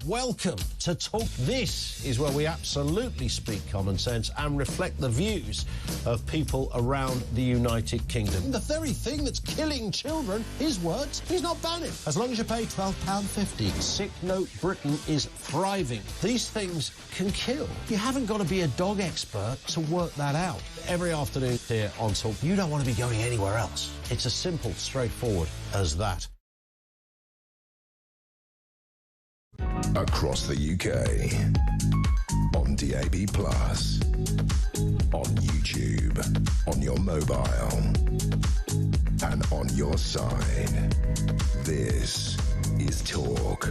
Welcome to Talk. This is where we absolutely speak common sense and reflect the views of people around the United Kingdom. The very thing that's killing children, his words, he's not banning. As long as you pay £12.50. Sick note Britain is thriving. These things can kill. You haven't got to be a dog expert to work that out. Every afternoon here on Talk, you don't want to be going anywhere else. It's as simple, straightforward as that. Across the UK, on DAB+, on YouTube, on your mobile, and on your side. This is Talk.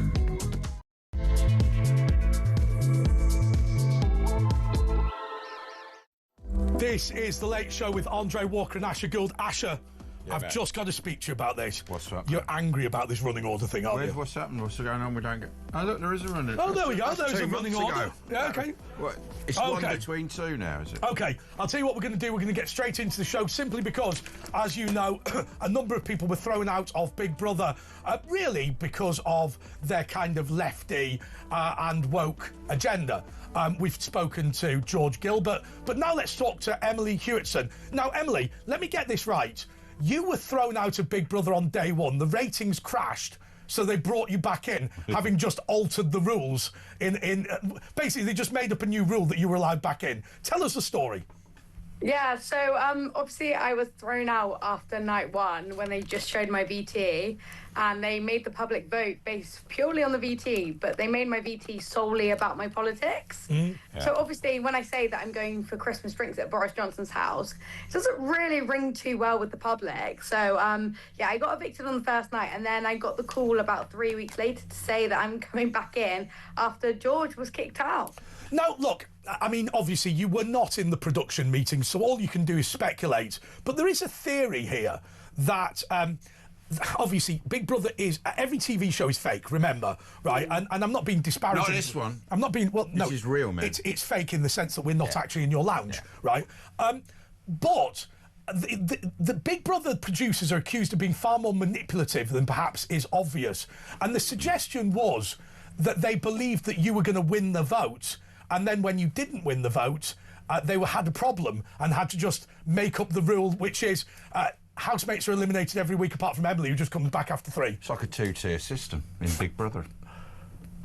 This is The Late Show with Andre Walker and Asher Gould. Asher, Yeah, I've just got to speak to you about this. What's up? You're angry about this running order thing, aren't you? What's happened? What's going on? We don't get... Oh, look, there is a running... Oh, there we go. There's a 2 running months order. ago. Yeah, OK. What? It's one between two now, is it? OK, I'll tell you what we're going to do. We're going to get straight into the show simply because, as you know, a number of people were thrown out of Big Brother, really because of their kind of lefty and woke agenda. We've spoken to George Gilbert, but now let's talk to Emily Hewitson. Now, Emily, let me get this right. You were thrown out of Big Brother on day one. The ratings crashed, so they brought you back in, having just altered the rules. Basically, they just made up a new rule that you were allowed back in. Tell us the story. Yeah, so obviously I was thrown out after night one when they just showed my VT, and they made the public vote based purely on the VT, but they made my VT solely about my politics. So obviously when I say that I'm going for Christmas drinks at Boris Johnson's house, it doesn't really ring too well with the public. So yeah, I got evicted on the first night, and then I got the call about 3 weeks later to say that I'm coming back in after George was kicked out. Now, look, I mean, obviously, you were not in the production meeting, so all you can do is speculate. But there is a theory here that, obviously, Big Brother is... Every TV show is fake, remember, right? And I'm not being disparaging. Not this one. I'm not being... Well, no. This is real, man. It's fake in the sense that we're not actually in your lounge, right? But... The Big Brother producers are accused of being far more manipulative than perhaps is obvious. And the suggestion was that they believed that you were going to win the vote, and then when you didn't win the vote, they had a problem and had to just make up the rule, which is housemates are eliminated every week apart from Emily, who just comes back after 3. It's like a 2-tier system in Big Brother.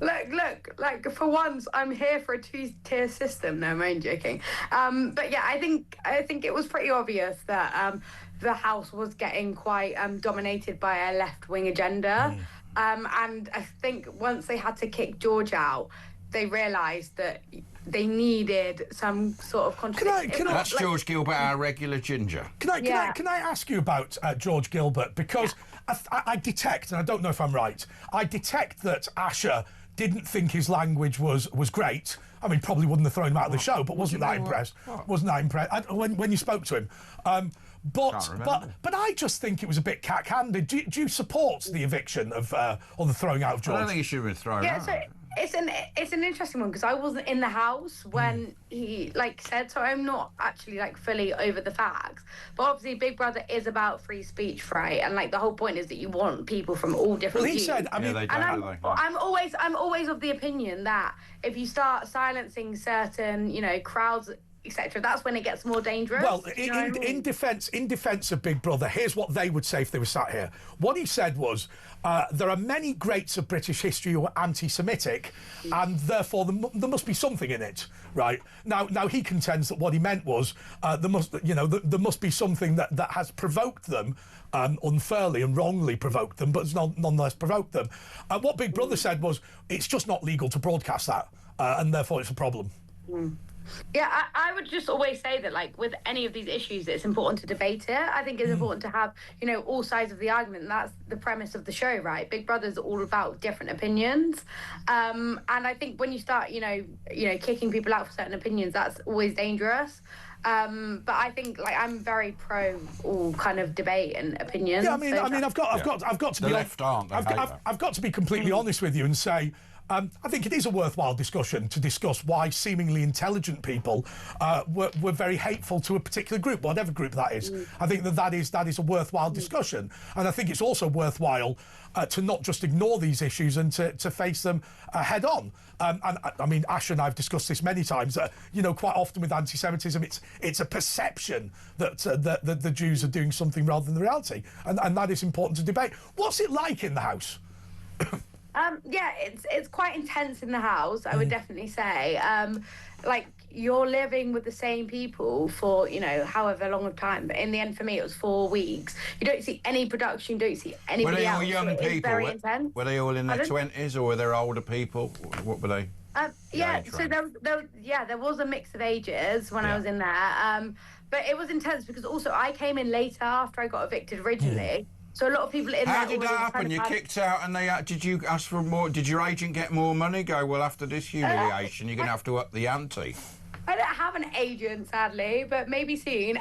Look, like, for once, I'm here for a 2-tier system. No, I'm only joking. But yeah, I think it was pretty obvious that the house was getting quite dominated by a left-wing agenda. And I think once they had to kick George out, they realised that they needed some sort of contradiction. That's George Gilbert, our regular ginger. Can I ask you about George Gilbert? Because I detect, and I don't know if I'm right, I detect that Asher didn't think his language was great. I mean, probably wouldn't have thrown him out of the show, but wasn't that impressed? Wasn't that impressed when you spoke to him? But I just think it was a bit cack-handed. Do you support the eviction of or the throwing out of George? I don't think he should have been thrown out. So it's an interesting one because I wasn't in the house when he said, so I'm not actually fully over the facts. But obviously, Big Brother is about free speech, right? And the whole point is that you want people from all different views. Well, he said, I mean, I'm always of the opinion that if you start silencing certain, crowds, etc., that's when it gets more dangerous. Well, in defence of Big Brother, here's what they would say if they were sat here. What he said was, there are many greats of British history who are anti-Semitic, and therefore there must be something in it, right? Now he contends that what he meant was there must be something that has provoked them unfairly and wrongly provoked them, but it's nonetheless provoked them. What Big Brother said was it's just not legal to broadcast that, and therefore it's a problem. Yeah, I would just always say that, with any of these issues, it's important to debate it. I think it's important to have, all sides of the argument, and that's the premise of the show, right? Big Brother's all about different opinions. And I think when you start, kicking people out for certain opinions, that's always dangerous. But I think I'm very pro all kind of debate and opinions. Yeah, I mean, I've got to the be left aren't. I've got to be completely honest with you and say I think it is a worthwhile discussion to discuss why seemingly intelligent people were very hateful to a particular group, whatever group that is. I think that is a worthwhile discussion, and I think it's also worthwhile to not just ignore these issues and to face them head on. And I mean, Ash and I've discussed this many times. You know, quite often with anti-Semitism, it's a perception that the Jews are doing something rather than the reality, and that is important to debate. What's it like in the house? Yeah, it's quite intense in the house, I would definitely say. Like, you're living with the same people for, you know, however long of time. But in the end, for me, it was 4 weeks. You don't see any production, you don't see anybody else. Were they all young people? Very intense. Were they all in their 20s, or were there older people? What were they? Yeah, so there was a mix of ages when I was in there. But it was intense because also I came in later after I got evicted originally. So a lot of people in there... How did that happen? You kicked out and they... Did you ask for more... Did your agent get more money? Go, well, after this humiliation, you're going to have to up the ante. I don't have an agent, sadly, but maybe soon.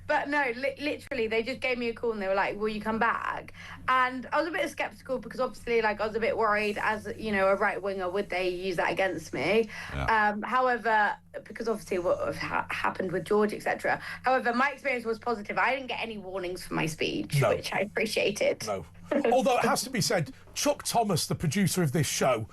But no, literally, they just gave me a call and they were like, will you come back? And I was a bit sceptical because obviously, like, I was a bit worried as, you know, a right-winger, would they use that against me? Yeah. However, because obviously what happened with George, etc. However, my experience was positive. I didn't get any warnings for my speech, which I appreciated. No. Although it has to be said, Chuck Thomas, the producer of this show,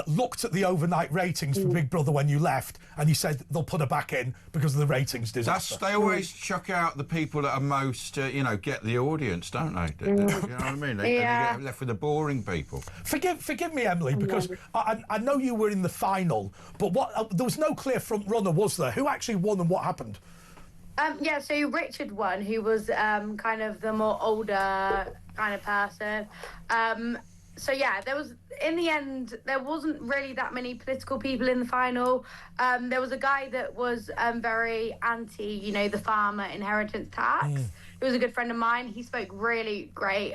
looked at the overnight ratings for Big Brother when you left, and he said they'll put her back in because of the ratings disaster. They always chuck out the people that are most, you know, get the audience, don't they? You know what I mean? They get left with the boring people. Forgive me, Emily, because I know you were in the final, but there was no clear front runner, was there? Who actually won and what happened? Yeah, so Richard won, who was kind of the more older kind of person. So yeah, in the end, there wasn't really that many political people in the final. There was a guy that was very anti, you know, the farmer inheritance tax. He was a good friend of mine. He spoke really great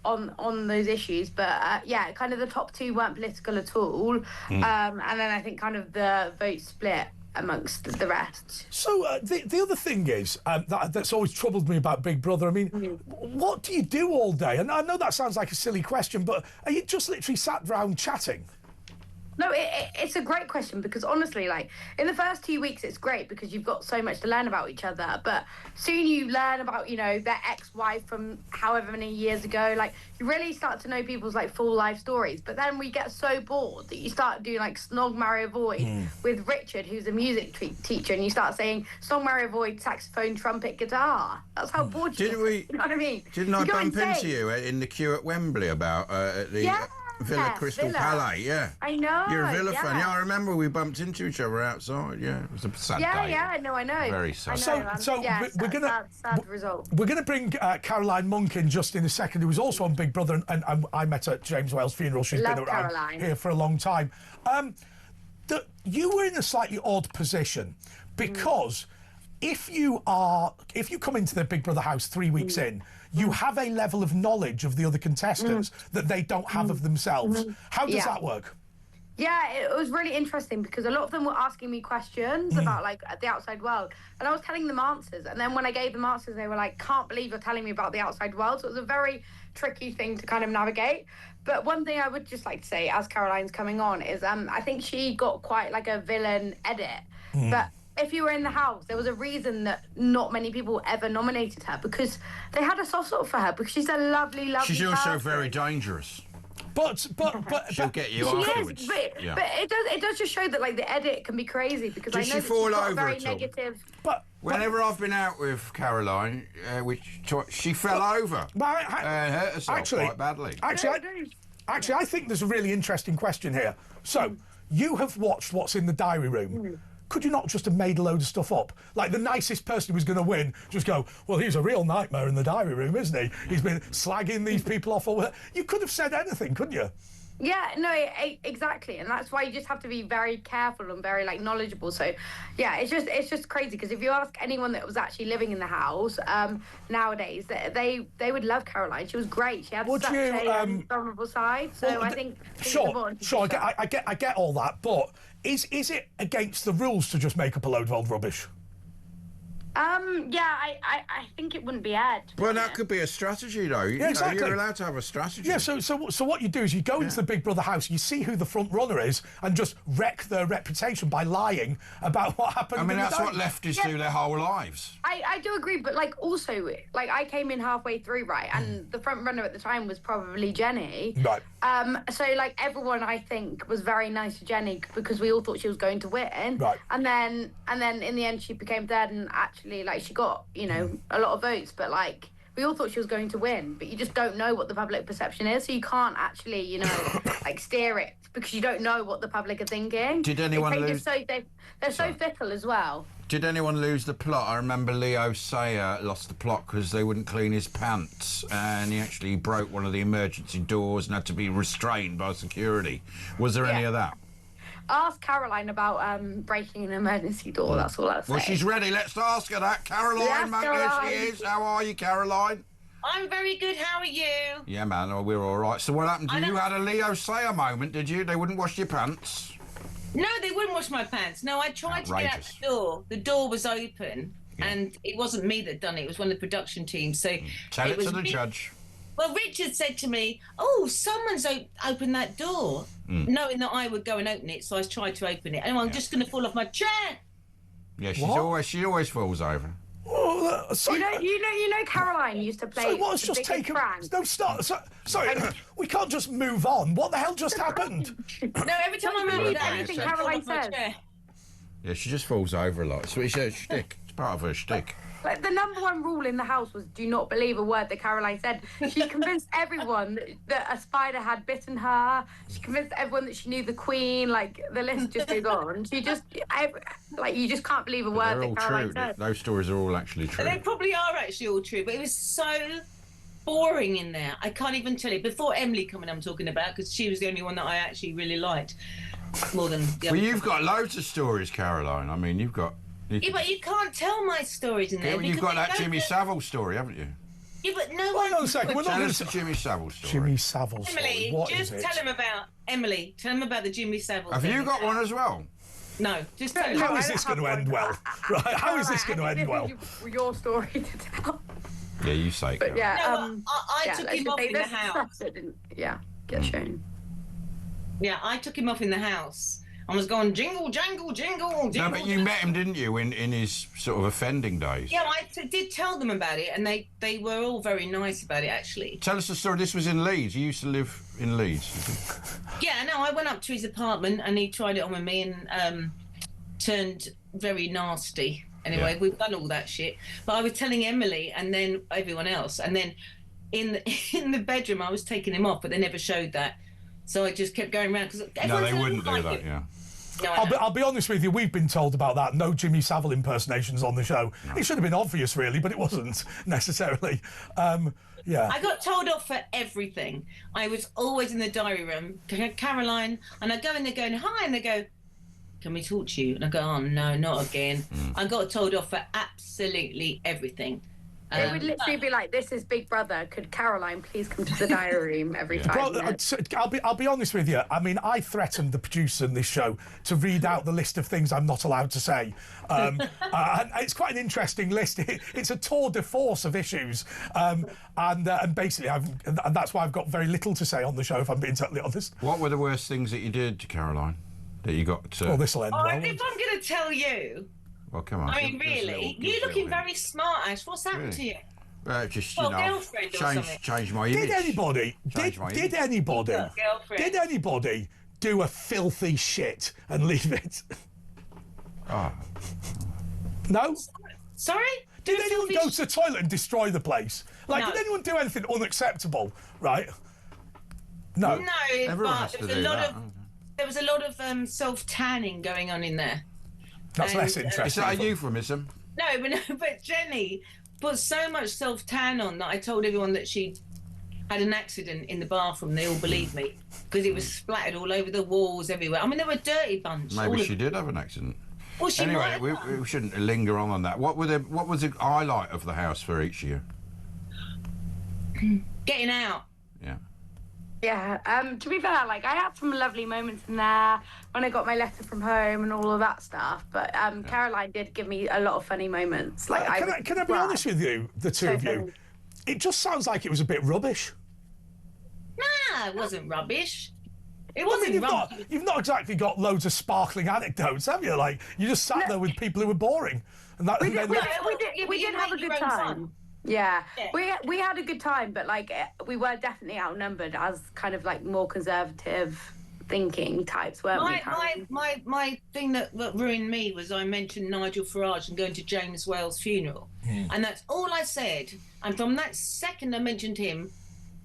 on those issues. But yeah, kind of the top two weren't political at all. And then I think kind of the vote split amongst the rest. So the other thing is that's always troubled me about Big Brother. I mean, what do you do all day? And I know that sounds like a silly question, but are you just literally sat around chatting? No, it's a great question because honestly, like, in the first 2 weeks, it's great because you've got so much to learn about each other. But soon you learn about, you know, their ex-wife from however many years ago. Like, you really start to know people's, like, full life stories. But then we get so bored that you start doing, like, Snog, Marry, Avoid with Richard, who's a music teacher. And you start saying Snog, Marry, Avoid, saxophone, trumpet, guitar. That's how bored you get. You know what I mean? Didn't I bump into you in the queue at Wembley about the... Villa Crystal Palais, yeah. I know. You're a Villa fan. Yeah, I remember we bumped into each other outside. Yeah, it was a sad day. Yeah, I know. Very sad. We're gonna sad result. We're gonna bring Caroline Monk in just in a second, who was also on Big Brother, and I met her at James Whale's funeral. She's been around here for a long time. You were in a slightly odd position because if you come into the Big Brother house 3 weeks in, you have a level of knowledge of the other contestants that they don't have of themselves. How does that work? Yeah, it was really interesting because a lot of them were asking me questions about, like, the outside world. And I was telling them answers. And then when I gave them answers, they were like, can't believe you're telling me about the outside world. So it was a very tricky thing to kind of navigate. But one thing I would just like to say, as Caroline's coming on, is I think she got quite, like, a villain edit. But if you were in the house, there was a reason that not many people ever nominated her because they had a soft spot for her because she's a lovely, lovely She's also person. very dangerous. But she'll get you afterwards. But it does just show that, like, the edit can be crazy because I know that she's got a very negative. But whenever I've been out with Caroline, she fell over and hurt herself quite badly. Actually, I think there's a really interesting question here. So you have watched what's in the diary room. Could you not just have made a load of stuff up? Like, the nicest person who was going to win, just go, well, he's a real nightmare in the diary room, isn't he? He's been slagging these people off. You could have said anything, couldn't you? Yeah, no, exactly, and that's why you just have to be very careful and very, like, knowledgeable. So, yeah, it's just crazy because if you ask anyone that was actually living in the house nowadays, they would love Caroline. She was great. She had such a vulnerable side. So I think sure, I get all that, but is it against the rules to just make up a load of old rubbish? Yeah, I think it wouldn't be aired. Well, that could be a strategy, though. You know, exactly. you're allowed to have a strategy. Yeah, so what you do is you go into the Big Brother house, you see who the front runner is, and just wreck their reputation by lying about what happened. I mean, in the that's day. what lefties do their whole lives. I do agree, but like also like I came in halfway through, right, and the front runner at the time was probably Jenny. Right. So like everyone I think was very nice to Jenny because we all thought she was going to win. Right. And then in the end she became third, and actually like she got, you know, a lot of votes, but like we all thought she was going to win, but you just don't know what the public perception is, so you can't actually, you know, like steer it because you don't know what the public are thinking. Did anyone lose? They're so fickle as well. Did anyone lose the plot? I remember Leo Sayer lost the plot because they wouldn't clean his pants, and he actually broke one of the emergency doors and had to be restrained by security. Was there any of that? Ask Caroline about breaking an emergency door. That's all I'll say. Well, she's ready. Let's ask her that. Caroline, Yes, mate, here Caroline. she is. How are you, Caroline? I'm very good. How are you? Yeah, man, we're all right. So what happened to you? You had a Leo Sayer moment, did you? They wouldn't wash your pants? No, they wouldn't wash my pants. No, I tried to get out Outrageous. the door. The door was open, and it wasn't me that done it. It was one of the production team. So Tell it was to the Ri- judge. Well, Richard said to me, "Oh, someone's opened that door," knowing that I would go and open it. So I tried to open it, and I'm just going to fall off my chair. Yeah, she What? always falls over. Oh, so, You know, Caroline used to play. so what's the just biggest taken? prank. No, start. Sorry, we can't just move on. What the hell just happened? No, every time I move believe that, anything I fall Caroline off my says. chair. Yeah, she just falls over a lot. So it's her shtick. It's part of her shtick. Like, the number one rule in the house was do not believe a word that Caroline said. She convinced everyone that a spider had bitten her. She convinced everyone that she knew the Queen. Like, the list just goes on. You just can't believe a word They're all that Caroline true. said. Those stories are all actually true. They probably are actually all true, but it was so boring in there. I can't even tell you. Before Emily coming, I'm talking about, because she was the only one that I actually really liked more than the Well, other. you've got loads of stories, Caroline. I mean, you've got... Yeah, but you can't tell my stories in there. You've because got they that don't Jimmy get- Savile story, haven't you? Yeah, but no Hang one. on a second. We're not Tell going us the to. Jimmy Savile story. Jimmy Savile story. Emily, What just is it? tell him about Emily. Tell him about the Jimmy Savile. Have thing. you got one as well? No, just tell him. How I is don't this going to have end one. well? Right? How is this going to end well? This is your story to tell. Yeah, you say it. But yeah, No, I took him off in the house. Get shown. Yeah, I took him off in the house. I was going jingle, jangle, jingle, jingle. No, but you met him, didn't you, in his sort of offending days? Yeah, did tell them about it, and they were all very nice about it, actually. Tell us the story. This was in Leeds. You used to live in Leeds. Yeah, no, I went up to his apartment, and he tried it on with me, and turned very nasty. Anyway, Yeah. we've done all that shit. But I was telling Emily, and then everyone else, and then in the bedroom, I was taking him off, but they never showed that. So I just kept going around because No, they wouldn't do that. Yeah. No, I'll be honest with you, we've been told about that. No Jimmy Savile impersonations on the show. It should have been obvious, really, but it wasn't necessarily. Yeah. I got told off for everything. I was always in the diary room, Caroline, and I go in there going, hi, and they go, can we talk to you? And I go, oh, no, not again. I got told off for absolutely everything. It would literally be like, "This is Big Brother. Could Caroline please come to the diary room every 5 minutes?" I'll be honest with you. I mean, I threatened the producer in this show to read out the list of things I'm not allowed to say. And it's quite an interesting list. It's a tour de force of issues, and basically, and that's why I've got very little to say on the show, if I'm being totally honest. What were the worst things that you did to Caroline? That you got? Well, this will end well. If I'm going to tell you, Well, come on. I mean, really, you're looking very smart, Ash. What's happened to you? Just Well, girlfriend or something. change my image. Did anybody? Change my Did image. anybody? You've got a girlfriend. Did anybody do a filthy shit and leave it? Oh. No. Sorry? Did anyone go to the toilet and destroy the place? Like, No. did anyone do anything unacceptable? Right? No. No, Everyone but has to there was do a lot that. of there was a lot of self-tanning going on in there. That's less And, interesting. Is that a euphemism? No, but Jenny put so much self-tan on that I told everyone that she had an accident in the bathroom. They all believed me because it was splattered all over the walls, everywhere. I mean, they were a dirty bunch. Maybe she did have an accident. Well, she Anyway, might have we done. shouldn't linger on that. What was the highlight of the house for each year? Getting out. Yeah. Yeah, to be fair, like I had some lovely moments in there when I got my letter from home and all of that stuff. But Caroline did give me a lot of funny moments. Like, can I be honest with you, the two of you? It just sounds like it was a bit rubbish. Nah, it wasn't rubbish. It wasn't rubbish. You've not exactly got loads of sparkling anecdotes, have you? Like, you just sat there with people who were boring. And that, we did have a good time. Yeah, we had a good time, but like we were definitely outnumbered as kind of like more conservative thinking types, weren't we? My thing that ruined me was I mentioned Nigel Farage and going to James Whale's funeral, and that's all I said. And from that second I mentioned him,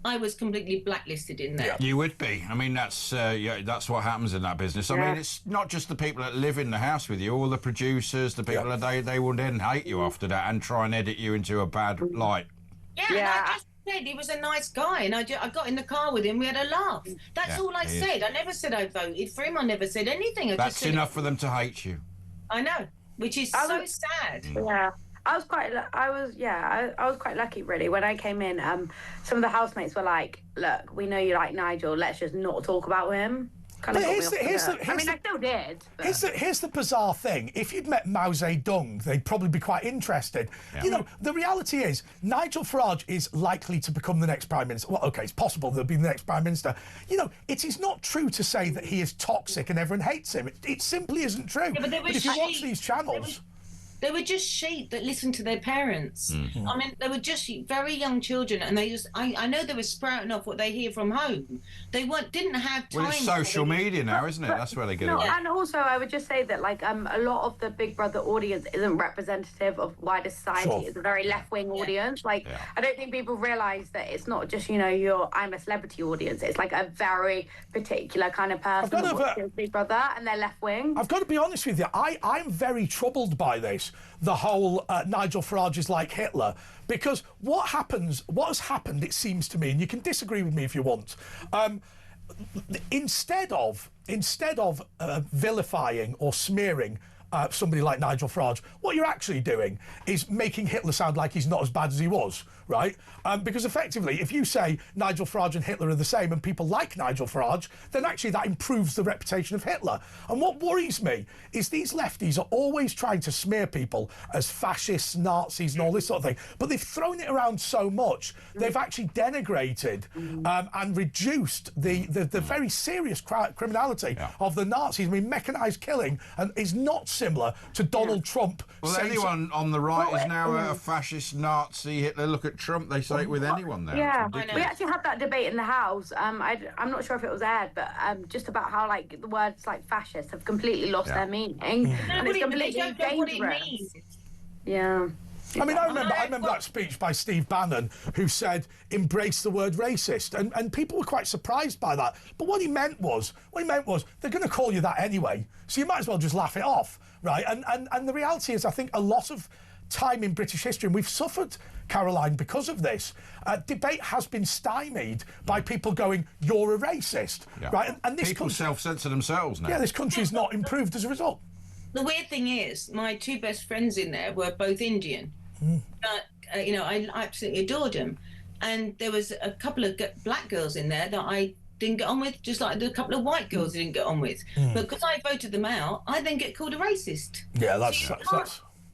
I was completely blacklisted in there. You would be. I mean, that's what happens in that business. I mean, it's not just the people that live in the house with you, all the producers, the people that they will then hate you after that and try and edit you into a bad light. Yeah, and I just said he was a nice guy, and I got in the car with him, we had a laugh. That's all I said. I never said I voted for him, I never said anything. That's enough for them to hate you. I know, which is so sad. Yeah. I was quite lucky, really. When I came in, some of the housemates were like, "Look, we know you like Nigel. Let's just not talk about him." I mean, I still did. Here's the bizarre thing. If you'd met Mao Zedong, they'd probably be quite interested. Yeah. You know, the reality is, Nigel Farage is likely to become the next Prime Minister. Well, OK, it's possible they'll be the next Prime Minister. You know, it is not true to say that he is toxic and everyone hates him. It simply isn't true. Yeah, but if you watch these channels... They were just sheep that listened to their parents. Mm-hmm. I mean, they were just very young children, and they just, I know they were sprouting off what they hear from home. They didn't have time. Well, it's social media now, isn't it? That's where they get it. And also, I would just say that, like, a lot of the Big Brother audience isn't representative of wider society. Sure. It's a very left-wing audience. Like, I don't think people realise that it's not just, you know, I'm a celebrity audience. It's like a very particular kind of person that watches Big Brother, and they're left-wing. I've got to be honest with you. I'm very troubled by this. The whole Nigel Farage is like Hitler, because what has happened, it seems to me, and you can disagree with me if you want, instead of vilifying or smearing somebody like Nigel Farage, what you're actually doing is making Hitler sound like he's not as bad as he was, right? Because effectively, if you say Nigel Farage and Hitler are the same and people like Nigel Farage, then actually that improves the reputation of Hitler. And what worries me is these lefties are always trying to smear people as fascists, Nazis and all this sort of thing, but they've thrown it around so much, they've actually denigrated and reduced the very serious criminality of the Nazis. I mean, mechanised killing is not similar to Donald Trump. Well, anyone on the right is now a fascist, Nazi, Hitler. Look at Trump, they say it with anyone now. Yeah, we actually had that debate in the House. I'm not sure if it was aired, but just about how, like, the words like fascist have completely lost their meaning. And it's completely dangerous. Yeah. I mean, I remember that speech by Steve Bannon, who said, embrace the word racist. And people were quite surprised by that. But what he meant was, they're going to call you that anyway. So you might as well just laugh it off, right? And the reality is, I think a lot of time in British history, and we've suffered, Caroline, because of this, debate has been stymied by people going, you're a racist, right? And this people self-censor themselves now. Yeah, this country's not improved as a result. The weird thing is, my two best friends in there were both Indian. But, you know, I absolutely adored them. And there was a couple of black girls in there that I didn't get on with, just like the couple of white girls I didn't get on with. But because I voted them out, I then get called a racist. Yeah, that's...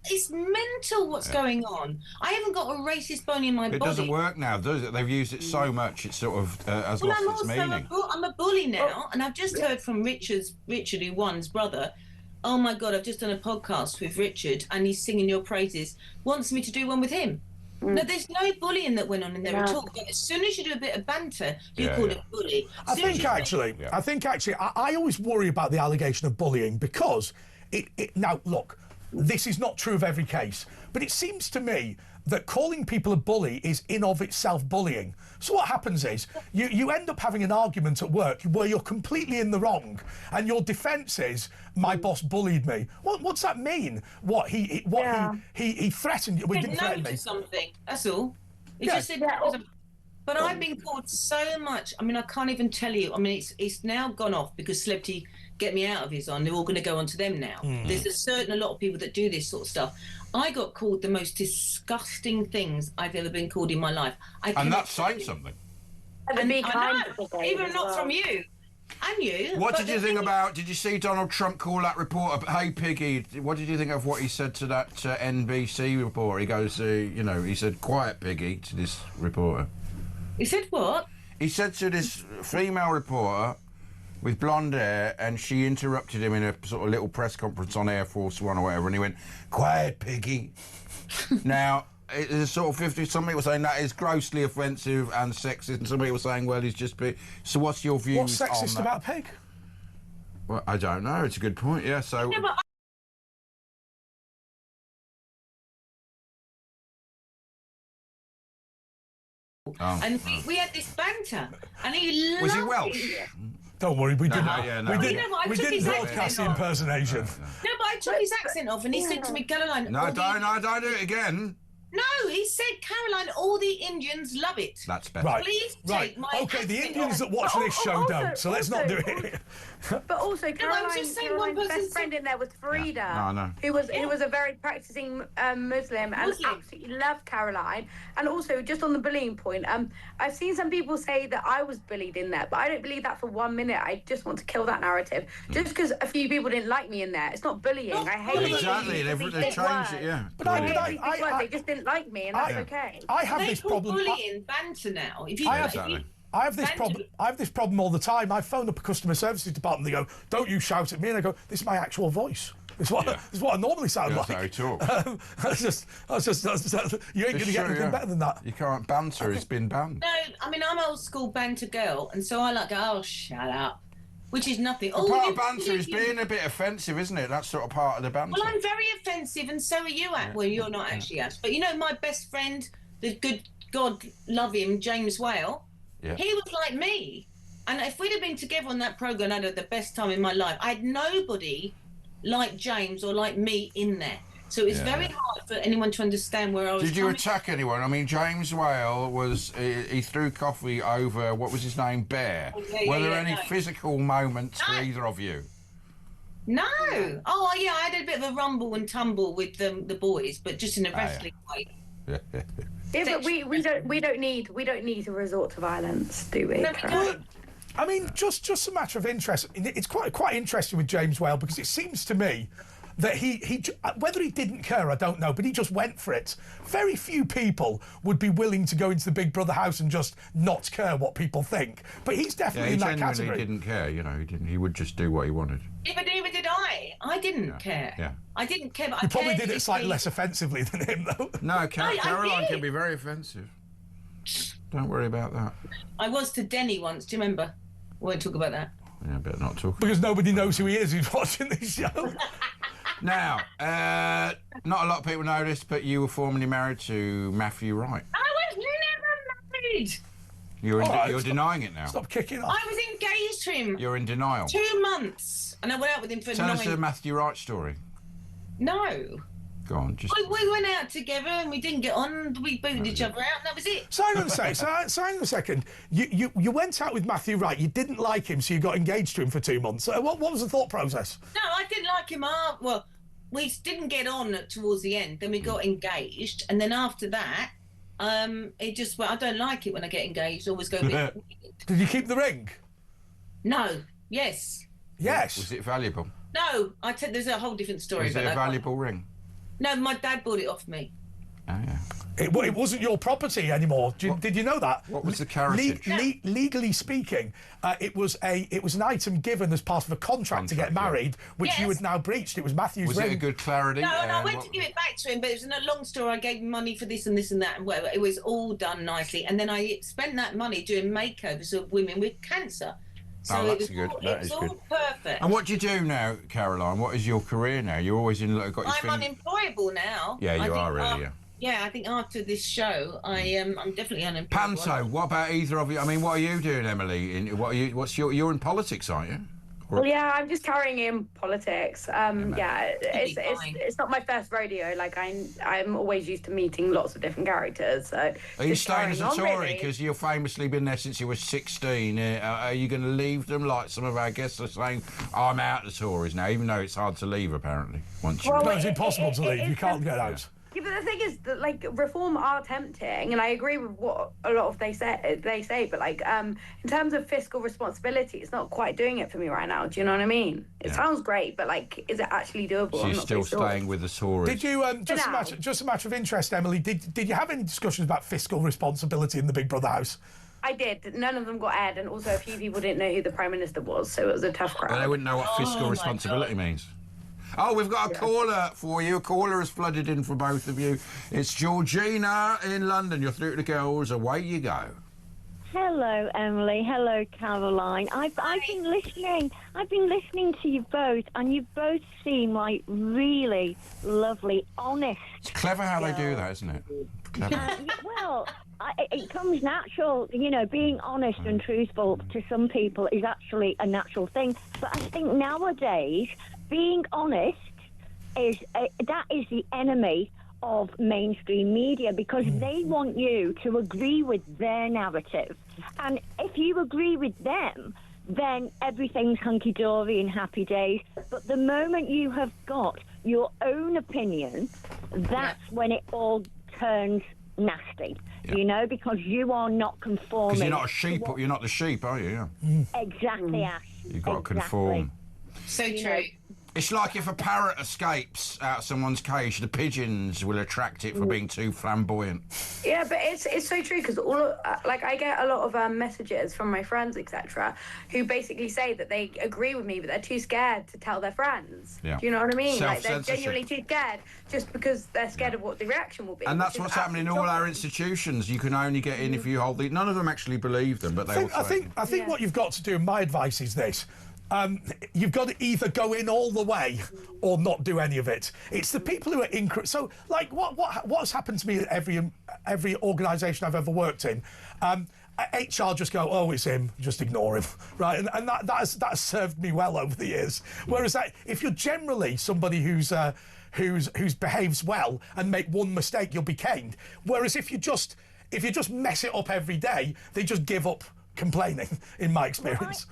It's mental what's going on. I haven't got a racist bone in my body. It doesn't work now, does it? They've used it so much, it sort of has lost its meaning. I'm a bully now, and I've just heard from Richard, who won's brother. Oh my God, I've just done a podcast with Richard, and he's singing your praises. Wants me to do one with him. No, there's no bullying that went on in there at all. But as soon as you do a bit of banter, you're called a bully. I think actually, I always worry about the allegation of bullying because now, look, this is not true of every case, but it seems to me that calling people a bully is in of itself bullying. So what happens is you end up having an argument at work where you're completely in the wrong, and your defence is my boss bullied me. What's that mean? He threatened you. He said no to something. That's all. He just said. But I've been called so much. I mean, I can't even tell you. I mean, it's now gone off because Celebrity Get Me Out of is on. They're all going to go on to them now. There's a lot of people that do this sort of stuff. I got called the most disgusting things I've ever been called in my life. And that's saying something. And be I kind know, to the even as not well. from you. And you. What but did you the think thing- about? Did you see Donald Trump call that reporter? Hey, Piggy. What did you think of what he said to that NBC reporter? He goes, he said, "Quiet, Piggy," to this reporter. He said what? He said to this female reporter with blonde hair, and she interrupted him in a sort of little press conference on Air Force One or whatever, and he went, "Quiet, Piggy." Now, it's sort of 50. Some people saying that is grossly offensive and sexist, and some people saying, well, he's just big. So what's your views What's on sexist that? about a pig? Well, I don't know. It's a good point, yeah. So, Yeah, but and we had this banter, and he loved was he it. Welsh? Don't worry, we didn't. yeah, no. We You know what, I we took didn't his broadcast the accent off. impersonation. No, but I took his accent off, and he said to me, Caroline. No, all the- don't do it again. No, he said, Caroline, all the Indians love it. That's better. Right. Please Right. take my Okay, the accent Indians off. that watch But this show also- don't, so let's not do it. But also, Caroline, just saying one Caroline's person best friend in there was Frida, No, no. who was a very practicing Muslim and Muslim. absolutely loved Caroline. And also, just on the bullying point, I've seen some people say that I was bullied in there, but I don't believe that for 1 minute. I just want to kill that narrative. Just because a few people didn't like me in there, it's not bullying. I hate bullying. Exactly. They've changed it, yeah. But I- Brilliant. they just didn't like me, and that's okay. I have They this call problem. bullying banter now. If you, I have- if you- Exactly. I have this Banter- problem. I have this problem all the time. I phone up a customer services department. They go, "Don't you shout at me?" And I go, "This is my actual voice. This is what I normally sound That's like." how he talks. That's just, you ain't going to get anything better than that. You can't banter. It's been banned. no, I mean, I'm old school banter girl, and so I like, oh, shut up, which is nothing. Oh, Part you of banter is bullying. being a bit offensive, isn't it? That's sort of part of the banter. Well, I'm very offensive, and so are you, well, you're not actually, Ash. But you know, my best friend, the good God love him, James Whale, Yeah. he was like me. And if we'd have been together on that programme, I'd had the best time in my life. I had nobody like James or like me in there. So it's very hard for anyone to understand where I was Did you coming attack anyone? I mean, James Whale was... He threw coffee over, what was his name, Bear. Yeah, Were there yeah, any no. physical moments for No. either of you? No. Oh, yeah, I had a bit of a rumble and tumble with the boys, but just in a yeah. wrestling way. Yeah, but we don't need to resort to violence, do we? No, we Caroline? don't. I mean, just a matter of interest. It's quite interesting with James Whale because it seems to me that he whether he didn't care, I don't know, but he just went for it. Very few people would be willing to go into the Big Brother house and just not care what people think. But he's Yeah, definitely he in that genuinely category. didn't care, you know. He didn't. He would just do what he wanted. Yeah, but neither did I. I didn't care. yeah. I didn't care, but You I probably cared did it if slightly he- less offensively than him, though. No, I Caroline did. can be very offensive. Don't worry about that. I was to Denny once, do you remember? We won't talk about that. Yeah, better not talk. Because nobody knows who he is who's watching this show. Now, not a lot of people know this, but you were formerly married to Matthew Wright. I was never married. You're All right, you're stop- denying it now. Stop kicking off. I was engaged to him You're in denial. 2 months, and I went out with him for Tell us the 9. Matthew Wright story. No. Go on, just... We went out together and we didn't get on. We booted each other out, and that was it. So hang on a second. You went out with Matthew Wright. You didn't like him, so you got engaged to him for 2 months. What was the thought process? No, I didn't like him. Well, we didn't get on towards the end. Then we got engaged, and then after that, it just well, I don't like it when I get engaged. Always go. Did you keep the ring? No. Yes. Yes. Was it valuable? No. There's a whole different story. Was it about a that. valuable ring? No, my dad bought it off me. Oh, yeah. It wasn't your property anymore. Did you know that? What was the carriage? Legally speaking, it was an item given as part of a contract to get Contract, yeah. married, which you Yes. had now breached. It was Matthew's Was ring. it a good clarity? No, and I And went what- to give it back to him, but it was a long story. I gave him money for this and this and that and whatever. It was all done nicely, and then I spent that money doing makeovers of women with cancer. So Oh, it that's was good. all, That it was is all good. perfect. And what do you do now, Caroline? What is your career now? You're always in. Got your I'm finger- unemployable now. Yeah, you I think are really, yeah. Yeah, I think after this show, I'm definitely unemployable. Panto, what about either of you? I mean, what are you doing, Emily? You're in politics, aren't you? Well, yeah, I'm just carrying in politics. Yeah, You'll be fine. it's not my first rodeo. Like I'm always used to meeting lots of different characters. So Are you just staying as a carrying on, Tory? really. Because you've famously been there since you were 16. Are you going to leave them like some of our guests are saying? I'm out the Tories now, even though it's hard to leave, apparently, once you... Well, No, it's impossible to leave. You it's can't get out. Yeah, but the thing is that like reform are tempting, and I agree with what a lot of they say. But like in terms of fiscal responsibility, it's not quite doing it for me right now. Do you know what I mean? It sounds great, but like, is it actually doable? She's still staying with the Tories. Did you just a matter of interest, Emily? Did you have any discussions about fiscal responsibility in the Big Brother house? I did. None of them got aired, and also a few people didn't know who the Prime Minister was, so it was a tough crowd. Well, they wouldn't know what fiscal responsibility means. Oh, we've got a caller for you. A caller has flooded in for both of you. It's Georgina in London. You're through to the girls. Away you go. Hello, Emily. Hello, Caroline. I've been listening. I've been listening to you both, and you both seem like really lovely, honest. It's clever how they do that, isn't it? Clever. Well, it comes natural. You know, being honest and truthful to some people is actually a natural thing. But I think nowadays, being honest is the enemy of mainstream media, because they want you to agree with their narrative, and if you agree with them, then everything's hunky-dory and happy days. But the moment you have got your own opinion, that's when it all turns nasty. You know, because you are not conforming. Because you're not a sheep. You're not the sheep, are you? Exactly, Ash. You've got to conform. So true. It's like if a parrot escapes out someone's cage, the pigeons will attract it for being too flamboyant. Yeah, but it's so true, because I get a lot of messages from my friends, etc., who basically say that they agree with me, but they're too scared to tell their friends. Yeah. Do you know what I mean? Like, they're Self-censorship. genuinely too scared, just because they're scared of what the reaction will be. And that's what's happening in all our institutions. You can only get in if you hold the... None of them actually believe them, but they all say... I think what you've got to do, my advice is this. You've got to either go in all the way or not do any of it. It's the people who are so like what's happened to me at every organisation I've ever worked in. HR just go, oh, it's him, just ignore him, right? And that has served me well over the years. Whereas if you're generally somebody who's behaves well and make one mistake, you'll be caned. Whereas if you just mess it up every day, they just give up complaining. In my experience.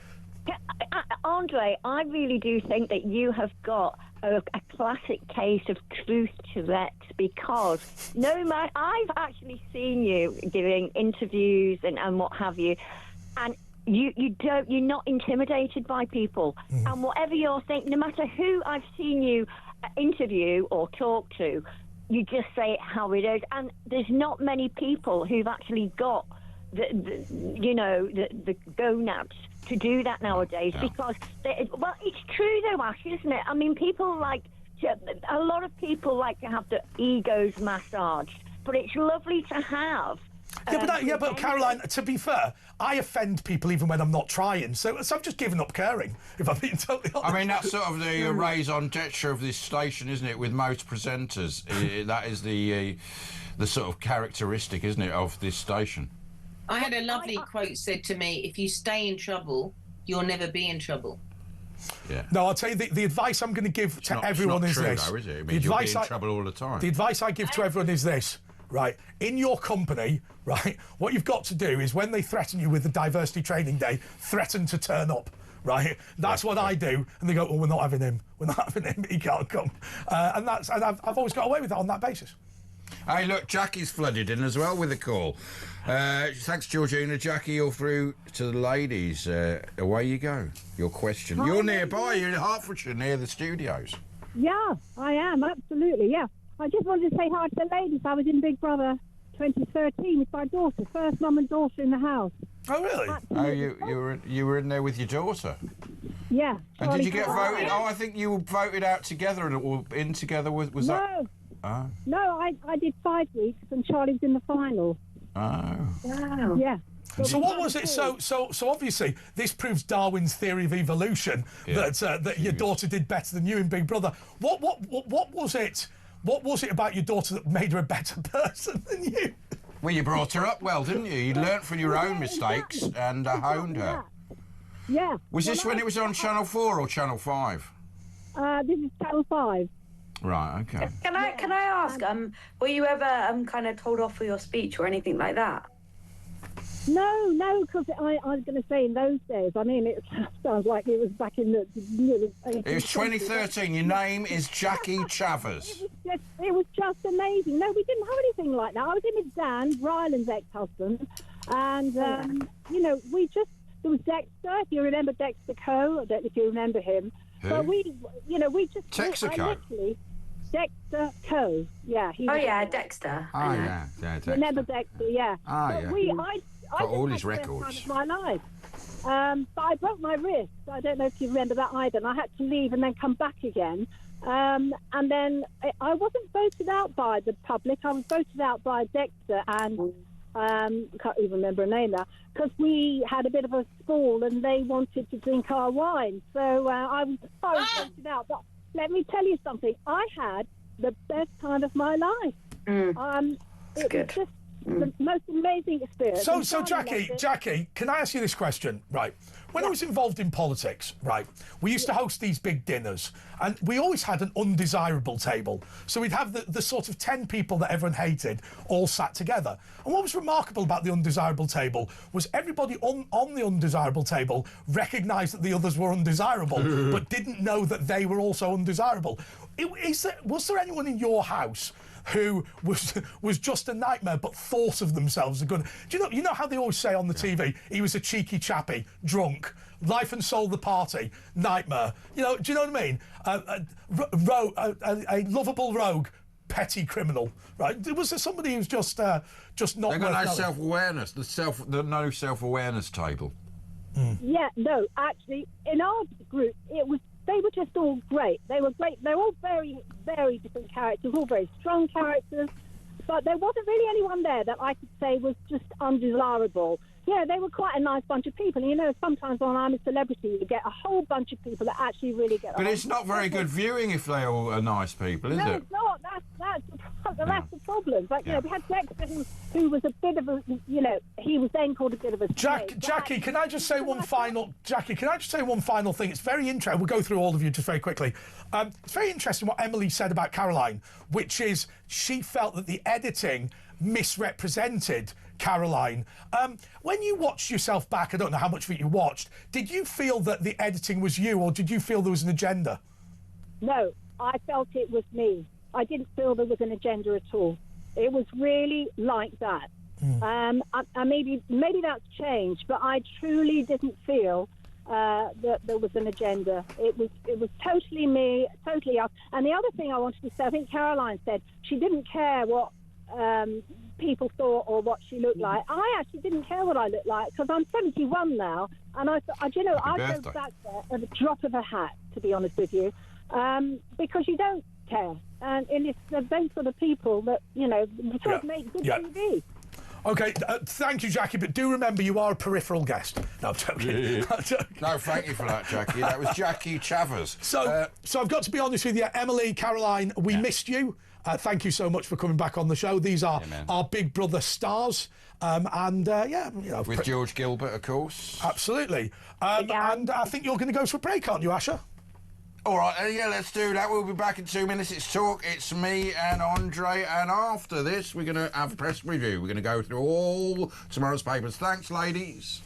Andre, I really do think that you have got a classic case of truth Tourette's, because I've actually seen you giving interviews and what have you, and you're not intimidated by people. And whatever you're thinking, no matter who I've seen you interview or talk to, you just say it how it is. And there's not many people who've actually got the gonads to do that nowadays, because it's true though, Ash, isn't it? I mean, a lot of people like to have their egos massaged, but it's lovely to have. But Caroline, to be fair, I offend people even when I'm not trying, so I've just given up caring, if I'm being totally honest. I mean, that's sort of the raison d'etre of this station, isn't it, with most presenters? That is the sort of characteristic, isn't it, of this station? I had a lovely quote said to me, if you stay in trouble, you'll never be in trouble. Yeah. No, I'll tell you, the advice I'm going to give to everyone is this. Though, is it? I mean, you'll be in trouble all the time. The advice I give to everyone is this, right? In your company, right, what you've got to do is when they threaten you with the diversity training day, threaten to turn up. Right, that's what I do, and they go, "Oh, we're not having him. We're not having him. He can't come." And I've always got away with it on that basis. Hey, look, Jackie's flooded in as well with a call. Thanks, Georgina. Jackie, you're through to the ladies. Away you go. Your question. Hi, you're nearby. You're in Hertfordshire, near the studios. Yeah, I am, absolutely, yeah. I just wanted to say hi to the ladies. I was in Big Brother 2013 with my daughter, first mum and daughter in the house. Oh, really? Absolutely. Oh, you were in there with your daughter? Yeah. And did you get voted? Oh, I think you were voted out together or in together with... Was that... No, I did 5 weeks and Charlie was in the final. Oh. Wow. Yeah. So what was it? So obviously this proves Darwin's theory of evolution, that your daughter did better than you in Big Brother. What was it? What was it about your daughter that made her a better person than you? Well, you brought her up well, didn't you? You learnt from your own mistakes and honed her. Yeah. Was this when it was on Channel 4 or Channel 5? This is Channel 5. Right, okay. Can I ask, were you ever kind of told off for your speech or anything like that? No, because I was going to say in those days, I mean, it sounds like it was back in the... It was 2013. Your name is Jackie Chavez. It was just amazing. No, we didn't have anything like that. I was in with Dan, Ryland's ex-husband, and, you know, there was Dexter, if you remember Dexter Coe, I don't know if you remember him. Who? But we just... Texaco? Dexter Coe, yeah. Dexter. Oh, yeah, Dexter. Remember Dexter, yeah. Oh, but yeah. I Got all just his had the best records. time of my life. But I broke my wrist. I don't know if you remember that either. And I had to leave and then come back again. And then I wasn't voted out by the public. I was voted out by Dexter and I can't even remember her name now, because we had a bit of a sprawl and they wanted to drink our wine. So I was voted out. But let me tell you something. I had the best time of my life. It was just the most amazing experience. So Jackie, can I ask you this question? Right. When I was involved in politics, right, we used to host these big dinners, and we always had an undesirable table. So we'd have the sort of 10 people that everyone hated all sat together. And what was remarkable about the undesirable table was everybody on the undesirable table recognised that the others were undesirable, but didn't know that they were also undesirable. Was there anyone in your house who was just a nightmare but thought of themselves as good? Do you know how they always say on the TV, he was a cheeky chappy, drunk, life and soul the party, nightmare? You know, do you know what I mean? A lovable rogue, petty criminal, right? Was there somebody who's just not? They got no self-awareness. The no self-awareness table. Yeah, no, actually, in our group, they were just all great. They were great. They're all very, very different characters, all very strong characters. But there wasn't really anyone there that I could say was just undesirable. Yeah, they were quite a nice bunch of people. And, you know, sometimes when I'm a celebrity, you get a whole bunch of people that actually really get But it's not very good viewing if they all are nice people, is it? No, it's not. That's the problem. But, you know, we had Dexter who was a bit of a, you know, he was then called a bit of a... Jackie, can I just say one final thing? It's very interesting. We'll go through all of you just very quickly. It's very interesting what Emily said about Caroline, which is she felt that the editing misrepresented Caroline. When you watched yourself back, I don't know how much of it you watched, did you feel that the editing was you, or did you feel there was an agenda? No, I felt it was me. I didn't feel there was an agenda at all. It was really like that. Maybe that's changed, but I truly didn't feel that there was an agenda. It was totally me, totally us. And the other thing I wanted to say, I think Caroline said she didn't care what people thought or what she looked like. I actually didn't care what I looked like because I'm 71 now, and I thought, you know, I'd go back there at the drop of a hat, to be honest with you, because you don't care. And it's those sort of people that, you know, sort of make good TV. Okay, thank you, Jackie, but do remember you are a peripheral guest. No, I'm joking. No, thank you for that, Jackie. That was Jackie Chavez. So I've got to be honest with you, Emily, Caroline, we missed you. Thank you so much for coming back on the show. These are our Big Brother stars. You know... With George Gilbert, of course. Absolutely. And I think you're going to go for a break, aren't you, Asha? All right, let's do that. We'll be back in 2 minutes. It's Talk. It's me and Andre. And after this, we're going to have a press review. We're going to go through all tomorrow's papers. Thanks, ladies.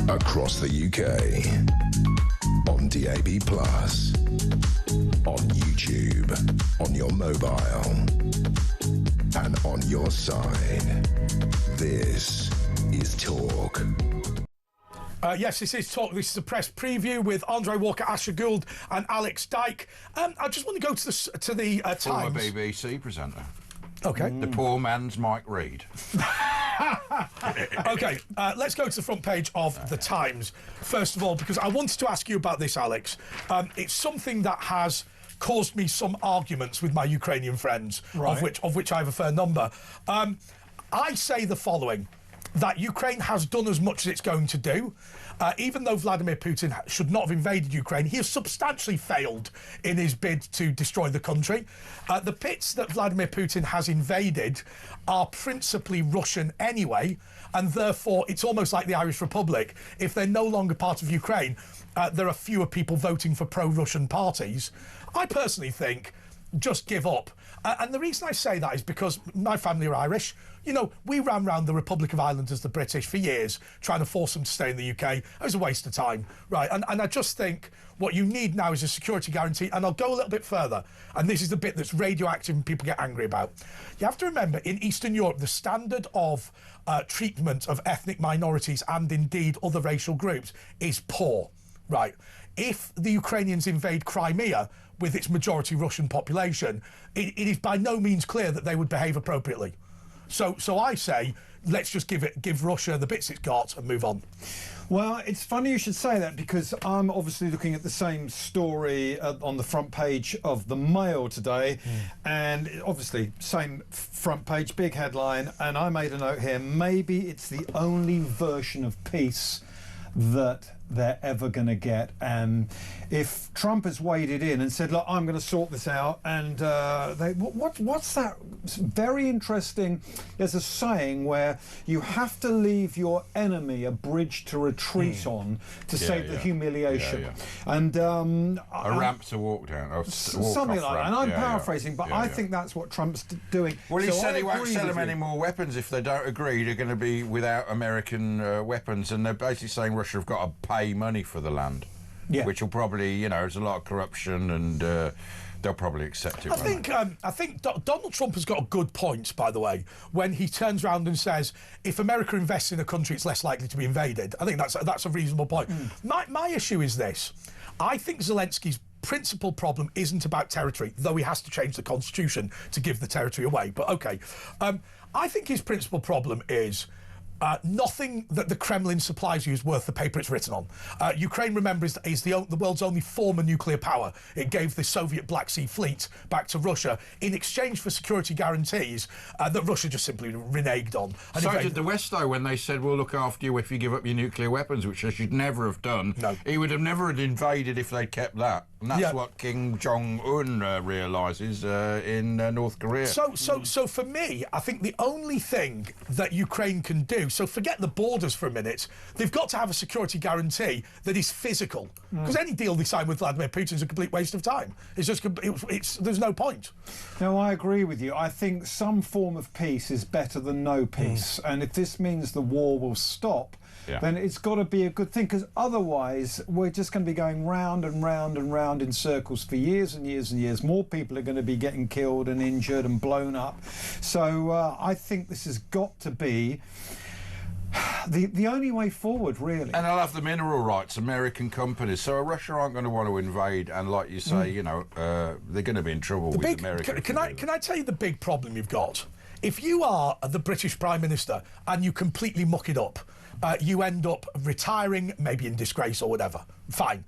Across the UK. On DAB+. On YouTube. On your mobile. And on your side. This is Talk. Yes, this is Talk. This is a press preview with Andre Walker, Asher Gould and Alex Dyke. I just want to go to the Times. Former BBC presenter. Okay. The poor man's Mike Reid. Okay, let's go to the front page of the Times, first of all, because I wanted to ask you about this, Alex. It's something that has caused me some arguments with my Ukrainian friends, Right. of which I have a fair number. I say the following, that Ukraine has done as much as it's going to do. Even though Vladimir Putin should not have invaded Ukraine, he has substantially failed in his bid to destroy the country. The bits that Vladimir Putin has invaded are principally Russian anyway, and therefore it's almost like the Irish Republic. If they're no longer part of Ukraine, there are fewer people voting for pro-Russian parties. I personally think just give up. And the reason I say that is because my family are Irish. You know, we ran round the Republic of Ireland as the British for years, trying to force them to stay in the UK. It was a waste of time, right? And I just think what you need now is a security guarantee. And I'll go a little bit further. And this is the bit that's radioactive and people get angry about. You have to remember, in Eastern Europe, the standard of treatment of ethnic minorities and indeed other racial groups is poor, right? If the Ukrainians invade Crimea with its majority Russian population, it is by no means clear that they would behave appropriately. So I say, let's just give Russia the bits it's got and move on. Well, it's funny you should say that, because I'm obviously looking at the same story on the front page of the Mail today, and obviously same front page, big headline, and I made a note here, maybe it's the only version of peace that they're ever going to get. And if Trump has waded in and said, look, I'm going to sort this out, and what's that? It's very interesting. There's a saying where you have to leave your enemy a bridge to retreat on to save the humiliation. And a ramp to walk down. Something like that. And I'm paraphrasing, but I think that's what Trump's doing. Well, he So said I he won't agree sell with them you. any more weapons if they don't agree. They're going to be without American weapons, and they're basically saying Russia have got to pay money for the land, which will probably, you know, there's a lot of corruption, and they'll probably accept it. I think Donald Trump has got a good point, by the way, when he turns around and says, if America invests in a country, it's less likely to be invaded. I think that's a reasonable point. My issue is this. I think Zelensky's principal problem isn't about territory, though he has to change the constitution to give the territory away. But OK, I think his principal problem is nothing that the Kremlin supplies you is worth the paper it's written on. Ukraine, remember, is the world's only former nuclear power. It gave the Soviet Black Sea Fleet back to Russia in exchange for security guarantees that Russia just simply reneged on. And so did the West, though, when they said, we'll look after you if you give up your nuclear weapons, which they should never have done. No. He would have never invaded if they'd kept that. And that's what Kim Jong-un realises in North Korea. So for me, I think the only thing that Ukraine can do, so forget the borders for a minute, they've got to have a security guarantee that is physical. Because any deal they sign with Vladimir Putin is a complete waste of time. It's just, there's no point. No, I agree with you. I think some form of peace is better than no peace. And if this means the war will stop, then it's got to be a good thing, because otherwise we're just going to be going round and round and round in circles for years and years and years. More people are going to be getting killed and injured and blown up. So I think this has got to be the only way forward, really. And they'll have the mineral rights, American companies. So Russia aren't going to want to invade, and like you say, you know, they're going to be in trouble with America. Can I tell you the big problem you've got? If you are the British Prime Minister and you completely muck it up, you end up retiring, maybe in disgrace or whatever. Fine.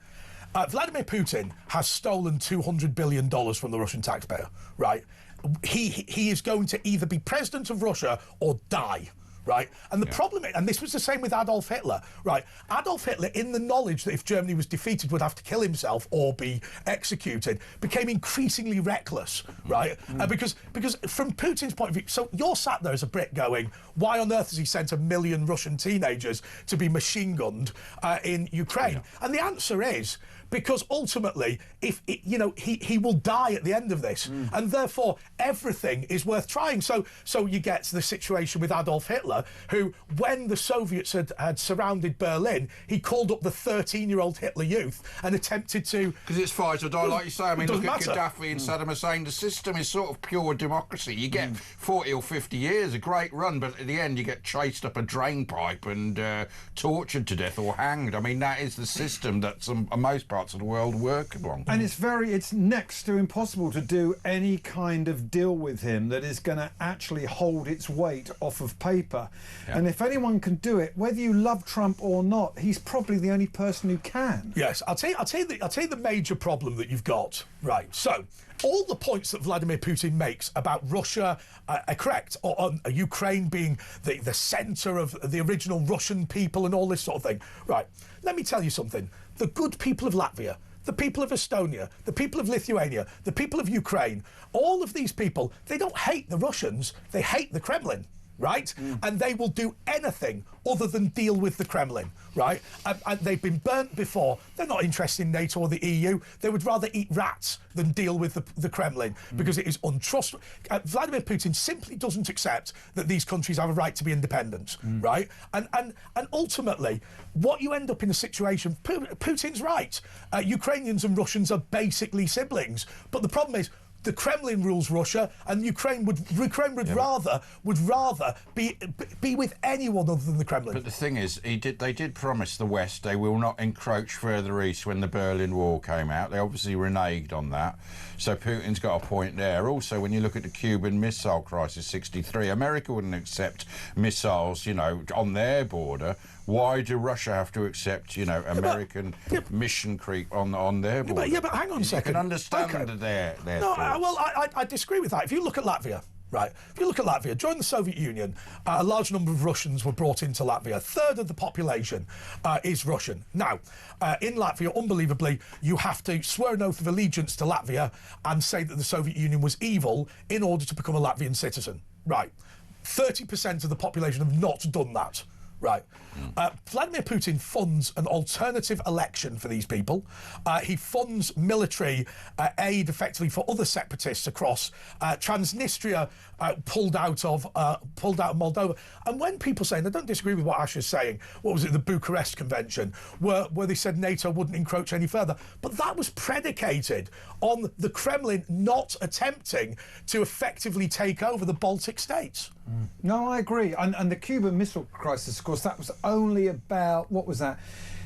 Vladimir Putin has stolen $200 billion from the Russian taxpayer, right? He is going to either be president of Russia or die. Right, and the problem, and this was the same with Adolf Hitler, right? Adolf Hitler, in the knowledge that if Germany was defeated would have to kill himself or be executed, became increasingly reckless, right? Because from Putin's point of view, so you're sat there as a Brit going, why on earth has he sent 1 million Russian teenagers to be machine gunned in Ukraine? And the answer is, because ultimately, he will die at the end of this, and therefore everything is worth trying. So you get the situation with Adolf Hitler. Hitler, who, when the Soviets had surrounded Berlin, he called up the 13-year-old Hitler Youth and attempted to... Because it's fight or die, like you say. I mean, look at matter. Gaddafi and Saddam Hussein. The system is sort of pure democracy. You get 40 or 50 years, a great run, but at the end you get chased up a drain pipe and tortured to death or hanged. I mean, that is the system that most parts of the world work along. And it's next to impossible to do any kind of deal with him that is going to actually hold its weight off of paper. Yeah. And if anyone can do it, whether you love Trump or not, he's probably the only person who can. Yes, I'll tell you the major problem that you've got. Right, so all the points that Vladimir Putin makes about Russia are correct, or on Ukraine being the centre of the original Russian people and all this sort of thing. Right, let me tell you something. The good people of Latvia, the people of Estonia, the people of Lithuania, the people of Ukraine, all of these people, they don't hate the Russians, they hate the Kremlin. Right? And they will do anything other than deal with the Kremlin, right? And they've been burnt before. They're not interested in NATO or the EU. They would rather eat rats than deal with the Kremlin because it is untrustworthy. Vladimir Putin simply doesn't accept that these countries have a right to be independent, right? And ultimately, what you end up in a situation, Putin's right. Ukrainians and Russians are basically siblings. But the problem is, the Kremlin rules Russia, and Ukraine would rather be with anyone other than the Kremlin. But the thing is, they did promise the West they will not encroach further east when the Berlin Wall came out. They obviously reneged on that. So Putin's got a point there. Also, when you look at the Cuban Missile Crisis, 63, America wouldn't accept missiles, on their border. Why do Russia have to accept, American mission creep on their border? But hang on a second. You can understand their thoughts. I disagree with that. If you look at Latvia, right? If you look at Latvia, during the Soviet Union, a large number of Russians were brought into Latvia. A third of the population is Russian. Now, in Latvia, unbelievably, you have to swear an oath of allegiance to Latvia and say that the Soviet Union was evil in order to become a Latvian citizen. Right. 30% of the population have not done that. Right. Vladimir Putin funds an alternative election for these people. He funds military aid effectively for other separatists across Transnistria, pulled out of Moldova. And when people say, and I don't disagree with what Ash is saying, what was it, the Bucharest Convention, where they said NATO wouldn't encroach any further, but that was predicated on the Kremlin not attempting to effectively take over the Baltic states. No, I agree. And the Cuban Missile Crisis, of course, that was only about,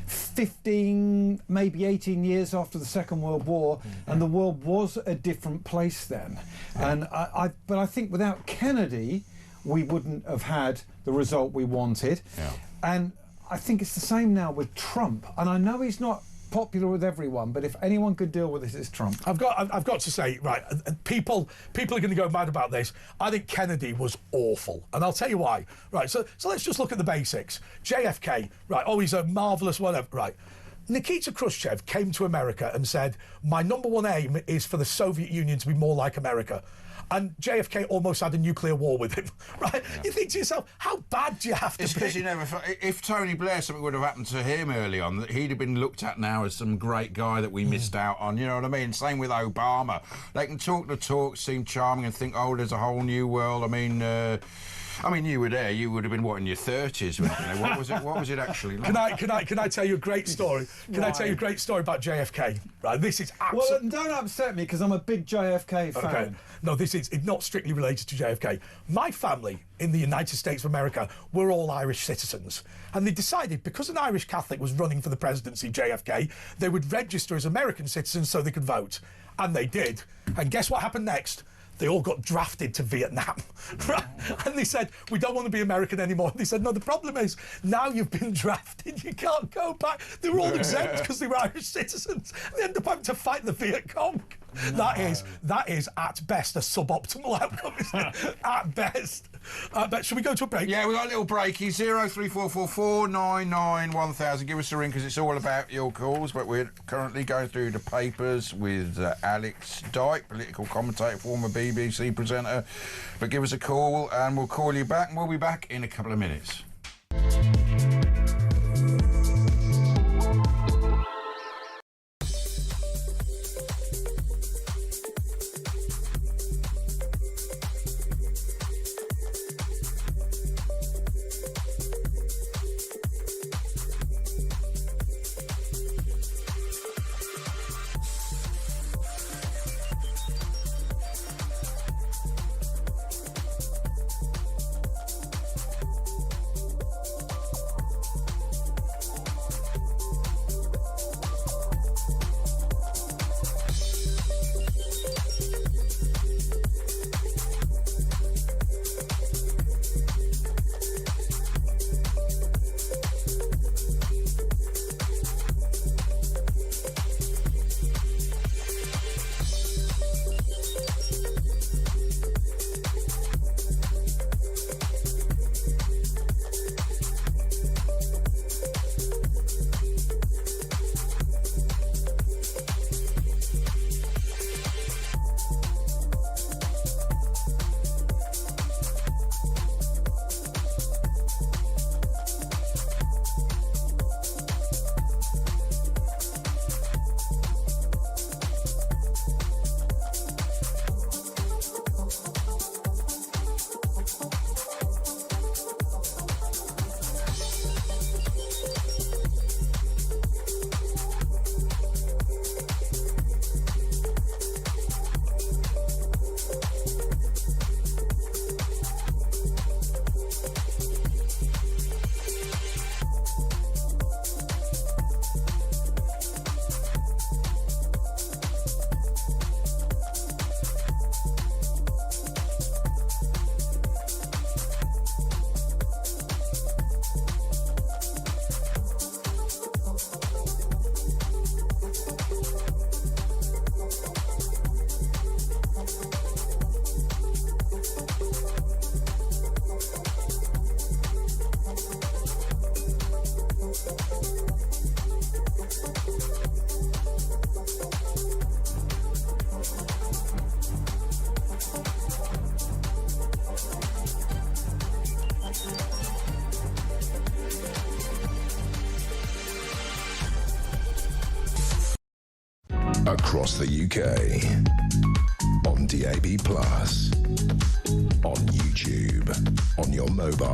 15, maybe 18 years after the Second World War, and the world was a different place then. And but I think without Kennedy, we wouldn't have had the result we wanted. Yeah. And I think it's the same now with Trump. And I know he's not popular with everyone, but if anyone could deal with this, it's Trump. I've got to say, right, people are going to go mad about this. I think Kennedy was awful, and I'll tell you why. Right, so let's just look at the basics. JFK, right, he's a marvellous whatever, right. Nikita Khrushchev came to America and said, my number one aim is for the Soviet Union to be more like America. And JFK almost had a nuclear war with him, right? Yeah. You think to yourself, how bad do you have to be? It's because if Tony Blair, something would have happened to him early on, he'd have been looked at now as some great guy that we missed out on, you know what I mean? Same with Obama. They can talk the talk, seem charming and think, there's a whole new world. I mean, you were there. You would have been in your 30s. What was it actually like? Can I tell you a great story? I tell you a great story about JFK? Right, this is absolutely. Well, don't upset me because I'm a big JFK fan. Okay. No, this is not strictly related to JFK. My family in the United States of America were all Irish citizens, and they decided because an Irish Catholic was running for the presidency, JFK, they would register as American citizens so they could vote, and they did. And guess what happened next? They all got drafted to Vietnam. Right? And they said, we don't want to be American anymore. And they said, no, the problem is, now you've been drafted, you can't go back. They were all exempt because they were Irish citizens. They ended up having to fight the Viet Cong. No. That is, at best, a suboptimal outcome, isn't it? At best. But should we go to a break? Yeah, we've got a little breaky. 03444991000. Give us a ring because it's all about your calls. But we're currently going through the papers with Alex Dyke, political commentator, former BBC presenter. But give us a call and we'll call you back, and we'll be back in a couple of minutes. Across the UK. On DAB+. On YouTube. On your mobile.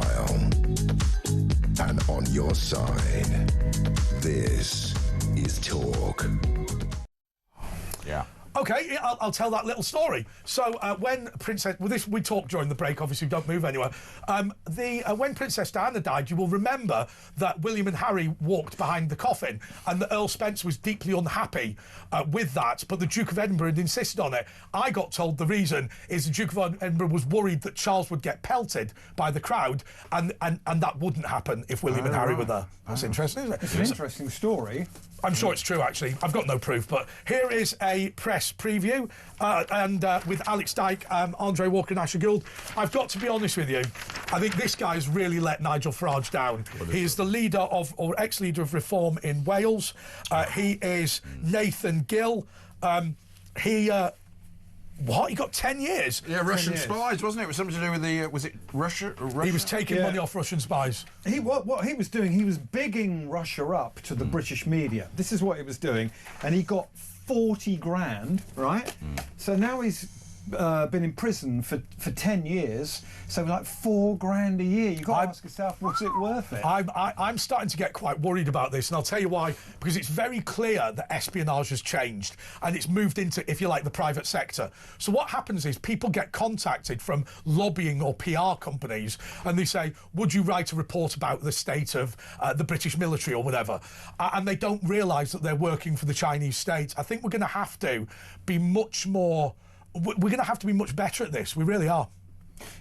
And on your side. This is Talk. Yeah. Okay, I'll tell that little story. So when Princess... Well, this we talked during the break, obviously, don't move anywhere. When Princess Diana died, you will remember that William and Harry walked behind the coffin and that Earl Spence was deeply unhappy with that, but the Duke of Edinburgh had insisted on it. I got told the reason is the Duke of Edinburgh was worried that Charles would get pelted by the crowd, and that wouldn't happen if William and Harry were there. That's interesting, isn't it? It's an interesting story. I'm sure it's true, actually. I've got no proof, but here is a press preview, and with Alex Dyke, Andre Walker and Asher Gould. I've got to be honest with you, I think this guy's really let Nigel Farage down. He is the leader of, or ex-leader of Reform in Wales. He is Nathan Gill. What? He got 10 years? Yeah, Russian spies, wasn't it? It was something to do with the... was it Russia? He was taking money off Russian spies. What he was doing, he was bigging Russia up to the British media. This is what he was doing. And he got 40 grand, right? So now he's been in prison for 10 years, so like 4 grand a year. You've got to ask yourself, was it worth it? I'm starting to get quite worried about this, and I'll tell you why. Because it's very clear that espionage has changed, and it's moved into, if you like, the private sector. So what happens is people get contacted from lobbying or PR companies, and they say, would you write a report about the state of the British military or whatever? And they don't realise that they're working for the Chinese state. I think we're going to have to be much more... We're going to have to be much better at this. We really are.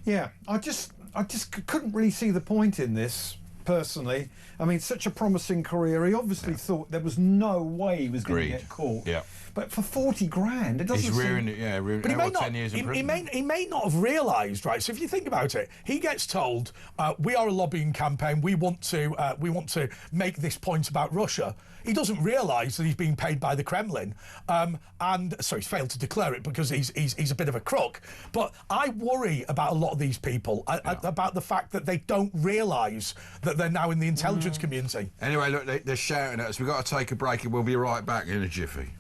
Yeah, I just couldn't really see the point in this, personally. I mean, such a promising career. He obviously thought there was no way he was going to get caught. Yeah. But for 40 grand, it doesn't He's ruined it, yeah. But he may not, 10 years in prison. he may not have realised, right? So if you think about it, he gets told, we are a lobbying campaign. We want to make this point about Russia. He doesn't realise that he's being paid by the Kremlin, and so he's failed to declare it because he's a bit of a crook. But I worry about a lot of these people, about the fact that they don't realise that they're now in the intelligence community. Anyway, look, they're shouting at us. We've got to take a break and we'll be right back in a jiffy.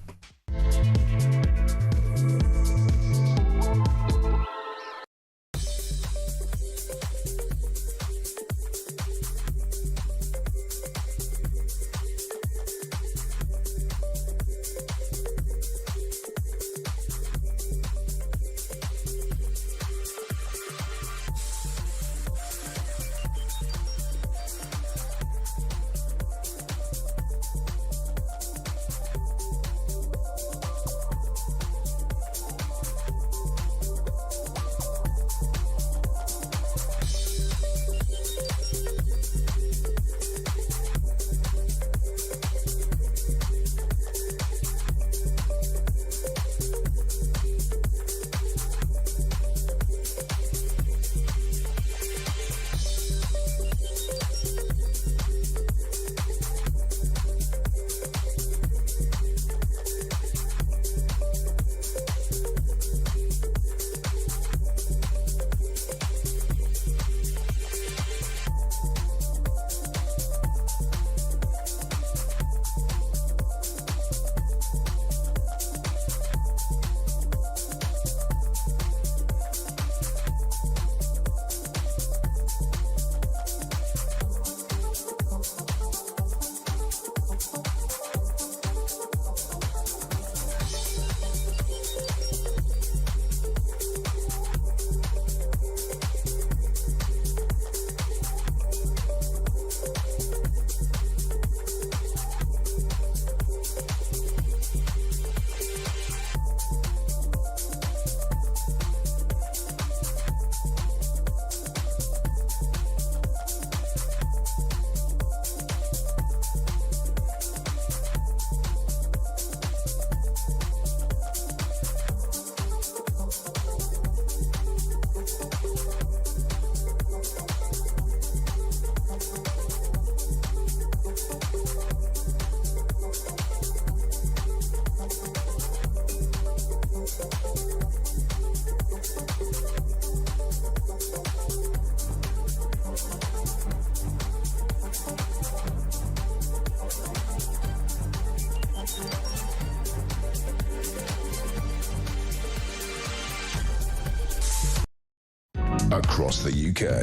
across the UK,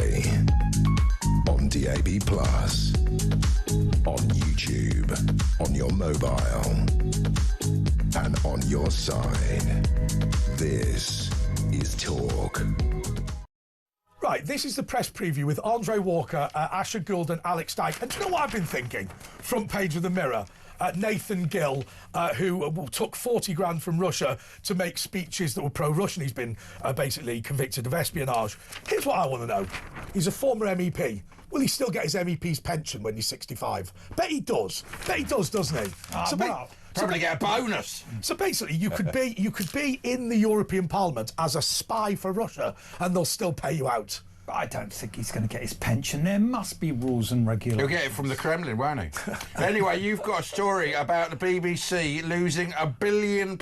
on DAB+, on YouTube, on your mobile, and on your side. This is Talk. Right, this is the press preview with Andre Walker, Asher Gould and Alex Dyke. And do you know what I've been thinking? Front page of the Mirror. Nathan Gill, who took 40 grand from Russia to make speeches that were pro-Russian. He's been basically convicted of espionage. Here's what I want to know. He's a former MEP. Will he still get his MEP's pension when he's 65? Bet he does. Bet he does, doesn't he? Probably get a bonus. So basically, you could be in the European Parliament as a spy for Russia, and they'll still pay you out. I don't think he's going to get his pension. There must be rules and regulations. He'll get it from the Kremlin, won't he? Anyway, you've got a story about the BBC losing £1 billion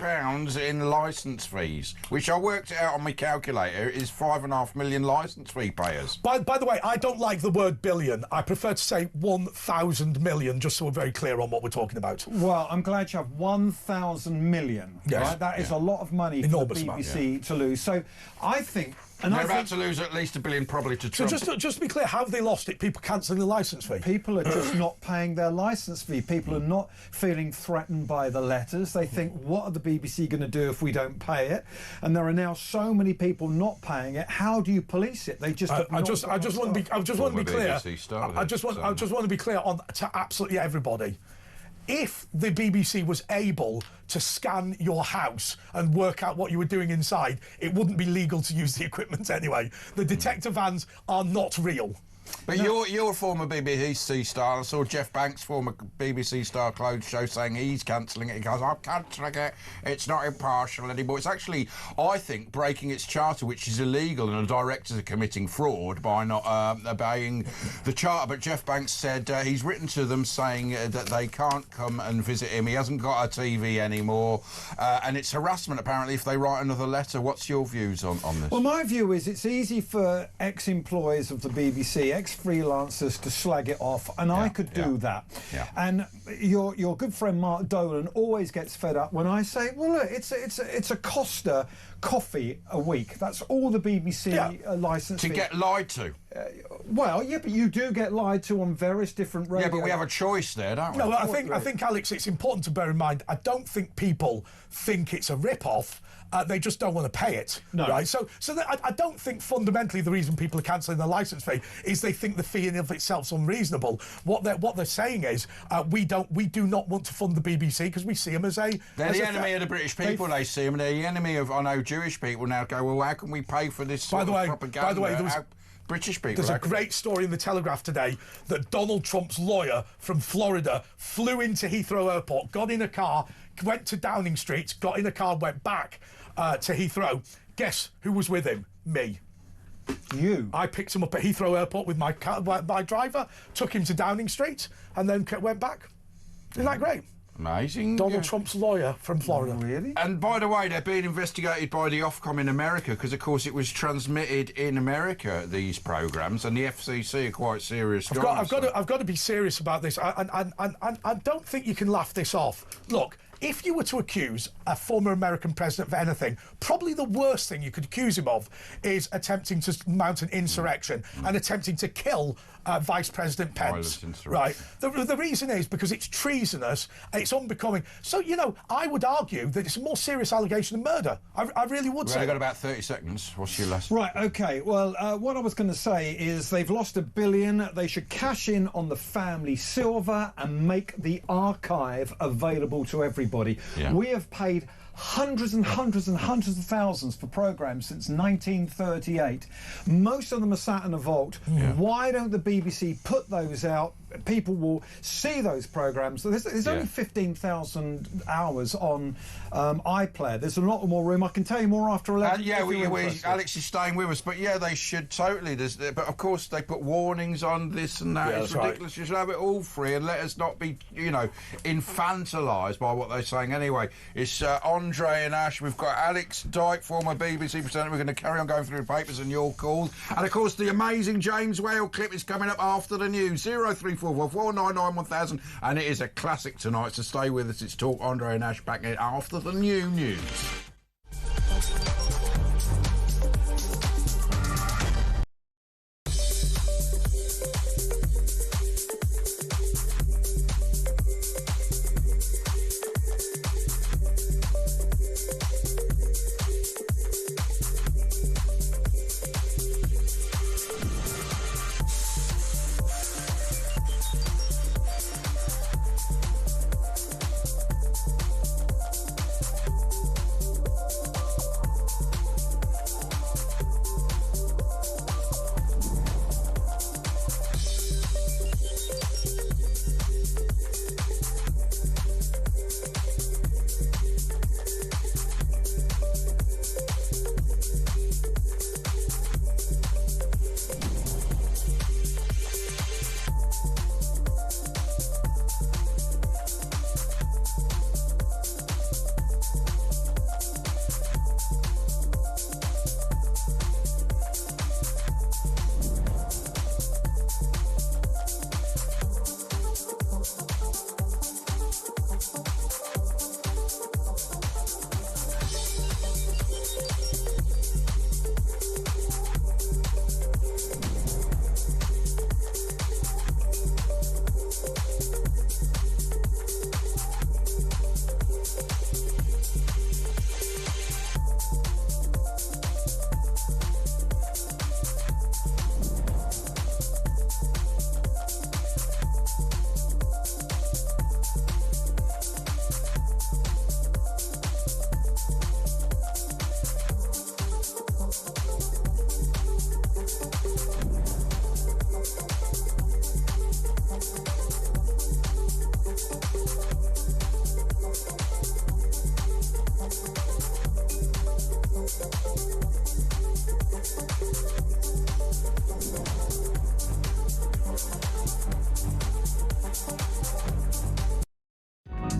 in licence fees, which I worked out on my calculator is 5.5 million licence fee payers. By the way, I don't like the word billion. I prefer to say 1,000 million, just so we're very clear on what we're talking about. Well, I'm glad you have 1,000 million. Yes. Right? That is a lot of money for the BBC to lose. So I think... And they're about to lose at least $1 billion probably to Trump. So just to be clear, how have they lost it? People cancelling the licence fee? People are just not paying their licence fee. People are not feeling threatened by the letters. They think, what are the BBC going to do if we don't pay it? And there are now so many people not paying it. How do you police it? They just... I just want to be clear. I just want to be clear on to absolutely everybody. If the BBC was able to scan your house and work out what you were doing inside, it wouldn't be legal to use the equipment anyway. The detector vans are not real. But you're a former BBC star. I saw Jeff Banks, former BBC star clothes show, saying he's cancelling it. He goes, I'm cancelling it. It's not impartial anymore. It's actually, I think, breaking its charter, which is illegal, and the directors are committing fraud by not obeying the charter. But Jeff Banks said he's written to them saying that they can't come and visit him. He hasn't got a TV anymore. And it's harassment, apparently, if they write another letter. What's your views on this? Well, my view is it's easy for ex-employees of the BBC, ex-freelancers to slag it off, and I could do that. Yeah. And your good friend Mark Dolan always gets fed up when I say, well, look, it's a Costa coffee a week. That's all the BBC licence to get lied to. Well, yeah, but you do get lied to on various different radio. Yeah, but we have a choice there, don't we? No, I think, Alex, it's important to bear in mind, I don't think people think it's a rip-off. They just don't want to pay it, right? So I don't think fundamentally the reason people are cancelling their licence fee is they think the fee in of itself is unreasonable. What they're saying is we do not want to fund the BBC because we see them as a... They're the enemy of the British people. They see them. They're the enemy of, I know, Jewish people now go, well, how can we pay for this sort of propaganda? By the way, British people. There's a great story in the Telegraph today that Donald Trump's lawyer from Florida flew into Heathrow Airport, got in a car, went to Downing Street, got in a car, went back to Heathrow. Guess who was with him? Me. You? I picked him up at Heathrow Airport with my driver, took him to Downing Street, and then went back. Isn't that great? Amazing. Donald Trump's lawyer from Florida. Really? And by the way, they're being investigated by the Ofcom in America because, of course, it was transmitted in America, these programmes, and the FCC are quite serious. I've got to be serious about this. I don't think you can laugh this off. Look, if you were to accuse a former American president of anything, probably the worst thing you could accuse him of is attempting to mount an insurrection and attempting to kill Vice President Pence. Right. The reason is because it's treasonous and it's unbecoming. So, you know, I would argue that it's a more serious allegation than murder. I really would say. We've only got about 30 seconds. What's your last? Right, OK. Well, what I was going to say is they've lost $1 billion. They should cash in on the family silver and make the archive available to everybody. Yeah. We have paid hundreds and hundreds and hundreds of thousands for programmes since 1938. Most of them are sat in a vault. Why don't the BBC put those out? People will see those programmes. There's only 15,000 hours on iPlayer. There's a lot more room. I can tell you more after 11. Alex is staying with us, but yeah, they should totally. But of course, they put warnings on this and that. It's ridiculous. You should have it all free and let us not be, infantilised by what they're saying. Anyway, it's Andre and Ash. We've got Alex Dyke, former BBC presenter. We're going to carry on going through the papers and your calls. And of course, the amazing James Whale clip is coming up after the news. 03444991000, and it is a classic tonight, so stay with us. It's Talk Andre and Ash back in after the new news.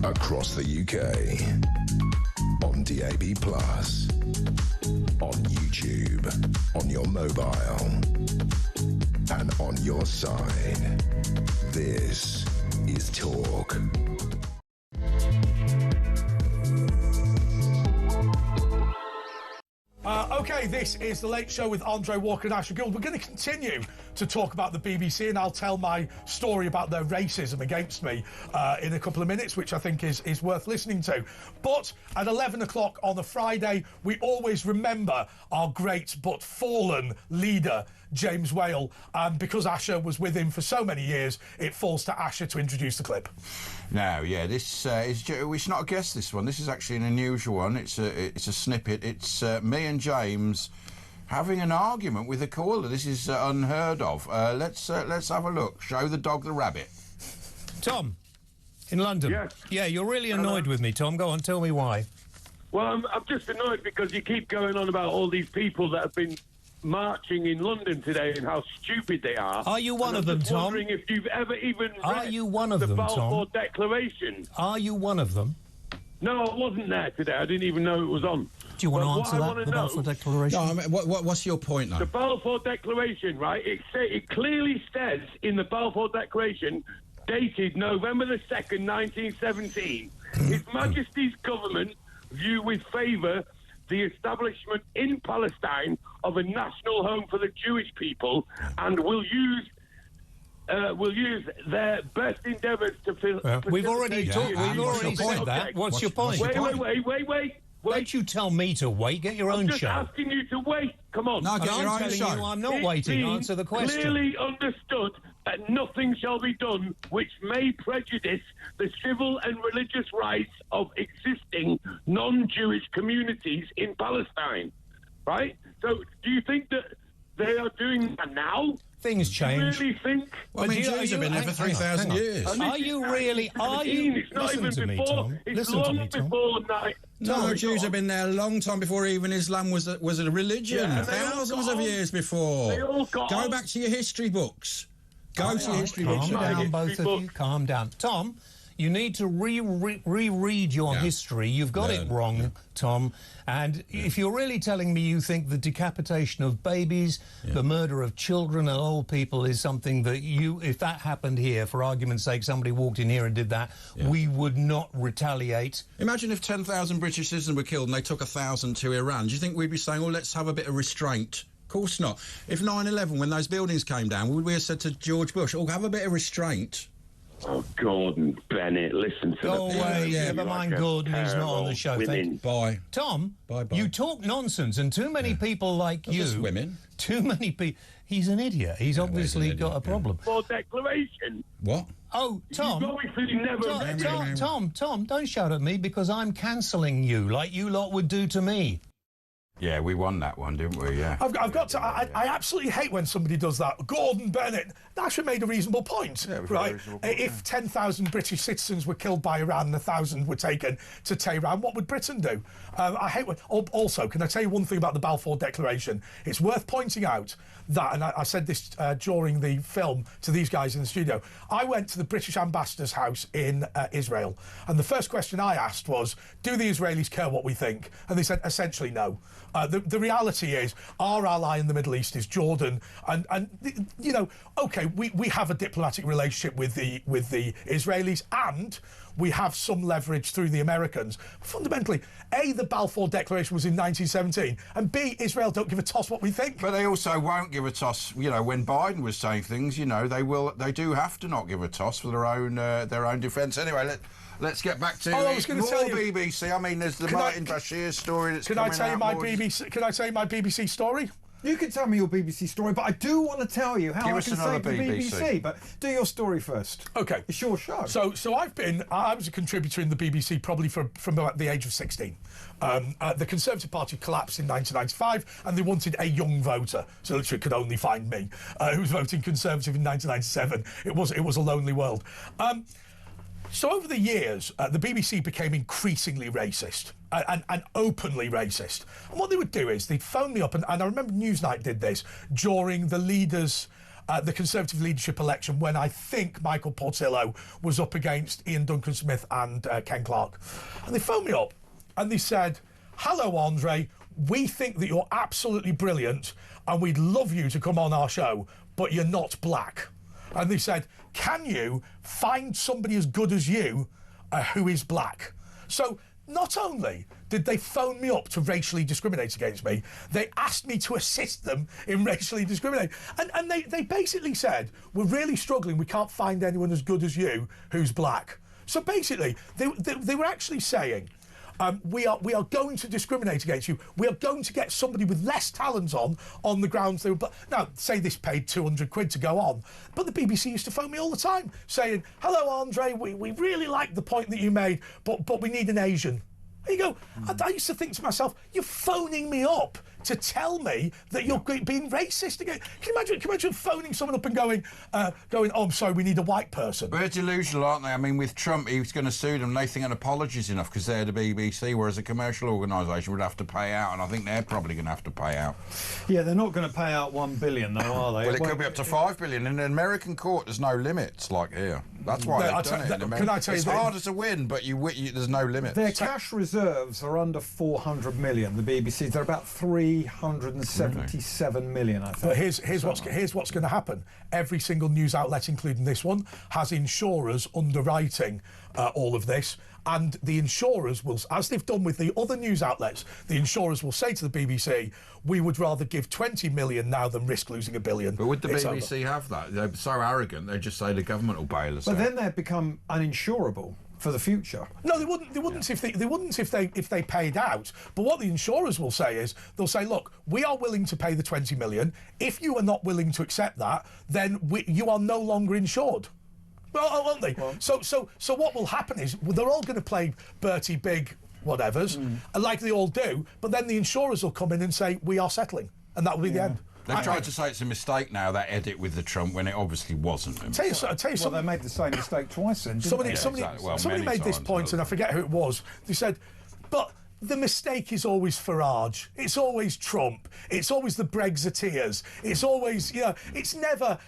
across the UK. On DAB+, on YouTube, on your mobile, and on your side. This is Talk. Okay, this is The Late Show with Andre Walker and Asher Gould. We're going to continue to talk about the BBC, and I'll tell my story about their racism against me in a couple of minutes, which I think is worth listening to. But at 11 o'clock on a Friday, we always remember our great but fallen leader, James Whale, and because Asher was with him for so many years, it falls to Asher to introduce the clip. Now, yeah, this it's not a guess. This one, this is actually an unusual one. It's a snippet. It's me and James having an argument with a caller. This is unheard of. Let's have a look. Show the dog the rabbit. Tom, in London. Yes. Yeah, you're really annoyed with me, Tom. Go on, tell me why. Well, I'm just annoyed because you keep going on about all these people that have been marching in London today and how stupid they are. Are you one of them, Tom? I'm wondering if you've ever even read the Balfour Declaration. Are you one of them? No, I wasn't there today. I didn't even know it was on. Do you want to answer that, the Balfour Declaration? No, I mean, what's your point, though? The Balfour Declaration, right? It clearly says in the Balfour Declaration, dated November the 2nd, 1917, His Majesty's government view with favour the establishment in Palestine of a national home for the Jewish people, and will use their best endeavours to fill. We've already said that. What's your point? Wait. Don't you tell me to wait. Get your own show. I'm just asking you to wait. Come on. No, get your own show. I'm not waiting. Answer the question. Clearly understood that nothing shall be done which may prejudice the civil and religious rights of existing non-Jewish communities in Palestine. Right? So, do you think that they are doing that now? Things change. Do you really think? Well, I mean, Jews have been there for 3,000 years. Are you really? Are you? It's not Listen even to me, before. Tom. It's Listen to long me, Tom. before night. No, Jews have been there a long time before even Islam was a religion. Yeah, Thousands of years before. They all got Go on. back to your history books. Go to your history books. Calm down, both of you. Calm down. Tom, you need to reread your history. You've got it wrong, Tom. And if you're really telling me you think the decapitation of babies, the murder of children and old people is something that if that happened here, for argument's sake, somebody walked in here and did that, we would not retaliate. Imagine if 10,000 British citizens were killed and they took 1,000 to Iran. Do you think we'd be saying, let's have a bit of restraint? Of course not. If 9/11, when those buildings came down, would we have said to George Bush, have a bit of restraint? Oh, Gordon Bennett, listen to Go away, never mind Gordon, he's not on the show. Bye. Tom, Bye. You talk nonsense, and too many people like you... Just women. Too many people... He's an idiot. He's obviously got a problem. For declaration. What? Oh, Tom... You've obviously never read it. Tom, don't shout at me, because I'm cancelling you, like you lot would do to me. Yeah, we won that one, didn't we? Yeah. I've got to. I absolutely hate when somebody does that. Gordon Bennett. Actually made a reasonable point, right? If 10,000 British citizens were killed by Iran and 1,000 were taken to Tehran, what would Britain do? I hate when. Also, can I tell you one thing about the Balfour Declaration? It's worth pointing out that, and I said this during the film to these guys in the studio. I went to the British ambassador's house in Israel, and the first question I asked was, "Do the Israelis care what we think?" And they said essentially no. The reality is, our ally in the Middle East is Jordan, and you know, okay, we have a diplomatic relationship with the Israelis, and we have some leverage through the Americans. Fundamentally, A, the Balfour Declaration was in 1917, and B, Israel don't give a toss what we think. But they also won't give a toss. You know, when Biden was saying things, you know, they do have to not give a toss for their own defence. Anyway, let's get back to I was going to tell you, BBC. I mean, there's the Martin Bashir story that's coming out. Can I tell you my BBC story? You can tell me your BBC story, but I do want to tell you how I can save the BBC. But do your story first. Okay. It's your show. So I was a contributor in the BBC probably from about the age of 16. The Conservative Party collapsed in 1995, and they wanted a young voter. So literally could only find me, who was voting Conservative in 1997. It was a lonely world. So over the years, the BBC became increasingly racist and openly racist. And what they would do is they'd phone me up, and I remember Newsnight did this during the leaders' the Conservative leadership election when I think Michael Portillo was up against Ian Duncan-Smith and Ken Clarke. And they phoned me up and they said, "Hello, Andre, we think that you're absolutely brilliant and we'd love you to come on our show, but you're not black." And they said, "Can you find somebody as good as you who is black?" So not only did they phone me up to racially discriminate against me, they asked me to assist them in racially discriminating. And they basically said, "We're really struggling, we can't find anyone as good as you who's black." So basically, they were actually saying, we are going to discriminate against you. We are going to get somebody with less talent on the grounds they were. Now, say this paid 200 quid to go on, but the BBC used to phone me all the time saying, "Hello, Andre, we really like the point that you made, but we need an Asian." There you go. I used to think to myself, you're phoning me up to tell me that you're being racist again. Can you imagine phoning someone up and going, "Oh, I'm sorry, we need a white person"? But they're delusional, aren't they? I mean, with Trump, he was going to sue them. They think an apology is enough because they're the BBC, whereas a commercial organisation would have to pay out, and I think they're probably going to have to pay out. Yeah, they're not going to pay out $1 billion, though, are they? Well, it could be up to $5 billion. In an American court, there's no limits like here. That's why they've done it. Can I tell you, it's harder to win, but there's no limit. Their cash reserves are under 400 million. The BBC, they're about 377 million, I think. But here's what's going to happen. Every single news outlet, including this one, has insurers underwriting all of this. And the insurers will, as they've done with the other news outlets, the insurers will say to the BBC, "We would rather give 20 million now than risk losing $1 billion." But would the BBC have that? They're so arrogant, they just say the government will bail us out. But then they'd become uninsurable for the future. No, they wouldn't if they paid out. But what the insurers will say is, they'll say, "Look, we are willing to pay the 20 million. If you are not willing to accept that, then you are no longer insured." Well, won't they? Well, so what will happen is they're all going to play Bertie Big whatevers, like they all do, but then the insurers will come in and say, "We are settling," and that will be the end. They've tried to say it's a mistake now, that edit with the Trump, when it obviously wasn't. Tell you something. Well, they made the same mistake twice then, didn't they? Somebody made this point, and I forget who it was. They said, "But the mistake is always Farage. It's always Trump. It's always the Brexiteers. It's always, it's never.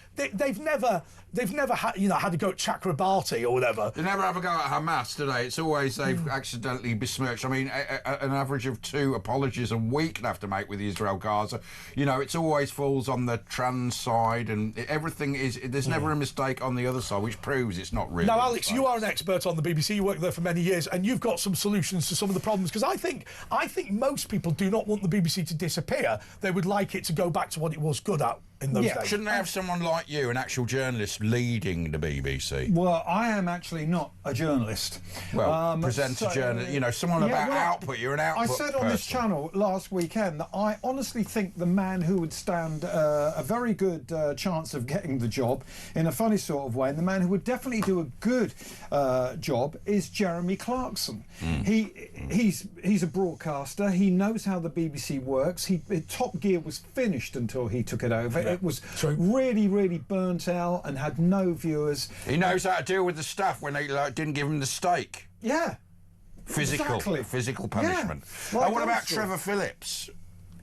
They've never had to go at Chakrabarti or whatever. They never have a go at Hamas, do they? It's always they've accidentally besmirched. I mean, an average of 2 apologies a week they have to make with Israel-Gaza. It's always falls on the trans side, and everything is. There's never a mistake on the other side, which proves it's not real. Now, Alex, you are an expert on the BBC. You worked there for many years, and you've got some solutions to some of the problems. Because I think most people do not want the BBC to disappear. They would like it to go back to what it was good at in those days. Shouldn't they have someone like you, an actual journalist, leading the BBC? Well, I am actually not a journalist. Well, presenter, journalist, someone about output. You're an output I said on this channel last weekend that I honestly think the man who would stand a very good chance of getting the job in a funny sort of way, and the man who would definitely do a good job is Jeremy Clarkson. He's a broadcaster. He knows how the BBC works. Top Gear was finished until he took it over. It was really, really burnt out and had no viewers. He knows how to deal with the staff when they didn't give him the steak. Yeah. Physical punishment. Yeah. What about Trevor Phillips?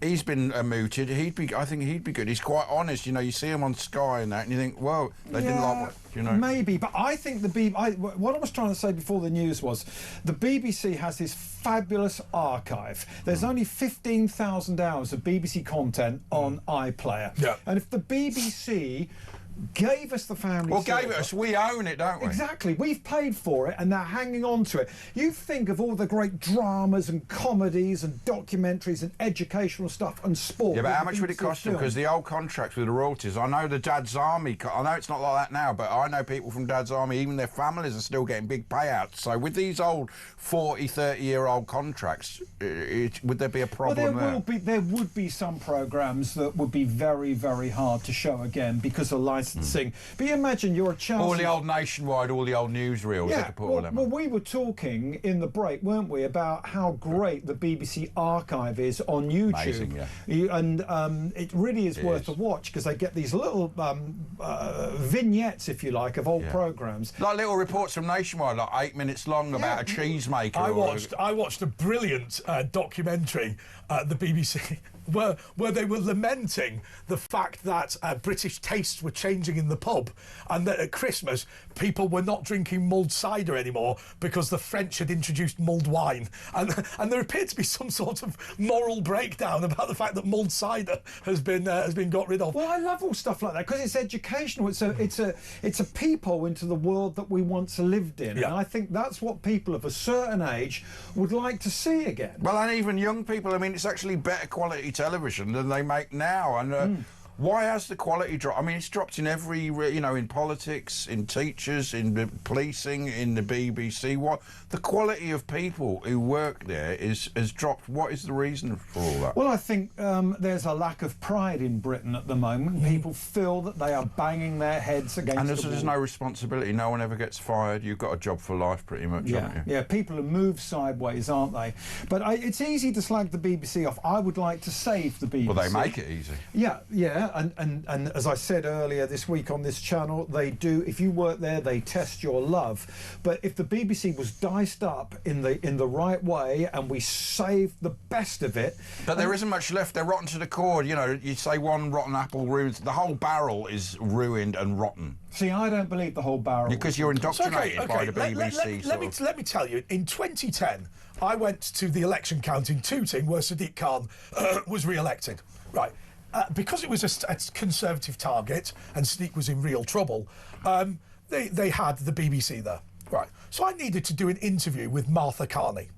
He's been mooted. I think he'd be good. He's quite honest. You see him on Sky and that, and you think, well, they didn't like what, Maybe, but I think what I was trying to say before the news was the BBC has this fabulous archive. There's only 15,000 hours of BBC content on iPlayer. Yeah. And if the BBC gave us the family gave it us, we own it, don't we? Exactly. We've paid for it and they're hanging on to it. You think of all the great dramas and comedies and documentaries and educational stuff and sport. Yeah, but how much would it cost them? Because the old contracts with the royalties, I know the Dad's Army, I know it's not like that now, but I know people from Dad's Army, even their families are still getting big payouts. So with these old 40, 30-year-old contracts, would there be a problem there would be some programmes that would be very, very hard to show again because of licensing. But you imagine you're a child. All the old Nationwide, all the old newsreels. Yeah, well, we were talking in the break, weren't we, about how great the BBC archive is on YouTube. Amazing, yeah. And it really is worth a watch because they get these little vignettes, if you like, of old programmes. Like little reports from Nationwide, like 8 minutes long about a cheesemaker. I watched a brilliant documentary at the BBC. where they were lamenting the fact that British tastes were changing in the pub, and that at Christmas people were not drinking mulled cider anymore because the French had introduced mulled wine, and there appeared to be some sort of moral breakdown about the fact that mulled cider has been got rid of. Well, I love all stuff like that because it's educational. It's a peephole into the world that we once lived in, and I think that's what people of a certain age would like to see again. Well, and even young people. I mean, it's actually better quality television than they make now, and. Why has the quality dropped? I mean, it's dropped in every, you know, in politics, in teachers, in the policing, in the BBC. What the quality of people who work there has dropped. What is the reason for all that? Well, I think there's a lack of pride in Britain at the moment. People feel that they are banging their heads against and the wall. There's no responsibility. No one ever gets fired. You've got a job for life, pretty much, haven't you? Yeah, people have moved sideways, aren't they? But it's easy to slag the BBC off. I would like to save the BBC. Well, they make it easy. Yeah, and as I said earlier this week on this channel, they do. If you work there, they test your love. But if the BBC was diced up in the right way and we saved the best of it, but there isn't much left. They're rotten to the core. You know, you say one rotten apple ruins the whole barrel. Is ruined and rotten. See, I don't believe the whole barrel because you're indoctrinated by the BBC. Let me tell you. In 2010, I went to the election count in Tooting where Sadiq Khan was re-elected. Right. Because it was a Conservative target and Sadiq was in real trouble, they had the BBC there. Right. So I needed to do an interview with Martha Carney.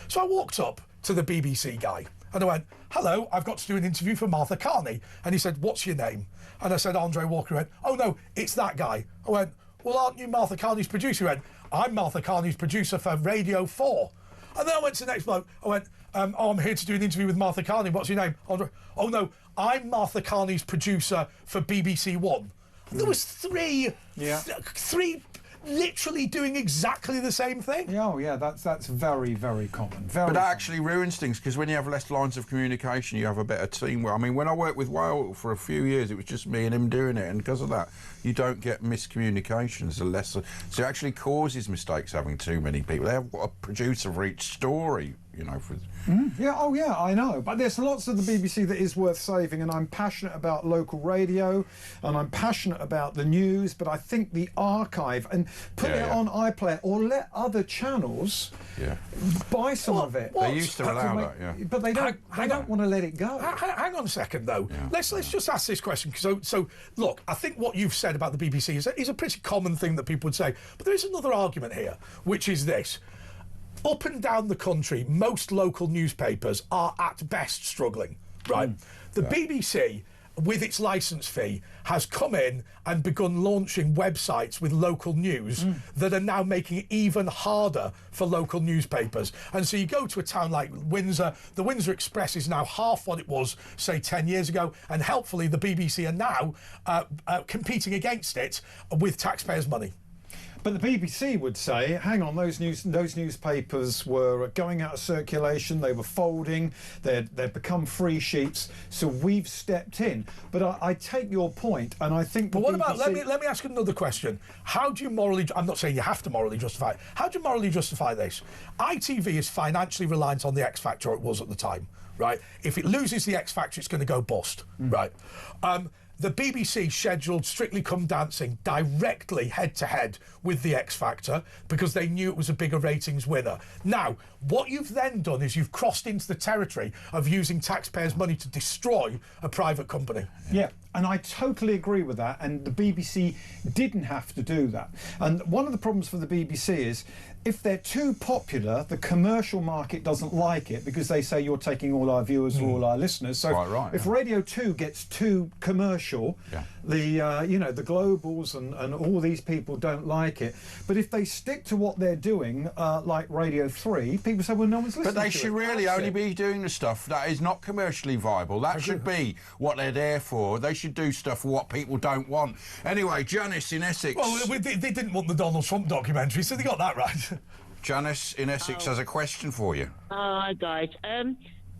So I walked up to the BBC guy and I went, "Hello, I've got to do an interview for Martha Carney." And he said, "What's your name?" And I said, "Andre Walker." He went, "Oh no, it's that guy." I went, "Well, aren't you Martha Carney's producer?" He went, "I'm Martha Carney's producer for Radio 4. And then I went to the next bloke. I went, I'm here to do an interview with Martha Carney. What's your name? Andre. "Oh no, I'm Martha Carney's producer for BBC One." And there was three literally doing exactly the same thing. Yeah, oh yeah, that's very, very common. But that actually ruins things because when you have less lines of communication, you have a better teamwork. I mean, when I worked with Whale for a few years, it was just me and him doing it, and because of that, you don't get miscommunications. So it actually causes mistakes having too many people. They have a producer for each story. You know, yeah, I know. But there's lots of the BBC that is worth saving, and I'm passionate about local radio, and I'm passionate about the news. But I think the archive and put it on iPlayer or let other channels buy some of it. They used to allow that, but they don't. They don't want to let it go. Hang on a second, though. Yeah. Let's just ask this question. So look, I think what you've said about the BBC is a pretty common thing that people would say. But there is another argument here, which is this. Up and down the country, most local newspapers are at best struggling, right? The BBC, with its licence fee, has come in and begun launching websites with local news that are now making it even harder for local newspapers. And so you go to a town like Windsor, the Windsor Express is now half what it was, say, 10 years ago, and helpfully the BBC are now competing against it with taxpayers' money. But the BBC would say, hang on, those newspapers were going out of circulation, they were folding, they'd become free sheets, so we've stepped in. But I take your point, and I think... But what about, let me ask another question. How do you morally, I'm not saying you have to morally justify it, how do you morally justify this? ITV is financially reliant on the X Factor, or it was at the time, right? If it loses the X Factor, it's going to go bust, right? The BBC scheduled Strictly Come Dancing directly head-to-head with the X Factor because they knew it was a bigger ratings winner. Now, what you've then done is you've crossed into the territory of using taxpayers' money to destroy a private company. Yeah, and I totally agree with that, and the BBC didn't have to do that. And one of the problems for the BBC is if they're too popular, the commercial market doesn't like it because they say you're taking all our viewers or all our listeners. So if Radio 2 gets too commercial, the the globals and all these people don't like it. But if they stick to what they're doing, like Radio 3, people say, well, no one's listening to it. But they should really only be doing the stuff that is not commercially viable. That should be what they're there for. They should do stuff for what people don't want. Anyway, Janice in Essex... Well, they didn't want the Donald Trump documentary, so they got that right. Janice in Essex has a question for you. Hi, guys.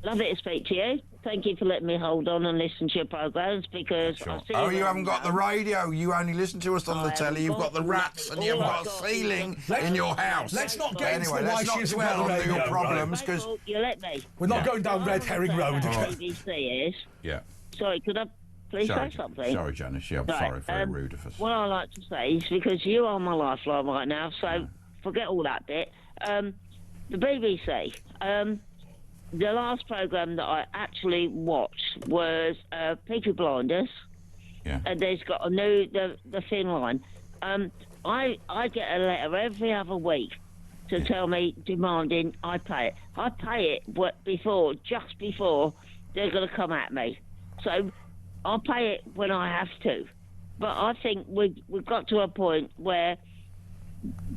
Lovely to speak to you. thank you for letting me hold on and listen to your programmes because I see Oh, you haven't got the radio. You only listen to us on the telly. You've got the rats and you've got a ceiling in your house. Let's not get into anyway, why let's she not isn't dwell on the on your radio, problems because You let me. we're not going down Red Herring Road again. BBC is. yeah. Sorry, could I please Sorry, say something? sorry, Janice. Yeah, I'm sorry, very rude of us. What I like to say is because you are my lifeline right now, so forget all that bit. The BBC. The last programme that I actually watched was Peaky Blinders. Yeah. And there's got a new the thin line. I get a letter every other week to tell me demanding I pay it. I pay it just before they're going to come at me. So I'll pay it when I have to. But I think we've got to a point where,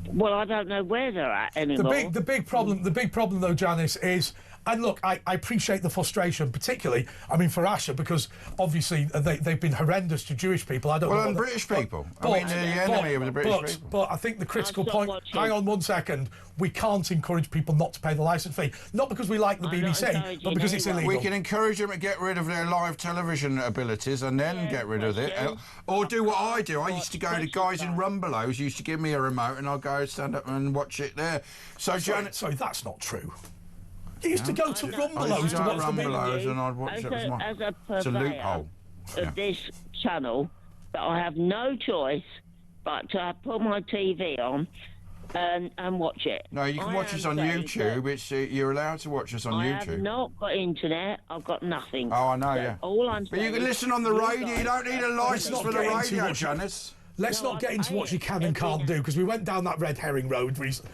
well, I don't know where they're at anymore. The big problem though, Janice, is. And look, I appreciate the frustration, particularly, I mean, for Asher, because obviously they've been horrendous to Jewish people. I don't know. Well, and British people. I mean, the enemy of the British people. But I think the critical point. Hang on 1 second. We can't encourage people not to pay the licence fee, not because we like the BBC, but because it's illegal. We can encourage them to get rid of their live television abilities and then get rid of it, or do what I do. I used to go to guys in Rumbelows. Used to give me a remote, and I'd go stand up and watch it there. So, sorry, that's not true. You used to go to Rumbelows to watch Rumbelows, and I'd watch it. As a It's a loophole of this channel, that I have no choice but to put my TV on and watch it. No, you can watch us on YouTube. It's you're allowed to watch us on YouTube. I have not got internet. I've got nothing. Oh, I know, So yeah. All I'm But you can listen on the radio. You don't need a licence for the radio, Janice. Let's not get into what you can and can't do, because we went down that Red Herring Road recently.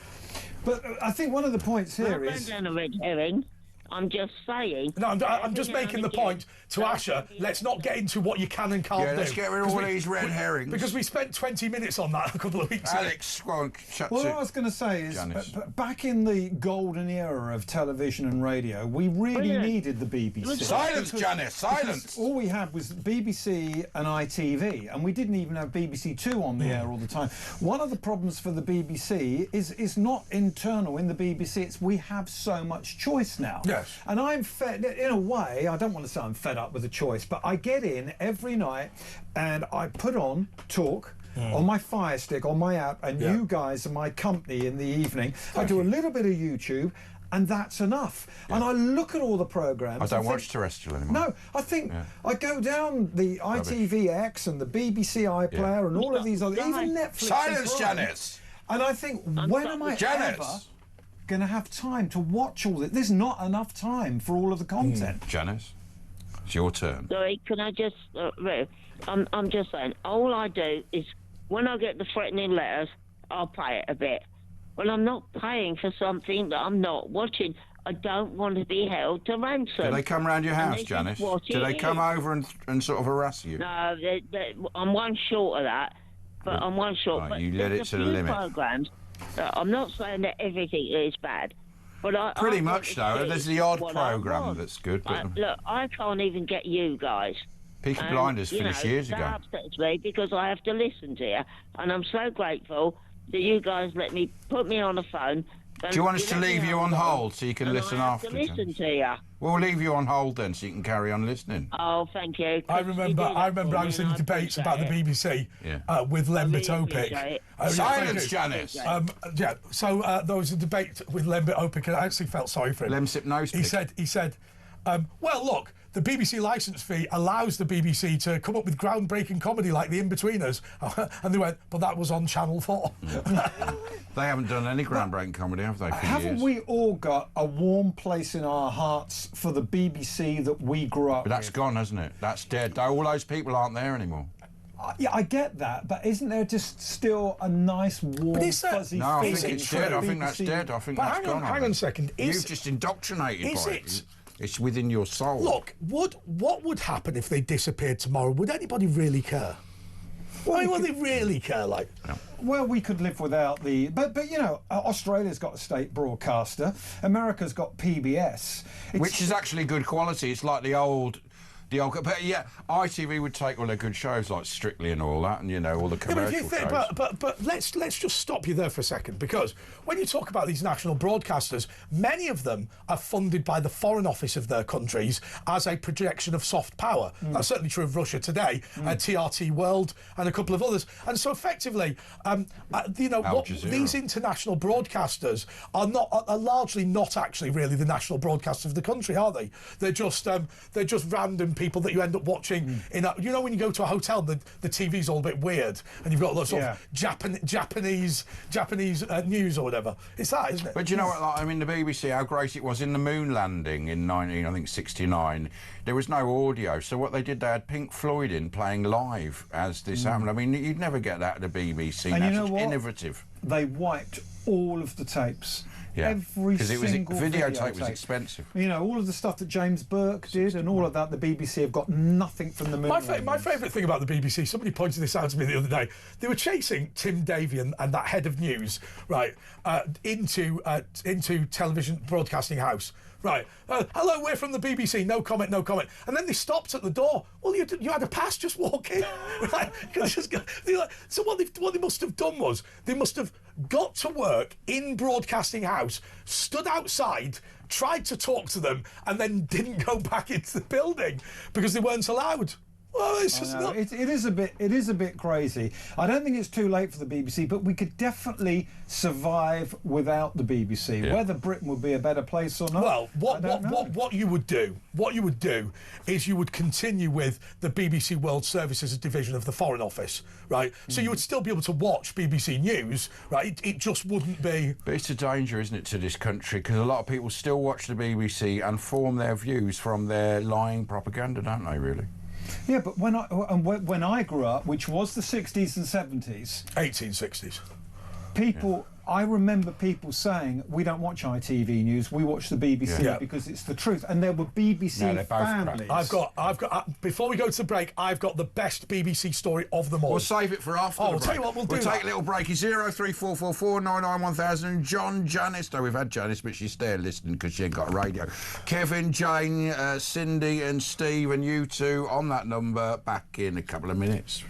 But I think one of the points here is... I'm not down a red herring. I'm just saying... No, I'm just making the point to Asher, let's not get into what you can and can't do. Yeah, let's get rid of all these red herrings. Because we spent 20 minutes on that a couple of weeks ago. Alex, go on, shut What I was going to say is, back in the golden era of television and radio, we really needed the BBC. Silence, Janice, silence! All we had was BBC and ITV, and we didn't even have BBC Two on the air all the time. One of the problems for the BBC is not internal in the BBC, it's we have so much choice now. Yes. And I'm fed, in a way, I don't want to say I'm fed up with the choice, but I get in every night and I put on Talk on my Fire Stick, on my app, and you guys are my company in the evening. I do a little bit of YouTube, and that's enough. And I look at all the programmes. I don't watch terrestrial anymore. No, I think I go down the ITVX and the BBC iPlayer and all of these other, even Netflix. Silence, Janice! And I think, when am I ever going to have time to watch all this? There's not enough time for all of the content. Janice, it's your turn. Sorry, can I just... I'm just saying, all I do is, when I get the threatening letters, I'll pay it a bit. When I'm not paying for something that I'm not watching, I don't want to be held to ransom. Do they come round your house, Janice? Do they come over and sort of harass you? No, I'm one short of that. But I'm one short. Right, but you let it to the limit. Programs, I'm not saying that everything is bad. But Pretty much, though. There's the odd programme that's good. But look, I can't even get you guys. Peaky Blinders finished years ago. That upsets me because I have to listen to you, and I'm so grateful that you guys let me put me on the phone. Do you want us to leave you on hold so you can listen after? To listen to you. We'll leave you on hold then so you can carry on listening. Oh, thank you. I remember I was in debates about the BBC with Lembit Opik. Silence, Janice! So there was a debate with Lembit Opik, and I actually felt sorry for him. He said, well, look, the BBC licence fee allows the BBC to come up with groundbreaking comedy like The In-Betweeners. And they went, but that was on Channel 4. They haven't done any groundbreaking comedy, have they, for Haven't years? we all got a warm place in our hearts for the BBC that we grew up But that's gone, hasn't it? That's dead. All those people aren't there anymore. Yeah, I get that, but isn't there just still a nice, warm, fuzzy No, I feeling think it's for dead. the I think that's BBC? dead. I think But that's gone. hang on a second. You've just indoctrinated is by it? It's within your soul. Look, what would happen if they disappeared tomorrow? Would anybody really care? Why would they really care? Like, well, we could live without the. But you know, Australia's got a state broadcaster. America's got PBS, which is actually good quality. It's like the old the old. But yeah, ITV would take all their good shows like Strictly and all that, and you know all the commercial shows. But let's just stop you there for a second, because when you talk about these national broadcasters, many of them are funded by the Foreign Office of their countries as a projection of soft power. That's certainly true of Russia today, TRT World, and a couple of others. And so effectively, you know, these international broadcasters are largely not actually really the national broadcasters of the country, are they? They're just random people that you end up watching in a, you know, when you go to a hotel, the TV's all a bit weird, and you've got lots of Japanese news or whatever. It's that, isn't it? But you know what? Like, I mean, the BBC, how great it was in the moon landing in 1969. There was no audio, so what they did, they had Pink Floyd in playing live as this happened. I mean, you'd never get that at the BBC. And that's you know what? Innovative. They wiped all of the tapes. Yeah, every single videotape was expensive. You know, all of the stuff that James Burke did and all of that, the BBC have got nothing from the moon. My favourite thing about the BBC, somebody pointed this out to me the other day, they were chasing Tim Davie and that head of news, right, into Television Broadcasting House. Right, hello, we're from the BBC, no comment, no comment. And then they stopped at the door. Well, you had a pass, just walk in. Right? So what they must have done was, they must have got to work in Broadcasting House, stood outside, tried to talk to them, and then didn't go back into the building because they weren't allowed. Well, it's just not... It is a bit crazy. I don't think it's too late for the BBC, but we could definitely survive without the BBC. Yeah. Whether Britain would be a better place or not. Well, what you would do is you would continue with the BBC World Service as a division of the Foreign Office, right? So you would still be able to watch BBC News, right? It just wouldn't be. But it's a danger, isn't it, to this country? Because a lot of people still watch the BBC and form their views from their lying propaganda, don't they? Really. Yeah, but when I grew up, which was the 60s and 70s... 1860s. People... I remember people saying, we don't watch ITV News, we watch the BBC because it's the truth. And there were BBC families. I've got, before we go to the break, I've got the best BBC story of them all. We'll save it for after the break. Tell you what, we'll take a little break. It's 03444 991,000. John, Janice. No, we've had Janice, but she's there listening because she ain't got a radio. Kevin, Jane, Cindy and Steve and you two on that number back in a couple of minutes.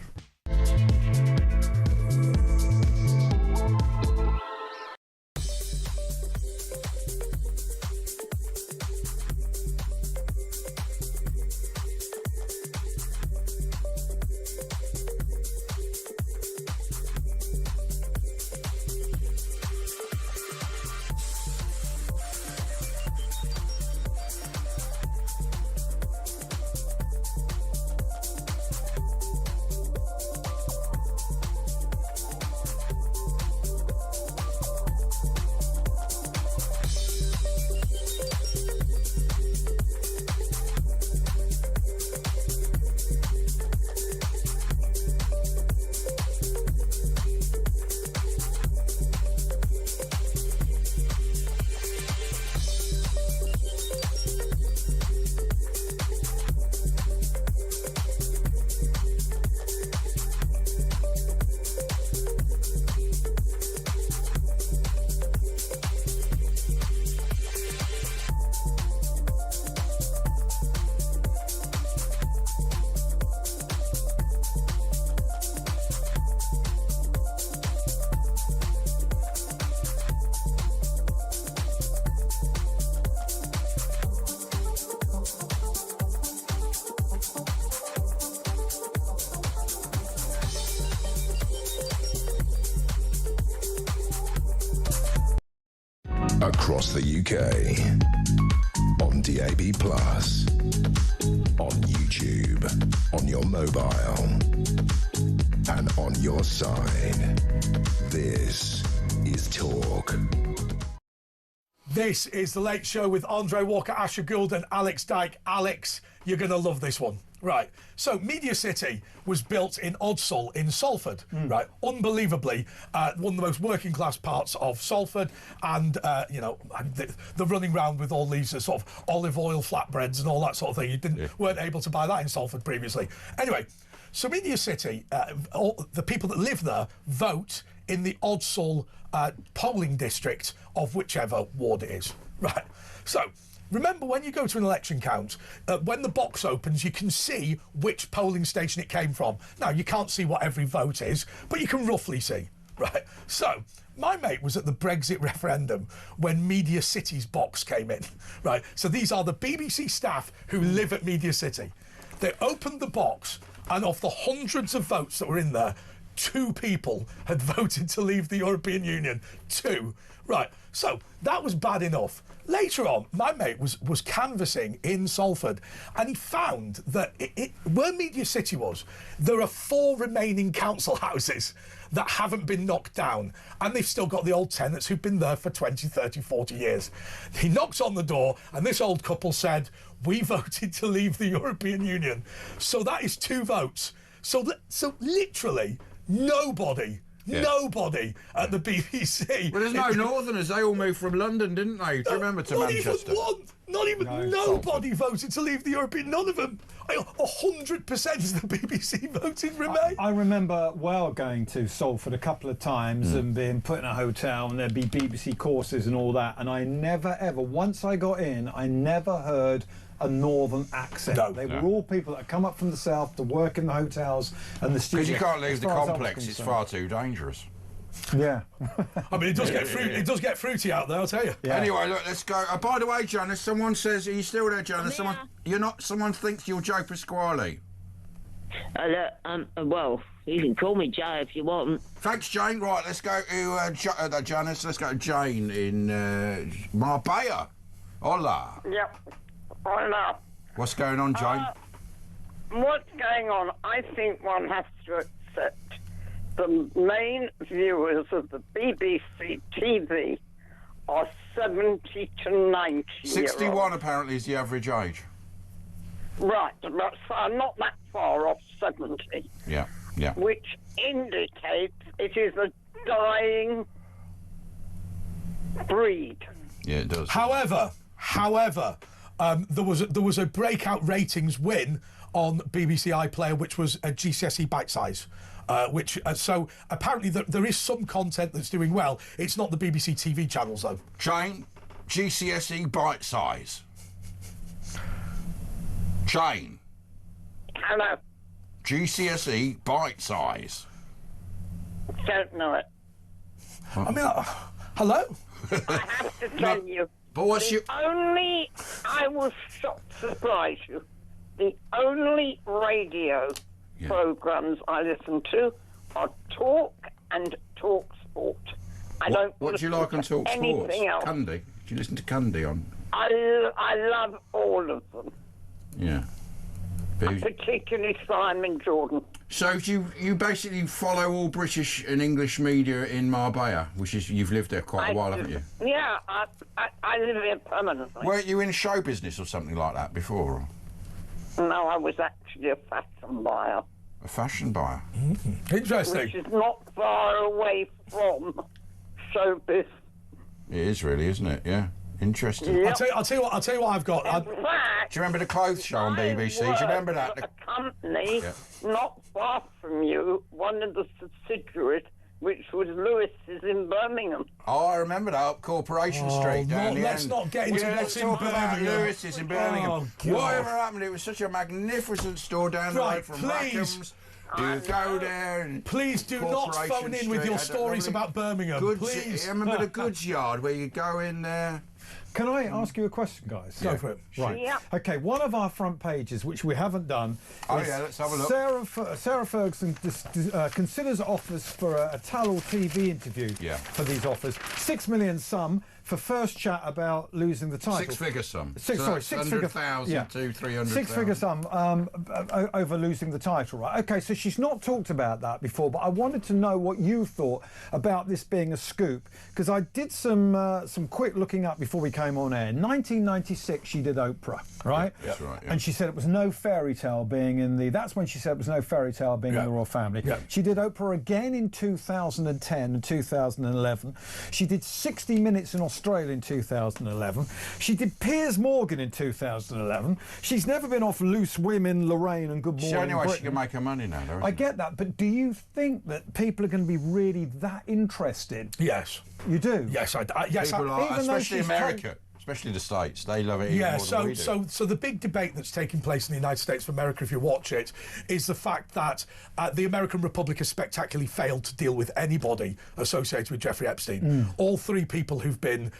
Across the UK, on DAB+, on YouTube, on your mobile, and on your side. This is Talk. This is The Late Show with Andre Walker, Asher Gould and Alex Dyke. Alex, you're going to love this one. Right, so Media City was built in Oddsall in Salford, right? Unbelievably, one of the most working class parts of Salford, and you know, the running around with all these sort of olive oil flatbreads and all that sort of thing. You weren't able to buy that in Salford previously. Anyway, so Media City, the people that live there vote in the Oddsall polling district of whichever ward it is, right? So remember when you go to an election count, when the box opens, you can see which polling station it came from. Now, you can't see what every vote is, but you can roughly see, right? So, my mate was at the Brexit referendum when Media City's box came in, right? So these are the BBC staff who live at Media City. They opened the box, and of the hundreds of votes that were in there, 2 people had voted to leave the European Union. 2. Right, so that was bad enough. Later on, my mate was canvassing in Salford, and he found that where Media City was, there are 4 remaining council houses that haven't been knocked down, and they've still got the old tenants who've been there for 20, 30, 40 years. He knocks on the door, and this old couple said, "We voted to leave the European Union." So that is 2 votes. So literally nobody at the BBC. Well, there's no Northerners. They all moved from London, didn't they? Do you remember, to Manchester? Not even nobody voted to leave the European. None of them. 100% of the BBC voted Remain. I remember going to Salford a couple of times and being put in a hotel, and there'd be BBC courses and all that. And I never ever, once I got in, I never heard a northern accent. They were all people that had come up from the south to work in the hotels and the studios. Because you can't leave the complex, it's far too dangerous. Yeah. I mean, it does get fruity out there, I'll tell you. Yeah. Anyway, look, let's go. By the way, Janice, someone says, are you still there, Janice? Someone thinks you're Joe Pasquale. Well, you can call me Joe if you want. Thanks, Jane. Right, let's go to Janice. Let's go to Jane in Marbella. Hola. Yep. Hola. What's going on, Jane? What's going on? I think one has to accept the main viewers of the BBC TV are 70 to 90 61 apparently is the average age. Right, but I'm not that far off 70. Yeah. Which indicates it is a dying breed. Yeah, it does. However, there was a breakout ratings win on BBC iPlayer, which was a GCSE bite size. So apparently there is some content that's doing well. It's not the BBC TV channels though. Jane, GCSE bite size. Jane. Hello. GCSE bite size. Don't know it. I mean, hello. I have to tell you. But what's I will surprise you. The only radio programmes I listen to are Talk and Talk Sport. What do you like on Talk Sports? Else. Cundy. Do you listen to Cundy on? I love all of them. Yeah. Particularly Simon Jordan. So you basically follow all British and English media in Marbella, which is you've lived there quite a while, haven't you? Yeah, I live here permanently. Weren't you in show business or something like that before? Or? No, I was actually a fashion buyer. A fashion buyer? Mm-hmm. Interesting. Which is not far away from showbiz. It is really, isn't it? Yeah. Interesting. Yep. I'll tell you what I've got. In fact, do you remember the clothes show on BBC? Do you remember that? A company not far from you, one of the subsidiaries, which was Lewis's in Birmingham. Oh, I remember that up Corporation Street down the let's end. not get into let's talk about Lewis's in Birmingham. Oh, God. Whatever happened? It was such a magnificent store down the road from Rackham's. You go there and please do not phone in with your stories about Birmingham. Please. I remember the goods yard where you go in there. Can I ask you a question, guys? Go for it. Right. Yeah. Okay, one of our front pages, which we haven't done, let's have a look. Sarah Ferguson considers offers for a Tallow TV interview for these offers. 6 million sum for first chat about losing the title. Six-figure sum. Six figure 100,000 to 300,000. 6-figure sum over losing the title, right? Okay, so she's not talked about that before, but I wanted to know what you thought about this being a scoop, because I did some quick looking up before we came on air. In 1996, she did Oprah, right? That's right. Yeah. And she said it was no fairy tale being in the. That's when she said it was no fairy tale being in the royal family. Yeah. She did Oprah again in 2010 and 2011. She did 60 Minutes in Australia in 2011. She did Piers Morgan in 2011. She's never been off Loose Women, Lorraine and Good Morning Anyway, Britain. she can make her money now, though. I get that, but do you think that people are going to be really that interested? Yes. You do? Yes, People are, especially America. especially the States. They love it even Yeah, more than we do. so the big debate that's taking place in the United States of America, if you watch it, is the fact that the American Republic has spectacularly failed to deal with anybody associated with Jeffrey Epstein. All three people who've been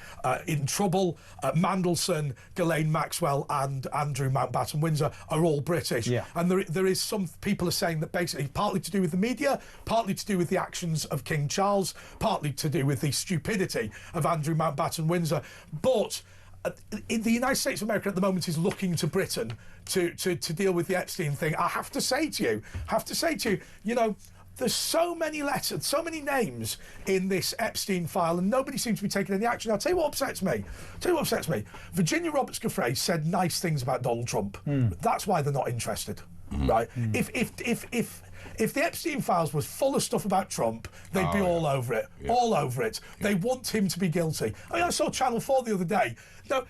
in trouble, Mandelson, Ghislaine Maxwell and Andrew Mountbatten Windsor, are all British. Yeah. And there is some people are saying that basically partly to do with the media, partly to do with the actions of King Charles, partly to do with the stupidity of Andrew Mountbatten Windsor. But in the United States of America at the moment is looking to Britain to deal with the Epstein thing. I have to say to you, you know, there's so many letters, so many names in this Epstein file, and nobody seems to be taking any action. I'll tell you what upsets me. Virginia Roberts-Giffray said nice things about Donald Trump. That's why they're not interested, right? If the Epstein files was full of stuff about Trump, they'd be all over it. Yeah. All over it. Yeah. They want him to be guilty. I mean, I saw Channel 4 the other day. Now,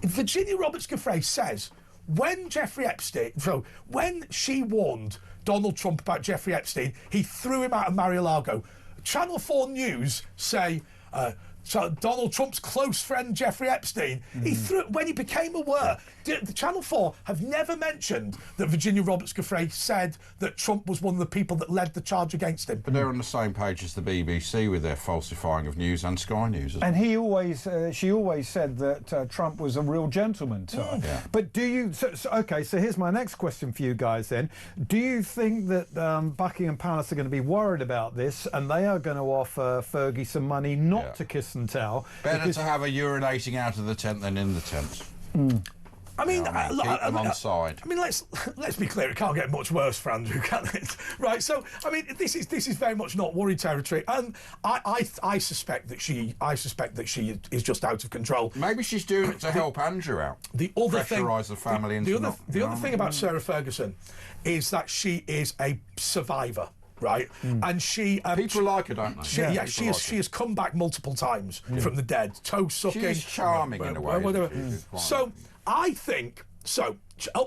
Virginia Roberts-Giffray says when Jeffrey Epstein, so when she warned Donald Trump about Jeffrey Epstein, he threw him out of Mar-a-Lago. Channel 4 News say, so Donald Trump's close friend Jeffrey Epstein, he threw when he became aware. The Channel 4 have never mentioned that Virginia Roberts-Giffray said that Trump was one of the people that led the charge against him. But they're on the same page as the BBC with their falsifying of news and Sky News. And he always, she always said that Trump was a real gentleman to her. Yeah. But do you? Okay, so here's my next question for you guys. Then, do you think that Buckingham Palace are going to be worried about this, and they are going to offer Fergie some money not to kiss and tell? Better to have a urinating out of the tent than in the tent. I mean, keep them on side. I mean, let's be clear. It can't get much worse for Andrew, can it? Right. So, I mean, this is very much not worry territory, and I suspect that she is just out of control. Maybe she's doing it to help Andrew out. The other pressurise the family into the other thing about Sarah Ferguson is that she is a survivor. Right, and she people like her, don't they? She has come back multiple times from the dead, toe sucking. She's charming in a way. Whatever. So I think so.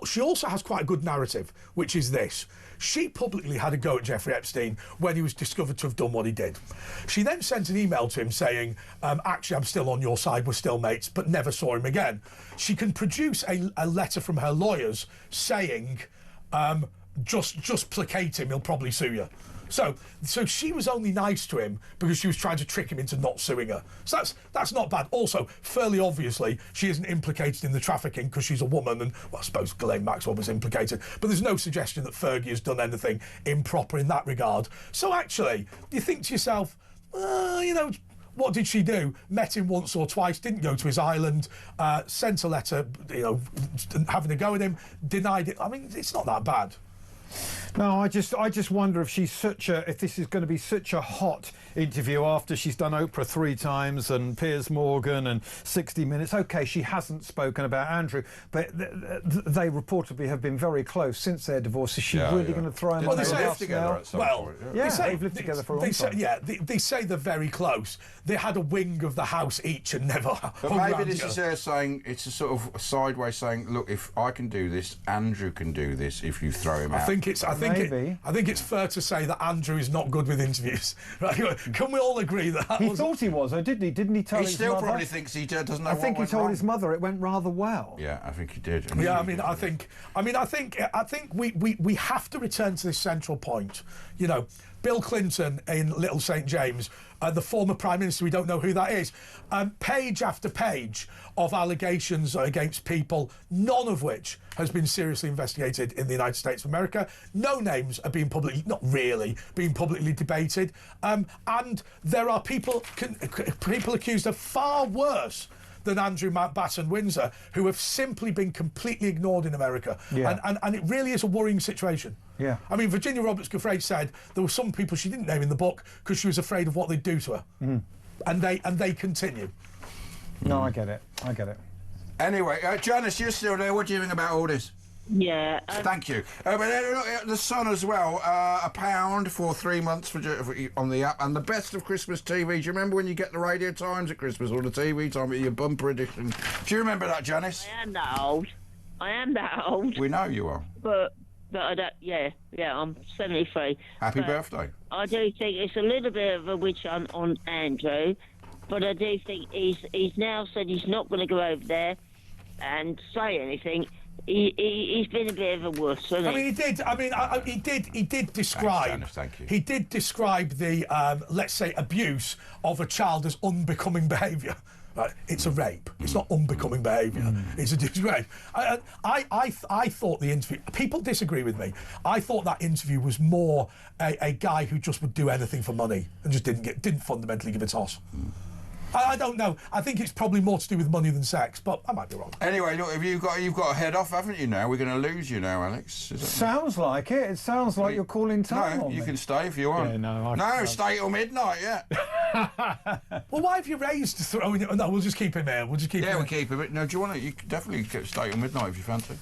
She also has quite a good narrative, which is this. She publicly had a go at Jeffrey Epstein when he was discovered to have done what he did. She then sent an email to him saying, actually, I'm still on your side, we're still mates, but never saw him again. She can produce a letter from her lawyers saying, just placate him, he'll probably sue you. So she was only nice to him because she was trying to trick him into not suing her. So that's not bad. Also, fairly obviously, she isn't implicated in the trafficking because she's a woman, and well, I suppose Ghislaine Maxwell was implicated. But there's no suggestion that Fergie has done anything improper in that regard. So actually, you think to yourself, you know, what did she do? Met him once or twice, didn't go to his island, sent a letter, you know, having a go at him, denied it. I mean, it's not that bad. No, I just wonder if if this is going to be such a hot interview after she's done Oprah 3 times and Piers Morgan and 60 Minutes. Okay, she hasn't spoken about Andrew, but they reportedly have been very close since their divorce. Is she really going to throw him on the bus now? Well, they've lived together for a long time. They say they're very close. They had a wing of the house each and never. But maybe this is her saying, it's a sort of sideways saying, look, if I can do this, Andrew can do this if you throw him out. I think it's fair to say that Andrew is not good with interviews. Right? Can we all agree that? He thought he was, didn't he? Didn't he tell his mother? He still probably thinks he doesn't know. I think he told his mother it went rather well. Yeah, I think he did. Yeah, I think we have to return to this central point. You know, Bill Clinton in Little St James, the former Prime Minister, we don't know who that is, page after page of allegations against people, none of which has been seriously investigated in the United States of America. No names are being publicly debated. And there are people accused of far worse than Andrew Mountbatten Windsor, who have simply been completely ignored in America. Yeah. And it really is a worrying situation. Yeah. I mean, Virginia Roberts-Giffray said there were some people she didn't name in the book because she was afraid of what they'd do to her. And they continue. No, I get it. Anyway, Janice, you're still there. What do you think about all this? Yeah. Thank you. But the Sun as well, £1 for 3 months on the app, and the best of Christmas TV. Do you remember when you get the Radio Times at Christmas or the TV time at your bumper edition? Do you remember that, Janice? I am that old. We know you are. But I don't. Yeah. I'm 73. Happy birthday. I do think it's a little bit of a witch hunt on Andrew. but I do think he's now said he's not going to go over there and say anything. He's been a bit of a wuss, hasn't he? I mean, he did. I mean, he did describe. Thanks, thank you. He did describe the, let's say, abuse of a child as unbecoming behaviour. Right? It's a rape. It's not unbecoming behaviour. It's a rape. I thought the interview. People disagree with me. I thought that interview was more a guy who just would do anything for money and just didn't fundamentally give a toss. I don't know. I think it's probably more to do with money than sex, but I might be wrong. Anyway, look, you've got to head off, haven't you? Now we're going to lose you now, Alex. Sounds like it. It sounds like you're calling time No, on you me. can stay if you want. Yeah, no, stay till midnight. Yeah. Well, why have you raised throwing it? No, we'll just keep him here. We'll just keep him. Yeah, we'll keep him. No, do you want to? You can definitely stay till midnight if you fancy.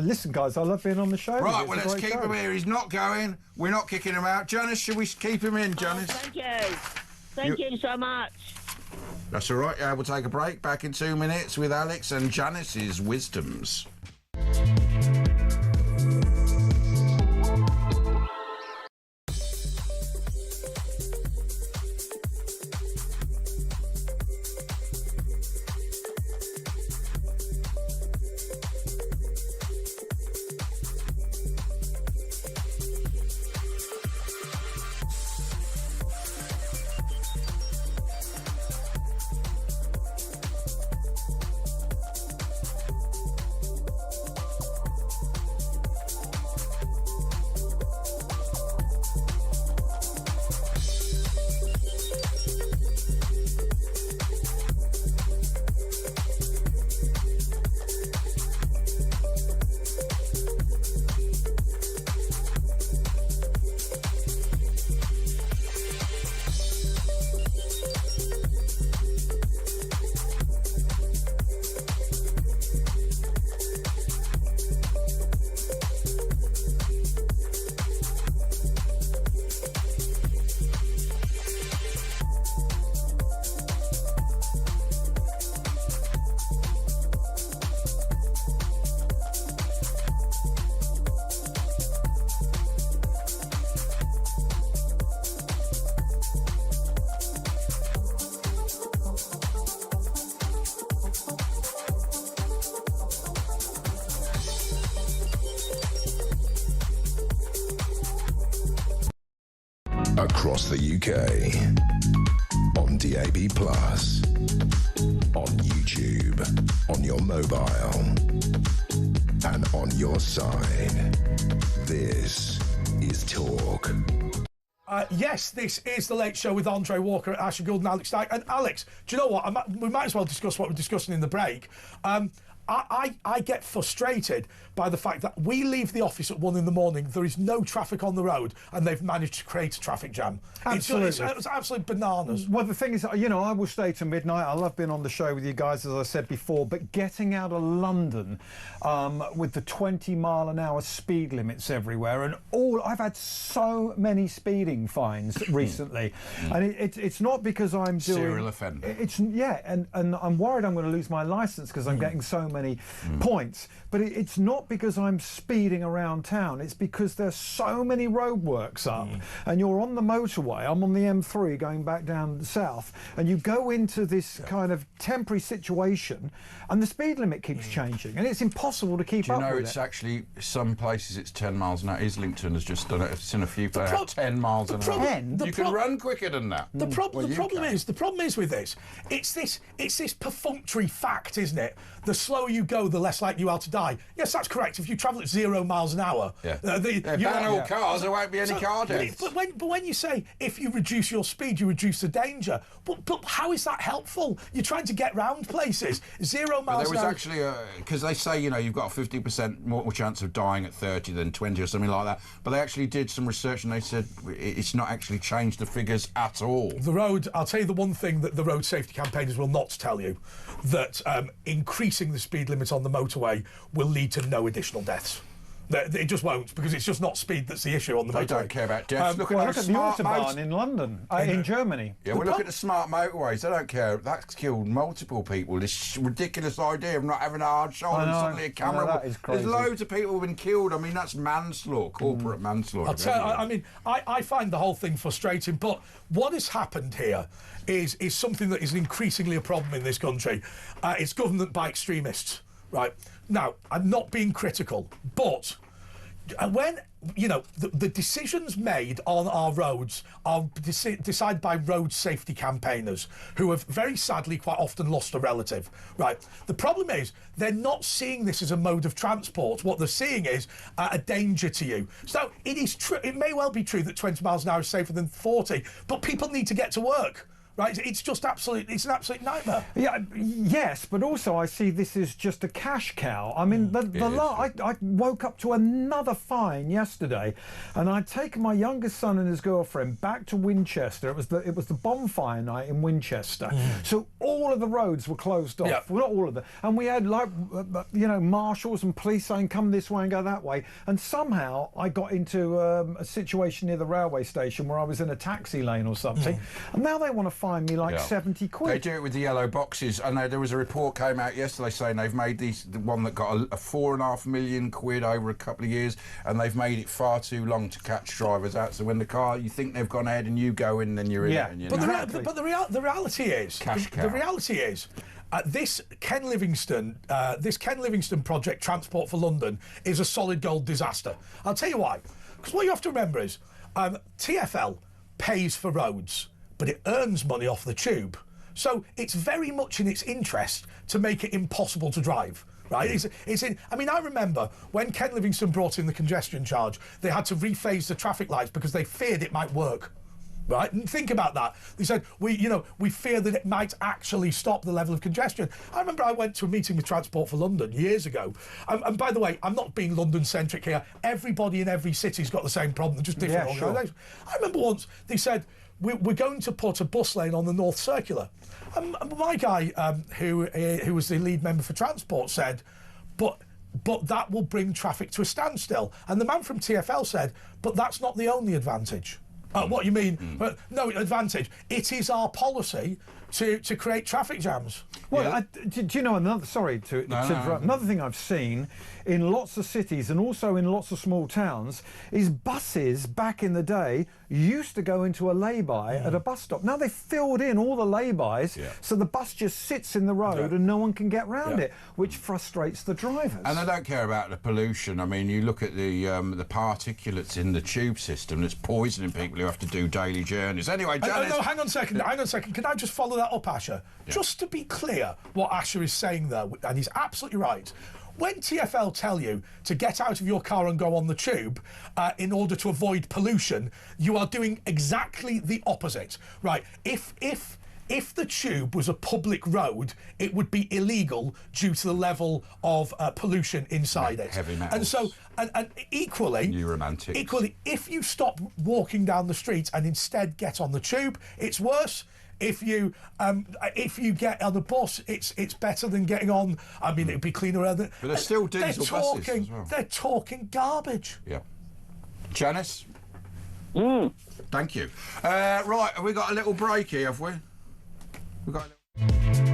Listen, guys, I love being on the show. Right, well, let's keep him here. He's not going. We're not kicking him out. Janice, should we keep him in, Janice? Thank you. Thank you so much. That's all right. Yeah, we'll take a break. Back in 2 minutes with Alex and Janice's wisdoms. Across the UK, on DAB+, on YouTube, on your mobile, and on your side. This is Talk. Yes, this is The Late Show with Andre Walker, Asher Gould and Alex Dyke. And Alex, do you know what? We might as well discuss what we're discussing in the break. I get frustrated by the fact that we leave the office at 1 a.m, there is no traffic on the road, and they've managed to create a traffic jam. Absolutely. It's absolute bananas. Well, the thing is, I will stay till midnight. I love being on the show with you guys, as I said before, but getting out of London with the 20-mile-an-hour speed limits everywhere, and I've had so many speeding fines recently, and it's not because I'm doing... Serial offender. And I'm worried I'm going to lose my licence because I'm getting so many points, but it's not because I'm speeding around town. It's because there's so many roadworks up, and you're on the motorway. I'm on the M3 going back down south, and you go into this kind of temporary situation, and the speed limit keeps changing, and it's impossible to keep up with it. Do you know, it's actually, some places it's 10 miles an hour. Islington has just done it. It's in a few places, 10 miles an hour. You can run quicker than that. The problem is with this, it's this perfunctory fact, isn't it? The slower you go, the less likely you are to die. Yes, that's correct. If you travel at 0 miles an hour, ban all cars, there won't be any car deaths. But when you say if you reduce your speed, you reduce the danger. But how is that helpful? You're trying to get round places. 0 miles an hour. There was actually because they say you've got a 50% more chance of dying at 30 than 20 or something like that. But they actually did some research and they said it's not actually changed the figures at all. I'll tell you the one thing that the road safety campaigners will not tell you, that increasing the speed limit on the motorway will lead to no additional deaths. It just won't, because it's just not speed that's the issue on the motorway. They don't care about deaths. Look Well, at look the at the smart Autobahn in London, in Germany. Yeah, well, look at the smart motorways. They don't care. That's killed multiple people. This ridiculous idea of not having a hard shoulder and suddenly a camera. that is crazy. There's loads of people who've been killed. I mean, that's manslaughter, corporate manslaughter. I mean, I find the whole thing frustrating, but what has happened here is something that is increasingly a problem in this country. It's government by extremists, right? Now, I'm not being critical, but when, you know, the decisions made on our roads are decided by road safety campaigners who have very sadly quite often lost a relative, right? The problem is they're not seeing this as a mode of transport. What they're seeing is a danger to you. So it is true. It may well be true that 20 miles an hour is safer than 40, but people need to get to work. Right, it's just it's an absolute nightmare. Yeah, yes, but also I see this as just a cash cow. I mean, I woke up to another fine yesterday, and I'd taken my youngest son and his girlfriend back to Winchester. It was the bonfire night in Winchester, so all of the roads were closed off. Yeah. Well, not all of them, and we had marshals and police saying come this way and go that way. And somehow I got into a situation near the railway station where I was in a taxi lane or something, and now they want to fine me like 70 quid. They do it with the yellow boxes. I know there was a report came out yesterday saying they've made the one that got a £4.5 million over a couple of years, and they've made it far too long to catch drivers out. So when the car, you think they've gone ahead and you go in, then you're in it. And But the reality is, the reality is, this Ken Livingstone project, Transport for London, is a solid gold disaster. I'll tell you why. Because what you have to remember is, TfL pays for roads, but it earns money off the tube. So it's very much in its interest to make it impossible to drive. Right? I mean, I remember when Ken Livingstone brought in the congestion charge, they had to rephase the traffic lights because they feared it might work. Right? And think about that. They said, we fear that it might actually stop the level of congestion. I remember I went to a meeting with Transport for London years ago. And by the way, I'm not being London-centric here. Everybody in every city's got the same problem, just different organisations. I remember once they said, we're going to put a bus lane on the North Circular. And my guy, who was the lead member for Transport, said, but that will bring traffic to a standstill. And the man from TfL said, but that's not the only advantage. What you mean? No advantage. It is our policy to create traffic jams. Well, do you know another? Sorry to interrupt. Another thing I've seen in lots of cities and also in lots of small towns is buses back in the day used to go into a lay-by at a bus stop. Now they've filled in all the lay-bys, so the bus just sits in the road and no one can get round it, which frustrates the drivers. And they don't care about the pollution. I mean, you look at the particulates in the tube system that's poisoning people who have to do daily journeys. Anyway, Janice... No, hang on a second. Can I just follow that up, Asher? Yeah. Just to be clear what Asher is saying there, and he's absolutely right. When TfL tell you to get out of your car and go on the tube in order to avoid pollution, you are doing exactly the opposite. Right? If the tube was a public road, it would be illegal due to the level of pollution inside it. Heavy metals. And so, and equally, New romantics. Equally, if you stop walking down the street and instead get on the tube, it's worse. If you get on the bus, it's better than getting on. I mean, it'd be cleaner. But they're still diesel buses as well. They're talking garbage. Yeah. Janice? Thank you. Right, have we got a little break here, have we? We've got a little...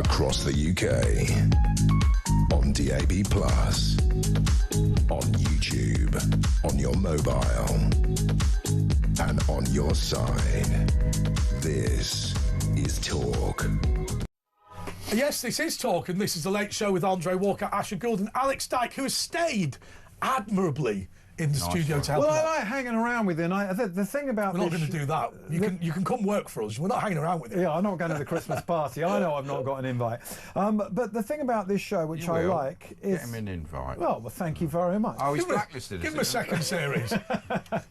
across the UK. On DAB+, on YouTube, on your mobile, and on your side. This is Talk. Yes, this is Talk, and this is The Late Show with Andre Walker, Asher Gould, and Alex Dyke, who has stayed admirably in the studio to help Well, us. I like hanging around with you. And the thing about we're not going to do that. You can come work for us. We're not hanging around with you. Yeah, I'm not going to the Christmas party. I know I've not got an invite. But the thing about this show, which I like, is... Get him an invite. Well, thank you very much. Oh, he's blacklisted. Give him a second series.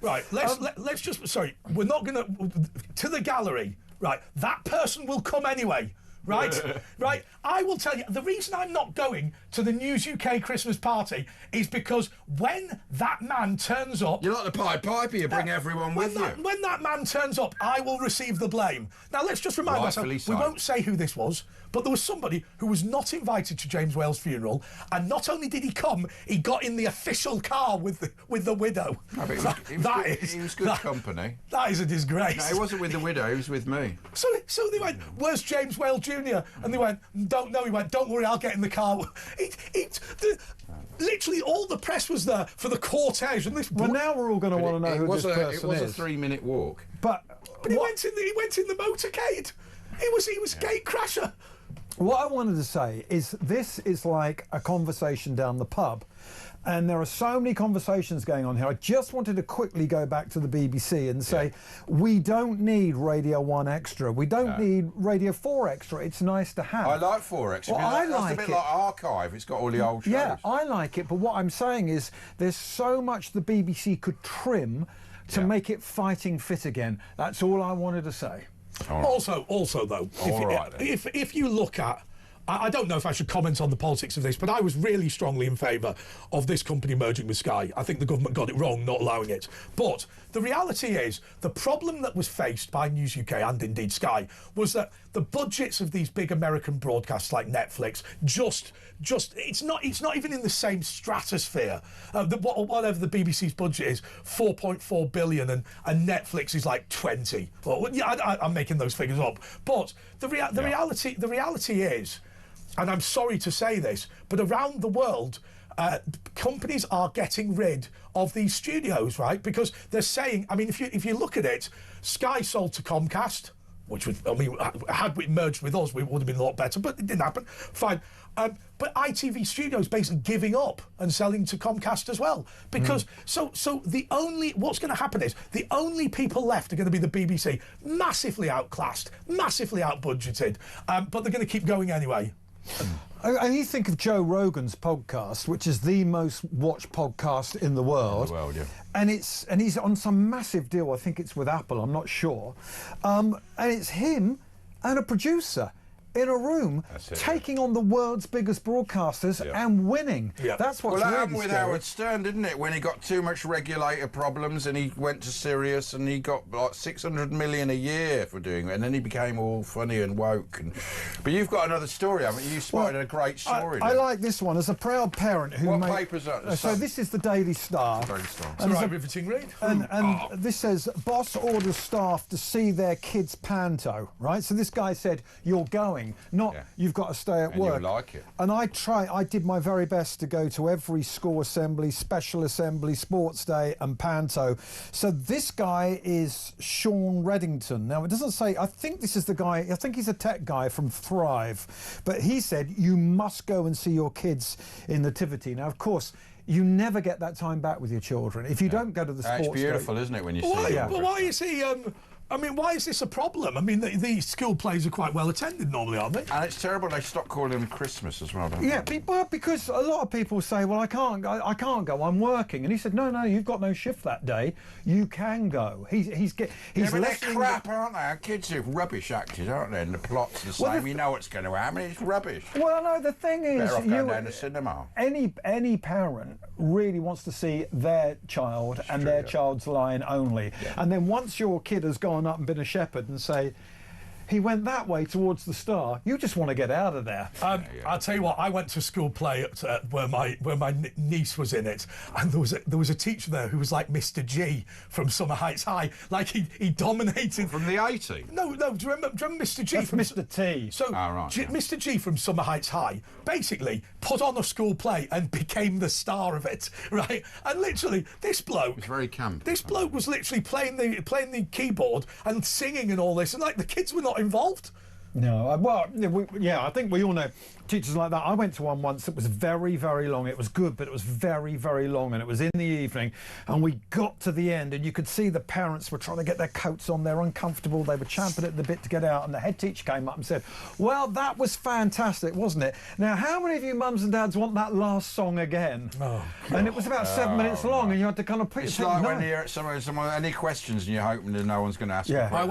Right, let's just... Sorry, we're not going to the gallery. Right, that person will come anyway. Right, right. I will tell you, the reason I'm not going to the News UK Christmas party is because when that man turns up... You're like the Pied Piper, you bring everyone with you. When that man turns up, I will receive the blame. Now, let's just remind ourselves, we won't say who this was, but there was somebody who was not invited to James Whale's funeral, and not only did he come, he got in the official car with the widow. No, he was good company. That is a disgrace. No, he wasn't with the widow, he was with me. So they went, where's James Whale Jr.? And they went, don't know. He went, don't worry, I'll get in the car. Literally all the press was there for the cortege. And this. Well, now we're all going to want to know who this person is. It was a 3-minute walk. But he went in the motorcade. He was a gate crasher. What I wanted to say is this is like a conversation down the pub. And there are so many conversations going on here. I just wanted to quickly go back to the BBC and say, we don't need Radio 1 Extra. We don't need Radio 4 Extra. It's nice to have. I like 4 Extra. Well, I like it's a bit like Archive. It's got all the old shows. Yeah, I like it. But what I'm saying is there's so much the BBC could trim to make it fighting fit again. That's all I wanted to say. Right. Also though, if you look at... I don't know if I should comment on the politics of this, but I was really strongly in favour of this company merging with Sky. I think the government got it wrong not allowing it. But the reality is, the problem that was faced by News UK and indeed Sky was that the budgets of these big American broadcasts like Netflix just it's not even in the same stratosphere. Whatever the BBC's budget is, 4.4 billion, and Netflix is like 20. Well, yeah, I'm making those figures up. But the reality is, and I'm sorry to say this, but around the world, companies are getting rid of these studios, right? Because they're saying, I mean, if you look at it, Sky sold to Comcast, which would, I mean, had we merged with us, we would have been a lot better, but it didn't happen. Fine. But ITV Studios basically giving up and selling to Comcast as well. Because, so what's going to happen is, the only people left are going to be the BBC, massively outclassed, massively outbudgeted, but they're going to keep going anyway. And you think of Joe Rogan's podcast, which is the most watched podcast in the world. And he's on some massive deal. I think it's with Apple. I'm not sure. And it's him and a producer in a room taking on the world's biggest broadcasters and winning. That's what's that really happened with scary. Howard Stern, didn't it? When he got too much regulator problems and he went to Sirius and he got like 600 million a year for doing it, and then he became all funny and woke. But you've got another story, haven't you? You spotted a great story. I like this one. As a proud parent who What paper's that? So this is the Daily Star. It's a right riveting read. And this says, boss orders staff to see their kids panto, right? So this guy said, you're going, not you've got to stay at work. And you like it. And I did my very best to go to every school assembly, special assembly, sports day and panto. So this guy is Sean Reddington. Now, it doesn't say, I think this is the guy, I think he's a tech guy from Thrive. But he said, you must go and see your kids in nativity. Now, of course, you never get that time back with your children. If you don't go to the sports It's beautiful, day, isn't it, when you see it? But why is he... I mean, why is this a problem? I mean, the school plays are quite well attended normally, aren't they? And it's terrible they stopped calling them Christmas as well, don't they? Yeah, but because a lot of people say, well, I can't go, I'm working. And he said, no, you've got no shift that day. You can go. He's but they're crap, aren't they? Our kids are rubbish actors, aren't they? And the plot's the same. You know what's going to happen. It's rubbish. Well, no, the thing is... Better off going down to cinema. Any parent really wants to see their child and their child's line only. Yeah. And then once your kid has gone up and been a shepherd and say, he went that way towards the star. You just want to get out of there. I'll tell you what. I went to a school play where my niece was in it, and there was a teacher there who was like Mr. G from Summer Heights High. Like he dominated from the 80s. No. Do you remember Mr. G? That's from Mr. T. So Mr. G from Summer Heights High basically put on a school play and became the star of it, right? And literally, this bloke. It's very camp. This bloke was literally playing the keyboard and singing and all this, and like the kids were not involved. No, well, I think we all know teachers like that. I went to one once that was very, very long. It was good, but it was very, very long, and it was in the evening, and we got to the end, and you could see the parents were trying to get their coats on. They're uncomfortable. They were champing at the bit to get out, and the head teacher came up and said, well, that was fantastic, wasn't it? Now, how many of you mums and dads want that last song again? Oh, and it was about 7 minutes long, and you had to kind of put It's your like when you're at someone, any questions, and you're hoping that no one's going to ask. Yeah. I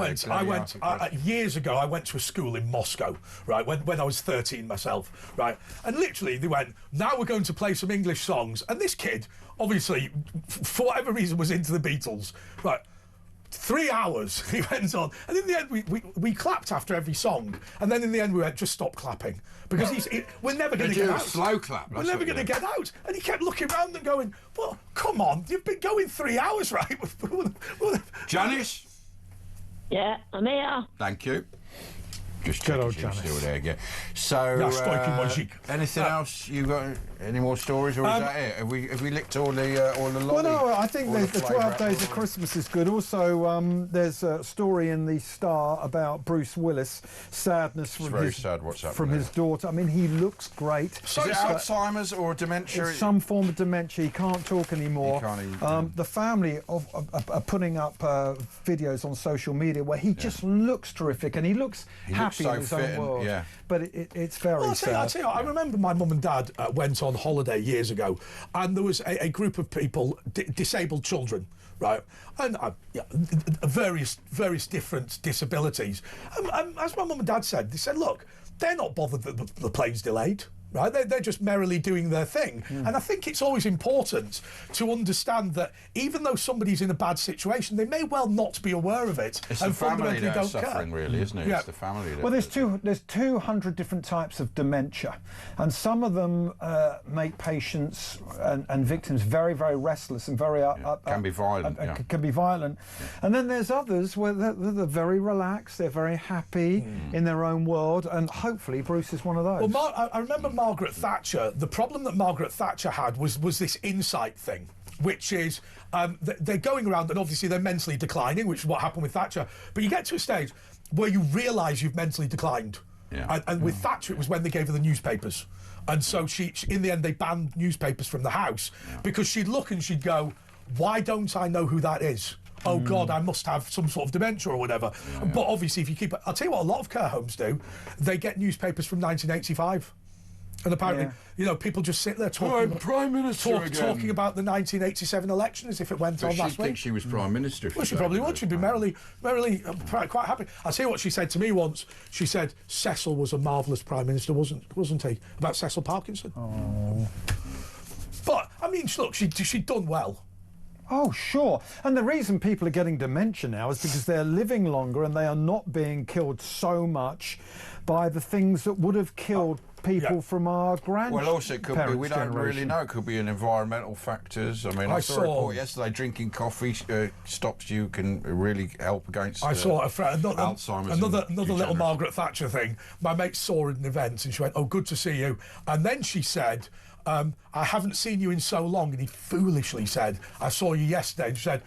went years ago. I went to a school in Moscow, right? When I was 13 myself, right? And literally, they went, now we're going to play some English songs. And this kid, obviously, for whatever reason, was into the Beatles, right? 3 hours he went on, and in the end we clapped after every song, and then in the end we went, just stop clapping, because we're never going to get out. Slow clap. We're never going to get out. And he kept looking around and going, well, come on, you've been going 3 hours, right? Janice? Yeah, I'm here. Thank you. Just Good old checking Janice. still there again. So, anything else? You got any more stories, or is that it? Have we licked all the lolly? Well, no, I think the 12 flavour Days of apples? Christmas is good. Also, there's a story in the Star about Bruce Willis, sadness from very sad what's happened his daughter. I mean, he looks great. Is it Alzheimer's or dementia? It's some form of dementia. He can't talk anymore. He can't even- The family are putting up videos on social media where he just looks terrific, and he looks happy so in his fit own and- world. yeah. But it's very Well, sad. I'll tell you, I remember my mum and dad went on holiday years ago, and there was a group of people, disabled children, right, and various different disabilities. As my mum and dad said, they said, look, they're not bothered that the plane's delayed. Right, they're just merrily doing their thing, and I think it's always important to understand that even though somebody's in a bad situation, they may well not be aware of it. It's and the family fundamentally that's don't suffering, care. really, isn't it? Yeah. It's the family. Well, there's 200 different types of dementia, and some of them make patients and victims very, very restless and very can be violent. can be violent. And then there's others where they're very relaxed, they're very happy in their own world, and hopefully Bruce is one of those. Well, I remember Margaret Thatcher. The problem that Margaret Thatcher had was this insight thing, which is they're going around, and obviously they're mentally declining, which is what happened with Thatcher. But you get to a stage where you realise you've mentally declined. Yeah. And with Thatcher, it was when they gave her the newspapers. And so she in the end, they banned newspapers from the house because she'd look and she'd go, why don't I know who that is? Oh, God, I must have some sort of dementia or whatever. But obviously, if you keep... I'll tell you what a lot of care homes do. They get newspapers from 1985. And apparently, people just sit there talking... Prime Minister again. Talking about the 1987 election as if it went on last She'd think week. she was Prime Minister. Well, she probably would. She'd be merrily quite happy. I'll tell you what she said to me once. She said, Cecil was a marvellous Prime Minister, wasn't he? About Cecil Parkinson. Oh. But, I mean, look, she'd done well. Oh, sure. And the reason people are getting dementia now is because they're living longer and they are not being killed so much by the things that would have killed people from our grandparents. Well, also it could be, we don't really know, it could be in environmental factors. I mean, I saw a report yesterday, drinking coffee stops you, can really help against I saw a friend, Alzheimer's. Another little Margaret Thatcher thing. My mate saw her at an event and she went, oh, good to see you. And then she said, I haven't seen you in so long. And he foolishly said, I saw you yesterday. And she said,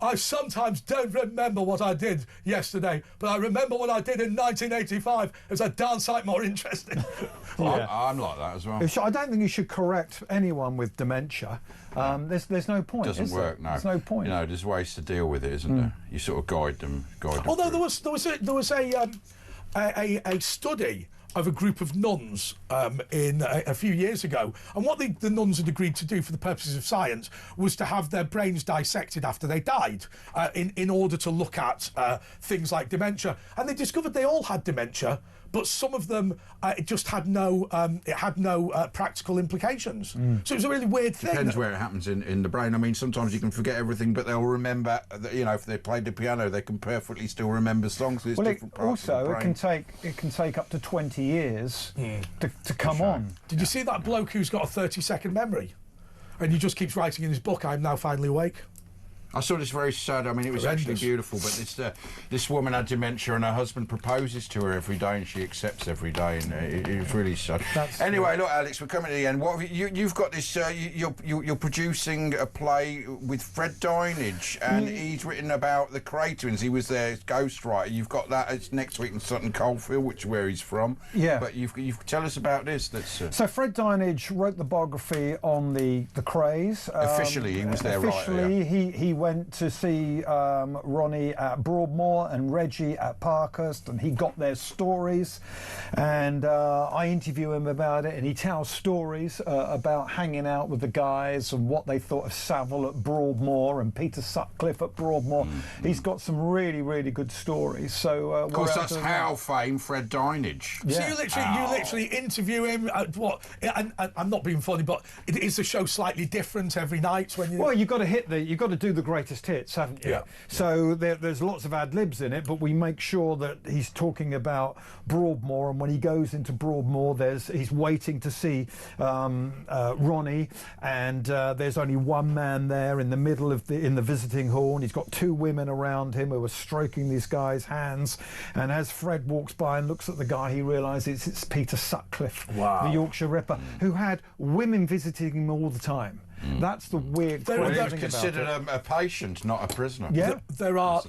I sometimes don't remember what I did yesterday, but I remember what I did in 1985. It was a darn sight more interesting. I'm like that as well. I don't think you should correct anyone with dementia. There's no point. Doesn't work. No, there's no point. There's ways to deal with it, isn't there? You sort of guide them. Although there was a study of a group of nuns in a few years ago, and what the nuns had agreed to do for the purposes of science was to have their brains dissected after they died in order to look at things like dementia, and they discovered they all had dementia, but some of them it just had no practical implications. So it was a really weird thing. Depends where it happens in the brain. I mean, sometimes you can forget everything, but they'll remember that, you know, if they played the piano, they can perfectly still remember songs. It's different parts of the brain. It can take up to 20 years to come on. Did you see that bloke who's got a 30-second memory, and he just keeps writing in his book, "I'm now finally awake"? I saw this very sad. I mean, it was actually beautiful, but this woman had dementia, and her husband proposes to her every day, and she accepts every day, and it was really sad. Anyway, look, Alex, we're coming to the end. What have you've got this? You're producing a play with Fred Dinage, and he's written about the Cratons. He was their ghostwriter. You've got that. It's next week in Sutton Coldfield, which is where he's from. Yeah. But you tell us about this. So Fred Dinage wrote the biography on the Crays. Officially, he was their writer. Officially, he went to see Ronnie at Broadmoor and Reggie at Parkhurst, and he got their stories, and I interview him about it, and he tells stories about hanging out with the guys and what they thought of Savile at Broadmoor and Peter Sutcliffe at Broadmoor. He's got some really, really good stories. So of course, that's How fame Fred Dinage. Yeah. So you literally interview him at what? And I'm not being funny, but is the show slightly different every night when you? Well, you've got to do the greatest hits, haven't you? Yeah. So there's lots of ad libs in it, but we make sure that he's talking about Broadmoor, and when he goes into Broadmoor, he's waiting to see Ronnie, and there's only one man there in the middle of in the visiting hall, and he's got two women around him who are stroking these guys' hands, and as Fred walks by and looks at the guy, he realises it's Peter Sutcliffe, the Yorkshire Ripper, who had women visiting him all the time. That's the weird thing about it. He was considered a patient, not a prisoner. Yeah, there are.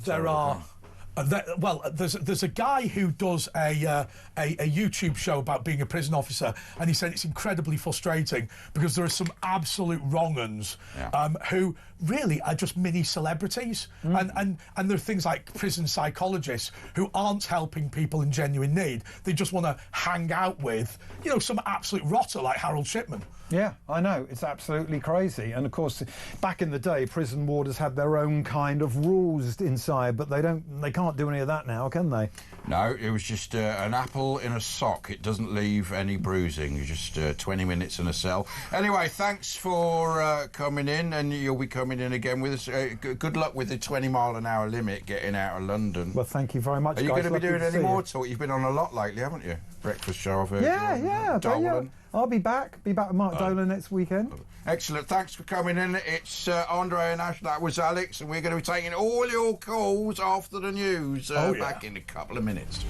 There's a guy who does a YouTube show about being a prison officer, and he said it's incredibly frustrating because there are some absolute wrong-uns who really are just mini celebrities, and there are things like prison psychologists who aren't helping people in genuine need. They just want to hang out with, some absolute rotter like Harold Shipman. Yeah, I know. It's absolutely crazy. And of course, back in the day, prison warders had their own kind of rules inside, but they can't do any of that now, can they? No, it was just an apple in a sock. It doesn't leave any bruising. Just 20 minutes in a cell. Anyway, thanks for coming in, and you'll be coming in again with us. Good luck with the 20-mile-an-hour limit getting out of London. Well, thank you very much, Are you guys. going to be doing any more talk? talk? You've been on a lot lately, haven't you? Breakfast show, I've heard. Yeah. Dolan. I'll be back. Be back with Mark Dolan next weekend. Excellent. Thanks for coming in. It's Andre and Ash. That was Alex, and we're going to be taking all your calls after the news. Back in a couple of minutes.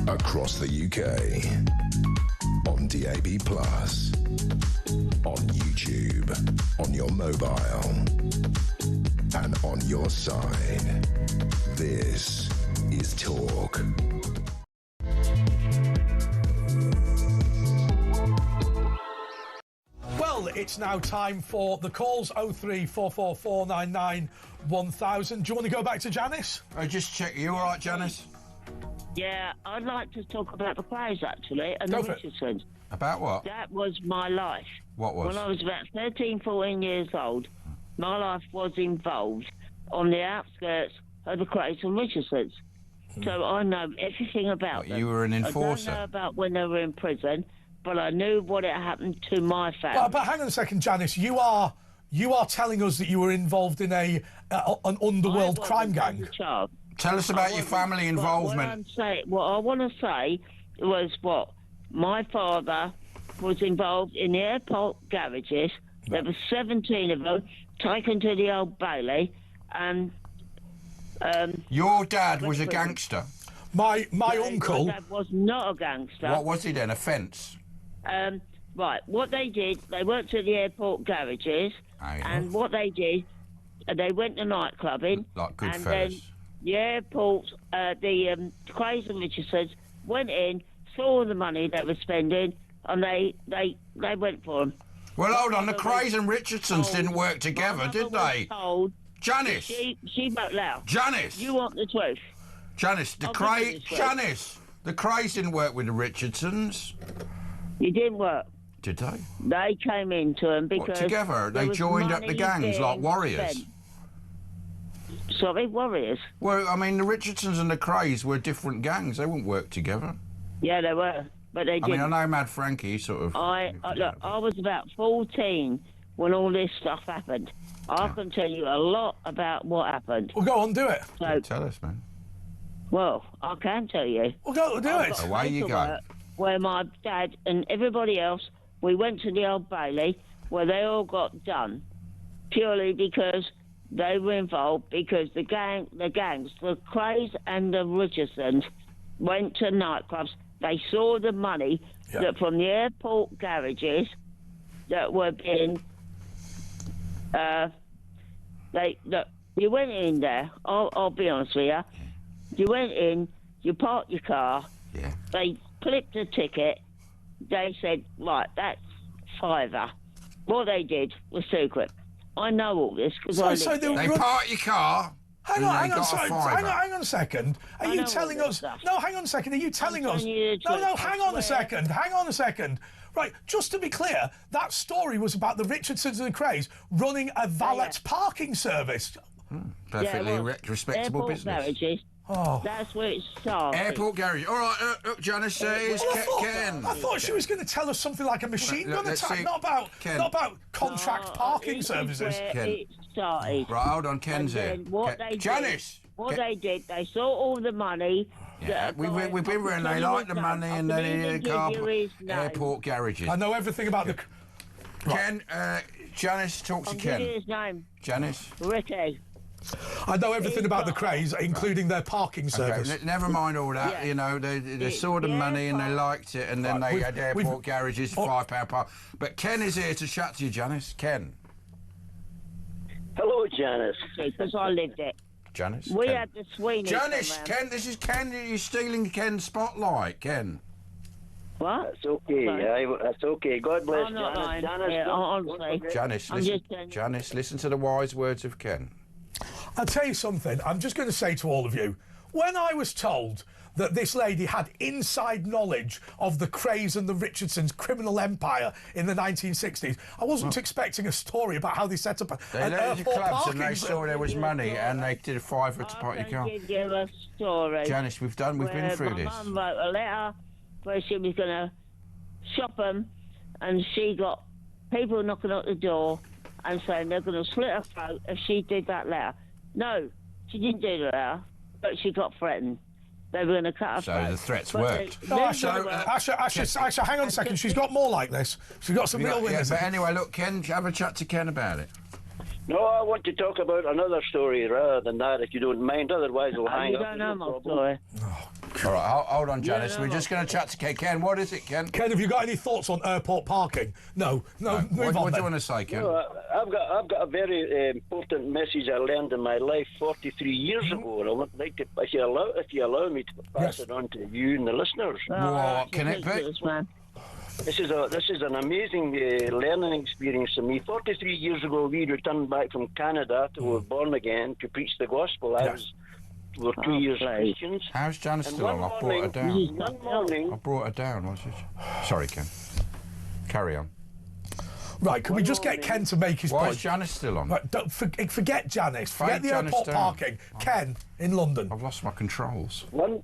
Across the UK. On DAB+. On YouTube. On your mobile. And on your side. This is Talk. Well, it's now time for the calls. 0344499 1000. Do you want to go back to Janice? I just check. You all right, Janice? Yeah, I'd like to talk about the Crays, actually, and Go the for it. Richardsons. About what? That was my life. What was? When I was about 13, 14 years old, my life was involved on the outskirts of the Crays and Richardsons. So I know everything about them. You were an enforcer. I don't know about when they were in prison, but I knew what had happened to my family. But hang on a second, Janice. You are telling us that you were involved in an underworld crime gang. Tell us about your family involvement. What I want to say was what my father was involved in the airport garages. There were 17 of them taken to the Old Bailey, and your dad was a gangster. My uncle. My dad was not a gangster. What was he then? A fence? Right. What they did, they went to the airport garages, and what they did, they went to night clubbing. Like good and fellas. then the airport, the Crays and Richardsons went in, saw all the money they were spending, and they went for them. Well, hold on. The Crays and Richardsons didn't work together, did they? Janice. She won't allow. Janice. You want the truth? Janice, the Crays. Janice, the Crays didn't work with the Richardsons. You didn't work. Did they? They came into them because What, together? They joined up the gangs like warriors. Spent. Sorry, warriors. Well, I mean, the Richardsons and the Crays were different gangs. They wouldn't work together. Yeah, they were, but they didn't. I mean, I know Mad Frankie sort of. Look, I was about 14 when all this stuff happened. I can tell you a lot about what happened. Well, go on, do it. So, tell us, man. Well, I can tell you. Well, go do it. Away you go. Where my dad and everybody else, we went to the Old Bailey, where they all got done, purely because they were involved. Because the gangs, the Crays and the Richardsons, went to nightclubs. They saw the money that from the airport garages that were being. You went in there. I'll be honest with you. You went in. You parked your car. Yeah. They clipped a ticket. They said, right, that's £5. What they did was secret. I know all this because they parked your car. Hang on a second. Are you telling us? Stuff. No, hang on a second. Are you telling us? No, hang on a second. Hang on a second. Right, just to be clear, that story was about the Richardsons and the Crays running a valet parking service. Perfectly respectable business. Garages. Oh. That's where it started. Airport garage. All right, Janice says Ken. I thought she was going to tell us something like a machine gun attack, not about contract parking services. It started. Right, hold on, Ken's here. Janice. What they did, they saw all the money. Yeah, we've been around. They like the money and then airport garages. I know everything about the. Ken, Janice, talk to Ken. Give you his name. Janice. Ricky. I know everything about the Crays, including their parking service. Okay, never mind all that. Yeah. You know, they saw the money and they liked it, and then they had airport garages, £5 park. But Ken is here to chat to you, Janice. Ken. Hello, Janice. Because I lived it. Janice. We Ken. had the Sweeney. Janice, Ken, this is Ken. You're stealing Ken's spotlight, Ken. What? That's okay. That's okay. God bless Janice. Janice, listen to the wise words of Ken. I'll tell you something. I'm just going to say to all of you, when I was told that this lady had inside knowledge of the Crays and the Richardsons' criminal empire in the 1960s, I wasn't expecting a story about how they set up an airport clubs parking and they saw there was money and they did a £5 to park your car. I'll give you a story. Janice, we've been through this. My mum wrote a letter where she was going to shop them, and she got people knocking at the door and saying they're going to slit her throat if she did that letter. No, she didn't do the letter, but she got threatened. They were going to cut her throat. So the threats worked. Asha, hang on a second. She's got more like this. She's got some real winners. But anyway, look, Ken, have a chat to Ken about it. No, I want to talk about another story rather than that, if you don't mind. Otherwise, we'll hang up. You don't know my story. Oh, All right, hold on, Janice. We're just going to chat to Ken. Ken, what is it, Ken? Ken, have you got any thoughts on airport parking? No. Move What on. do you want to say, Ken? I've got a very important message I learned in my life 43 years ago, and I would like to, if you allow me to pass it on to you and the listeners. What can it be? This is an amazing learning experience for me. 43 years ago, we returned back from Canada to were born again to preach the gospel. We were 2 years Christians. How's Janice still on? I brought her down. One morning, I brought her down. What's it? Sorry, Ken. Carry on. Right, can we just get Ken to make his point? Why is Janice still on? Right, don't forget Janice. Forget the Janice airport down. parking. Ken, in London. I've lost my controls. One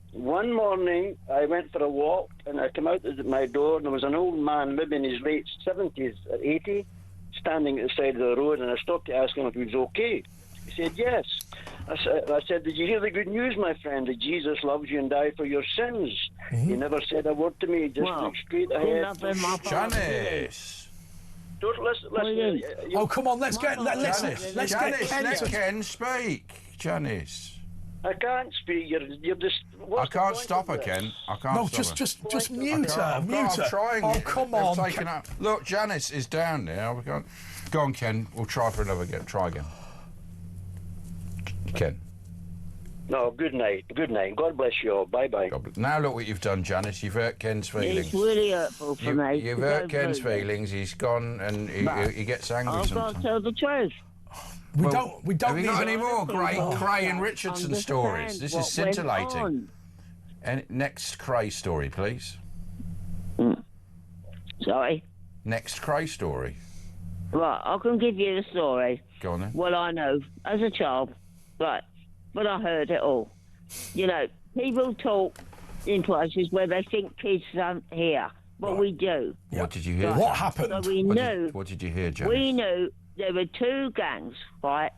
morning, I went for a walk, and I came out at my door, and there was an old man, maybe in his late 70s or 80, standing at the side of the road, and I stopped to ask him if he was okay. He said, yes. I said, did you hear the good news, my friend, that Jesus loves you and died for your sins? He never said a word to me, he just looked straight ahead. Janice! Listen, oh, come on, let's get Ken speak. Janice. I can't speak. You're just. I can't stop her, Ken. I can't No, stop her. just mute her. Mute her. I'm trying. Oh, come on. They've taken up. Look, Janice is down there. Go on, Ken. We'll try for another again. Try again. Ken. No, good night. Good night. God bless you all. Bye-bye. Now look what you've done, Janice. You've hurt Ken's feelings. It's really hurtful for me. You've hurt Ken's feelings. He's gone and he gets angry I've got to tell the truth. We don't Have you got any more great Cray and Richardson stories? This is scintillating. And next Cray story, please. Sorry? Next Cray story. Right, I can give you the story. Go on then. Well, I know, as a child, right, but I heard it all. You know, people talk in places where they think kids don't hear, but we do. What did you hear? What happened? So we knew. What did you hear, Janice? We knew there were two gangs, right?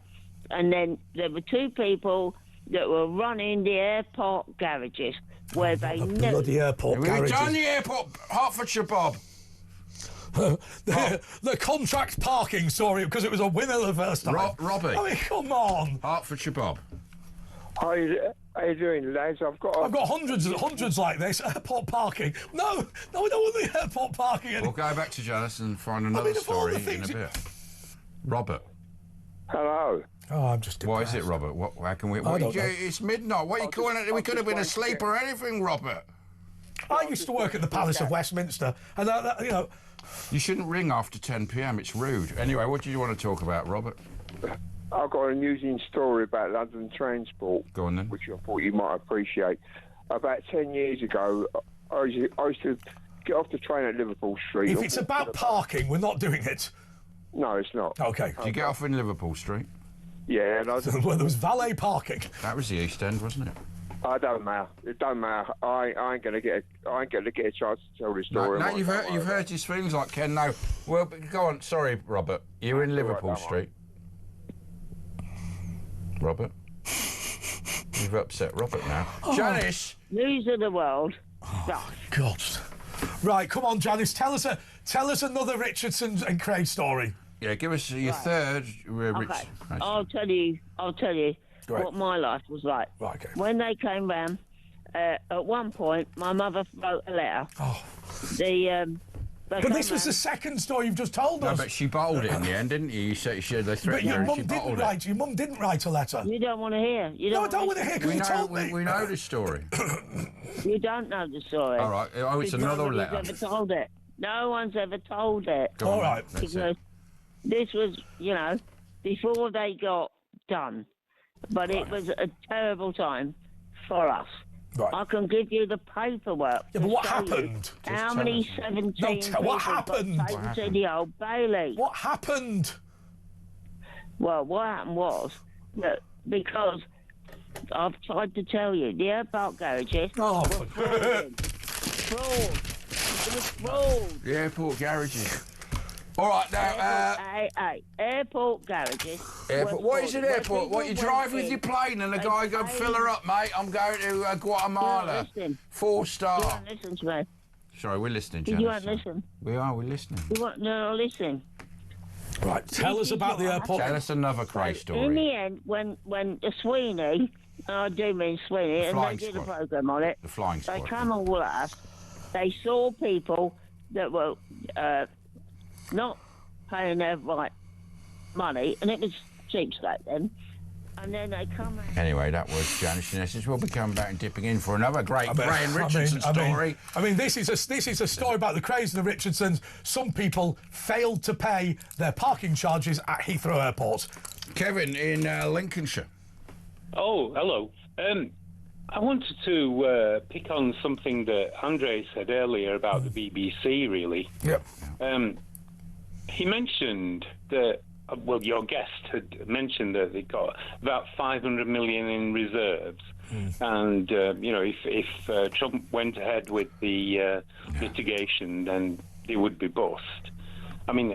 And then there were two people that were running the airport garages where they knew. Bloody airport garages. We've done the airport, Hertfordshire, Bob. The contract parking story, because it was a winner the first time. Robbie. I mean, come on. Hertfordshire, Bob. How you doing, lads? I've got hundreds like this. Airport parking. No, we don't want the airport parking anymore. We'll go back to Janice and find another story in a bit. Robert. Hello. Oh, I'm just depressed. Why is it, Robert? How can we... I don't know. It's midnight. What are you calling it? We could have been asleep or anything, Robert. I used to work at the Palace of Westminster, and you know... You shouldn't ring after 10 p.m. It's rude. Anyway, what do you want to talk about, Robert? I've got an amusing story about London transport. Go on then. Which I thought you might appreciate. About 10 years ago, I used to get off the train at Liverpool Street. If it's about parking, we're not doing it. No, it's not. Okay. Did you get off in Liverpool Street? Yeah. And well, there was valet parking. That was the East End, wasn't it? I don't matter. It don't matter. I ain't gonna get a chance to tell this story. No, you've hurt his feelings like Ken. No, well, go on. Sorry, Robert. You were in Liverpool Street. Robert, you've upset Robert now. Janice. News of the world. Oh, God. Right, come on, Janice. Tell us another Richardson and Craig story. Yeah, give us your third. Okay. I'll tell you what my life was like. Right, okay. When they came round, at one point, my mother wrote a letter. Oh. But this was the second story you've just told us. No, but she bottled it in the end, didn't you? You said they threatened her and she bottled it. Your mum didn't write a letter. You don't want to hear. No, I don't want to hear because you told me. We know the story. You don't know the story. All right. Oh, it's another letter. No one's ever told it. No one's ever told it. All right. Because this was, before they got done. But it was a terrible time for us. Right. I can give you the paperwork. Yeah, but what happened? How many 17 people what happened? got taken to the Old Bailey? What happened? Well, what happened was that because I've tried to tell you, the airport garages were fraud. It was fraud. The airport garages. All right, now... Airport garages. Airport. What is an airport? What, you drive with your plane and the guy go, fill her up, mate, I'm going to Guatemala. 4-star. You won't listen to me. Sorry, we're listening, Janice. You won't listen. We're listening. You won't listen. Right, tell us about the airport. Tell us another crazy story. In the end, when the Sweeney I do mean Sweeney, and they Flying did a Squad. programme on it. The Flying They Squad. come all us. They saw people that were not paying their right money, and it was cheapskate then. And then they come out. Anyway, that was Janice in essence. We'll be coming back and dipping in for another great Graham Richardson story. I mean, this is a story about the craze of the Richardsons. Some people failed to pay their parking charges at Heathrow Airport. Kevin in Lincolnshire. Oh, hello. I wanted to pick on something that Andre said earlier about the BBC, really. Yep. He mentioned that, well, your guest had mentioned that they got about 500 million in reserves. And, you know, if Trump went ahead with the litigation, then they would be bust. I mean,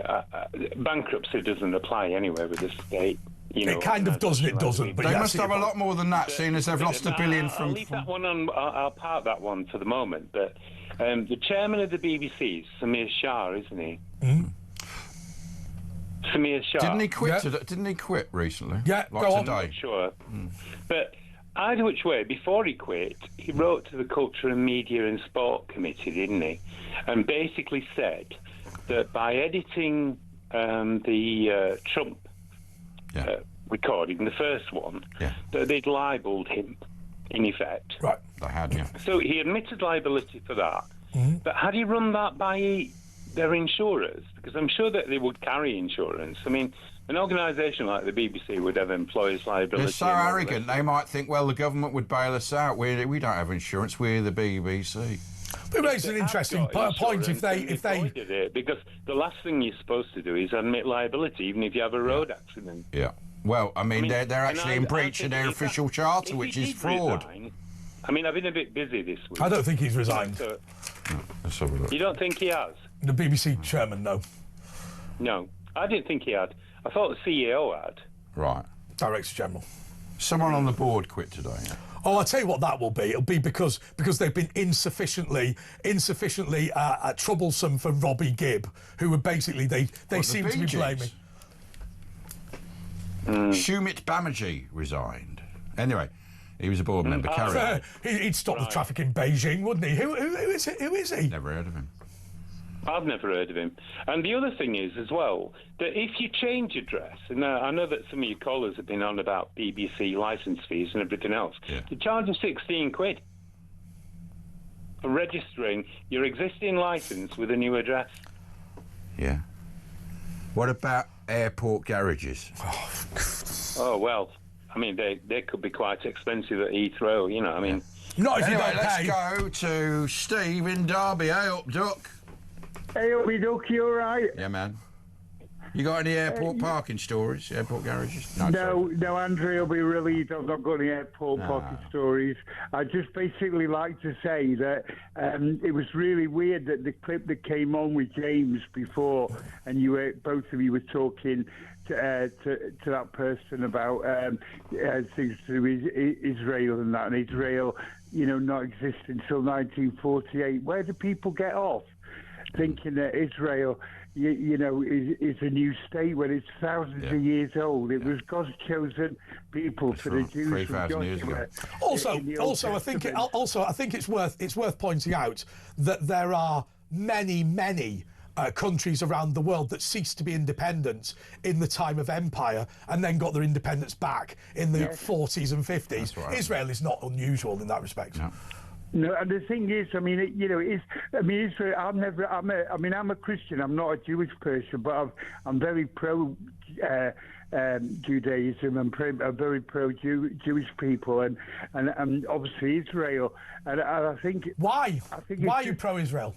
bankruptcy doesn't apply anyway with the state. You know, it kind of does and it doesn't. But they yeah, must have a lot more than that, seeing as they've lost $1 billion from... I'll leave that one on. I'll park that one for the moment. But the chairman of the BBC is Samir Shah, isn't he? Samir Shah. Didn't he quit? Didn't he quit recently? Yeah, like go on. today. I'm not sure. But either which way, before he quit, he wrote to the Culture and Media and Sport Committee, didn't he? And basically said that by editing the Trump recording, the first one, that they'd libelled him, in effect. Right. They had, yeah. So he admitted liability for that. But had he run that by their insurers? Because I'm sure that they would carry insurance. I mean, an organisation like the BBC would have employees' liability. They're so arrogant, they might think, well, the government would bail us out. We don't have insurance, we're the BBC. But it raises an interesting point if they did it, because the last thing you're supposed to do is admit liability, even if you have a road accident. Yeah. Well, I mean they're actually in breach of think their if official that- charter, if which he is did fraud. resign- I mean, I've been a bit busy this week. I don't think he's resigned. So, Let's have a look. you don't think he has? The BBC chairman, no. No, I didn't think he had. I thought the CEO had. Right. Director General. Someone on the board quit today. Oh, I'll tell you what that will be. It'll be because they've been insufficiently troublesome for Robbie Gibb, who were basically they seem to be blaming. Shumit Banerjee resigned. Anyway, he was a board member. Carry on. He'd stop the traffic in Beijing, wouldn't he? Who is it? Who is he? Never heard of him. I've never heard of him. And the other thing is, as well, that if you change address, and I know that some of your callers have been on about BBC licence fees and everything else, the charge of 16 quid for registering your existing licence with a new address. Yeah. What about airport garages? Oh, well, I mean, they could be quite expensive at Heathrow, you know, I mean... Not if anyway, you don't let's pay. go to Steve in Derby. Hey up, Duck. Hey up, me Duck, you all right? Yeah, man. You got any airport parking stories, airport garages? No, Andre will be relieved I've not got any airport pocket stories. I'd just basically like to say that it was really weird that the clip that came on with James before, and both of you were talking to that person about things to do with Israel and that, and Israel, not existing until 1948. Where do people get off thinking that Israel, is a new state when it's thousands of years old? It was God's chosen people for the Jews. 3,000 years ago. Also, I think it's worth pointing out that there are many countries around the world that ceased to be independent in the time of empire and then got their independence back in the 40s and 50s. Right. Israel is not unusual in that respect. No, and the thing is, Israel. I'm a Christian. I'm not a Jewish person, but I'm very pro Judaism. I'm very pro Jewish people, and obviously Israel. And I think why are you pro Israel?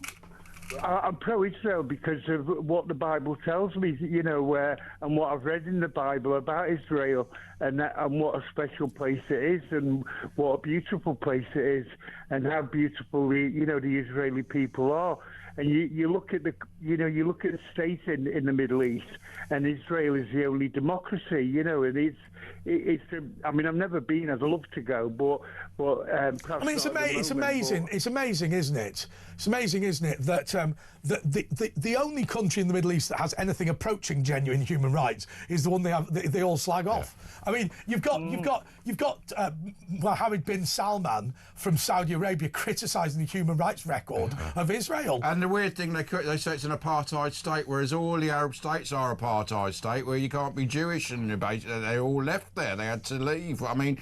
I'm pro-Israel because of what the Bible tells me, and what I've read in the Bible about Israel, and what a special place it is, and what a beautiful place it is, and how beautiful the Israeli people are. and you look at the state in the Middle East, and Israel is the only democracy, and I mean, I've never been. I'd love to go, but I mean, it's amazing. It's amazing, isn't it? It's amazing, isn't it, that the only country in the Middle East that has anything approaching genuine human rights is the one they all slag off. I mean, you've got Mohammed bin Salman from Saudi Arabia criticising the human rights record of Israel. And the weird thing, they say it's an apartheid state, whereas all the Arab states are apartheid state, where you can't be Jewish, and they all left there. They had to leave. I mean,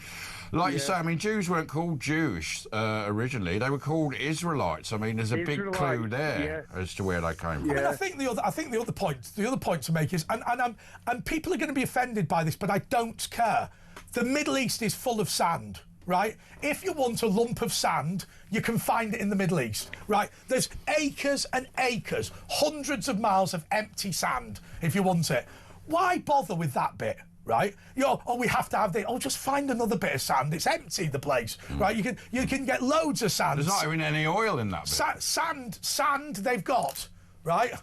like you say, I mean, Jews weren't called Jewish originally; they were called Israelites. I mean, there's a big clue there as to where they came from. I mean, I think the other point to make is, and people are going to be offended by this, but I don't care. The Middle East is full of sand. Right? If you want a lump of sand, you can find it in the Middle East, right? There's acres and acres, hundreds of miles of empty sand, if you want it. Why bother with that bit, right? We have to have this. Oh, just find another bit of sand. It's empty, the place, right? You can get loads of sand. There's not even any oil in that bit. Sand they've got, right?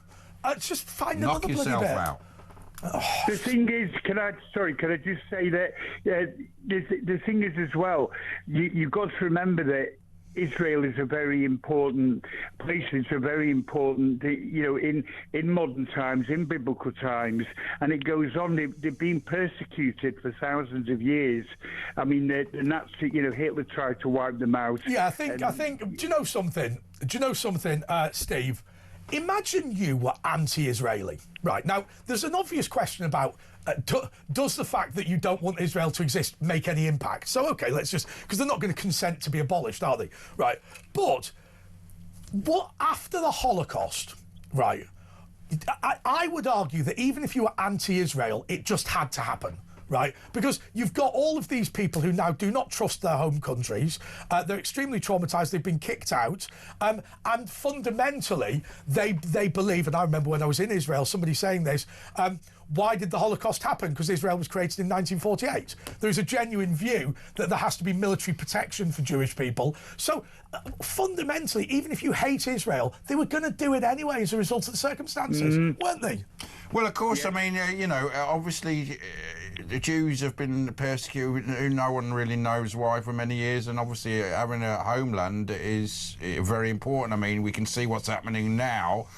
Just find another bloody bit. Knock yourself out. The thing is, can I just say that the thing is as well, you've got to remember that Israel is a very important place. It's a very important, in modern times, in biblical times, and it goes on. They've been persecuted for thousands of years. I mean, the Nazi, Hitler tried to wipe them out. Yeah, I think. Do you know something? Steve? Imagine you were anti-Israeli. Right, now, there's an obvious question about does the fact that you don't want Israel to exist make any impact? So, OK, let's just... Because they're not going to consent to be abolished, are they? Right, but what after the Holocaust, right, I would argue that even if you were anti-Israel, it just had to happen. Right, because you've got all of these people who now do not trust their home countries. They're extremely traumatised. They've been kicked out, and fundamentally, they believe. And I remember when I was in Israel, somebody saying this. Why did the Holocaust happen? Because Israel was created in 1948. There is a genuine view that there has to be military protection for Jewish people. So, fundamentally, even if you hate Israel, they were going to do it anyway as a result of the circumstances, weren't they? Well, of course, I mean, obviously, the Jews have been persecuted, no one really knows why, for many years, and obviously having a homeland is very important. I mean, we can see what's happening now.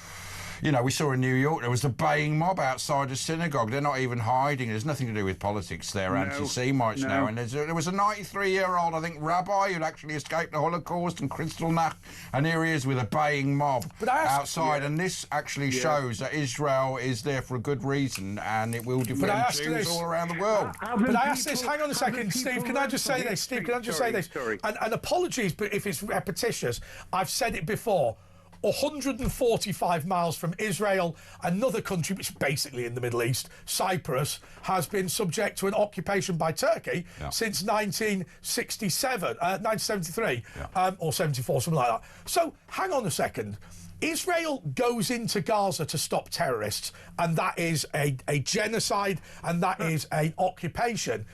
We saw in New York there was a baying mob outside a synagogue. They're not even hiding. There's nothing to do with politics. They're anti-Semites now. And there was a 93-year-old, I think, rabbi who'd actually escaped the Holocaust and Kristallnacht, and here he is with a baying mob outside. And this actually shows that Israel is there for a good reason, and it will defend Jews all around the world. But I ask this, hang on a second, Steve, can I just say this? Steve, can I just say this? And apologies but if it's repetitious, I've said it before. 145 miles from Israel, another country which is basically in the Middle East, Cyprus, has been subject to an occupation by Turkey since 1973, or 74, something like that. So, hang on a second. Israel goes into Gaza to stop terrorists, and that is a genocide, and that is an occupation.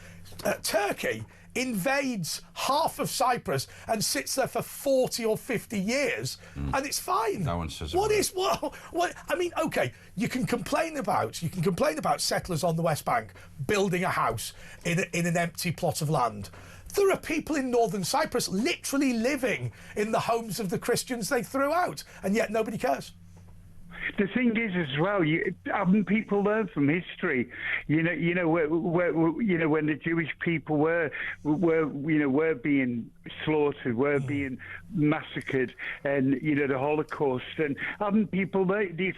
Turkey invades half of Cyprus and sits there for 40 or 50 years, and it's fine. No one says what? I mean, OK, you can complain about settlers on the West Bank building a house in an empty plot of land. There are people in northern Cyprus literally living in the homes of the Christians they threw out, and yet nobody cares. The thing is, as well, people learn from history. When the Jewish people were being slaughtered, were being massacred, and the Holocaust, and these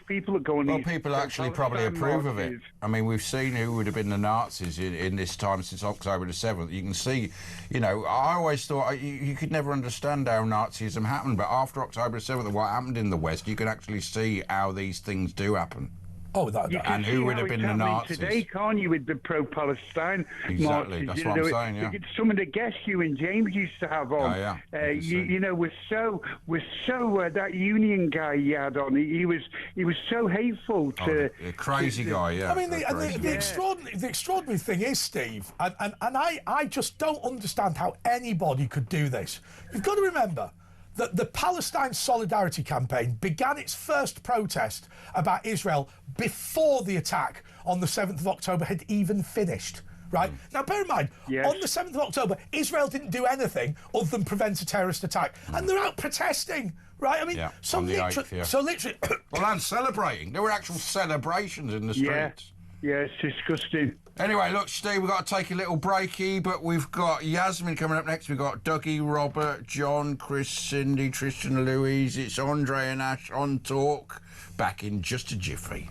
people are going. Well, people actually probably approve of it. I mean, we've seen who would have been the Nazis in this time since October the 7th. You can see, I always thought you could never understand how Nazism happened, but after October the 7th, what happened in the West, you can actually see how these things do happen. Oh, and who would have been the Nazis? Today, can't you, with the pro-Palestine Exactly, marches? that's what I'm saying, yeah. Some of the guests you and James used to have on, was so that union guy you had on, he was so hateful to... the crazy guy, yeah. I mean, the extraordinary thing is, Steve, and I just don't understand how anybody could do this. You've got to remember, the Palestine Solidarity Campaign began its first protest about Israel before the attack on the 7th of October had even finished. Right? Now, bear in mind, on the 7th of October, Israel didn't do anything other than prevent a terrorist attack. And they're out protesting, right? I mean, so literally... Well, and celebrating. There were actual celebrations in the streets. Yeah, it's disgusting. Anyway, look, Steve, we've got to take a little breaky, but we've got Yasmin coming up next. We've got Dougie, Robert, John, Chris, Cindy, Tristan, and Louise. It's Andre and Ash on Talk. Back in just a jiffy.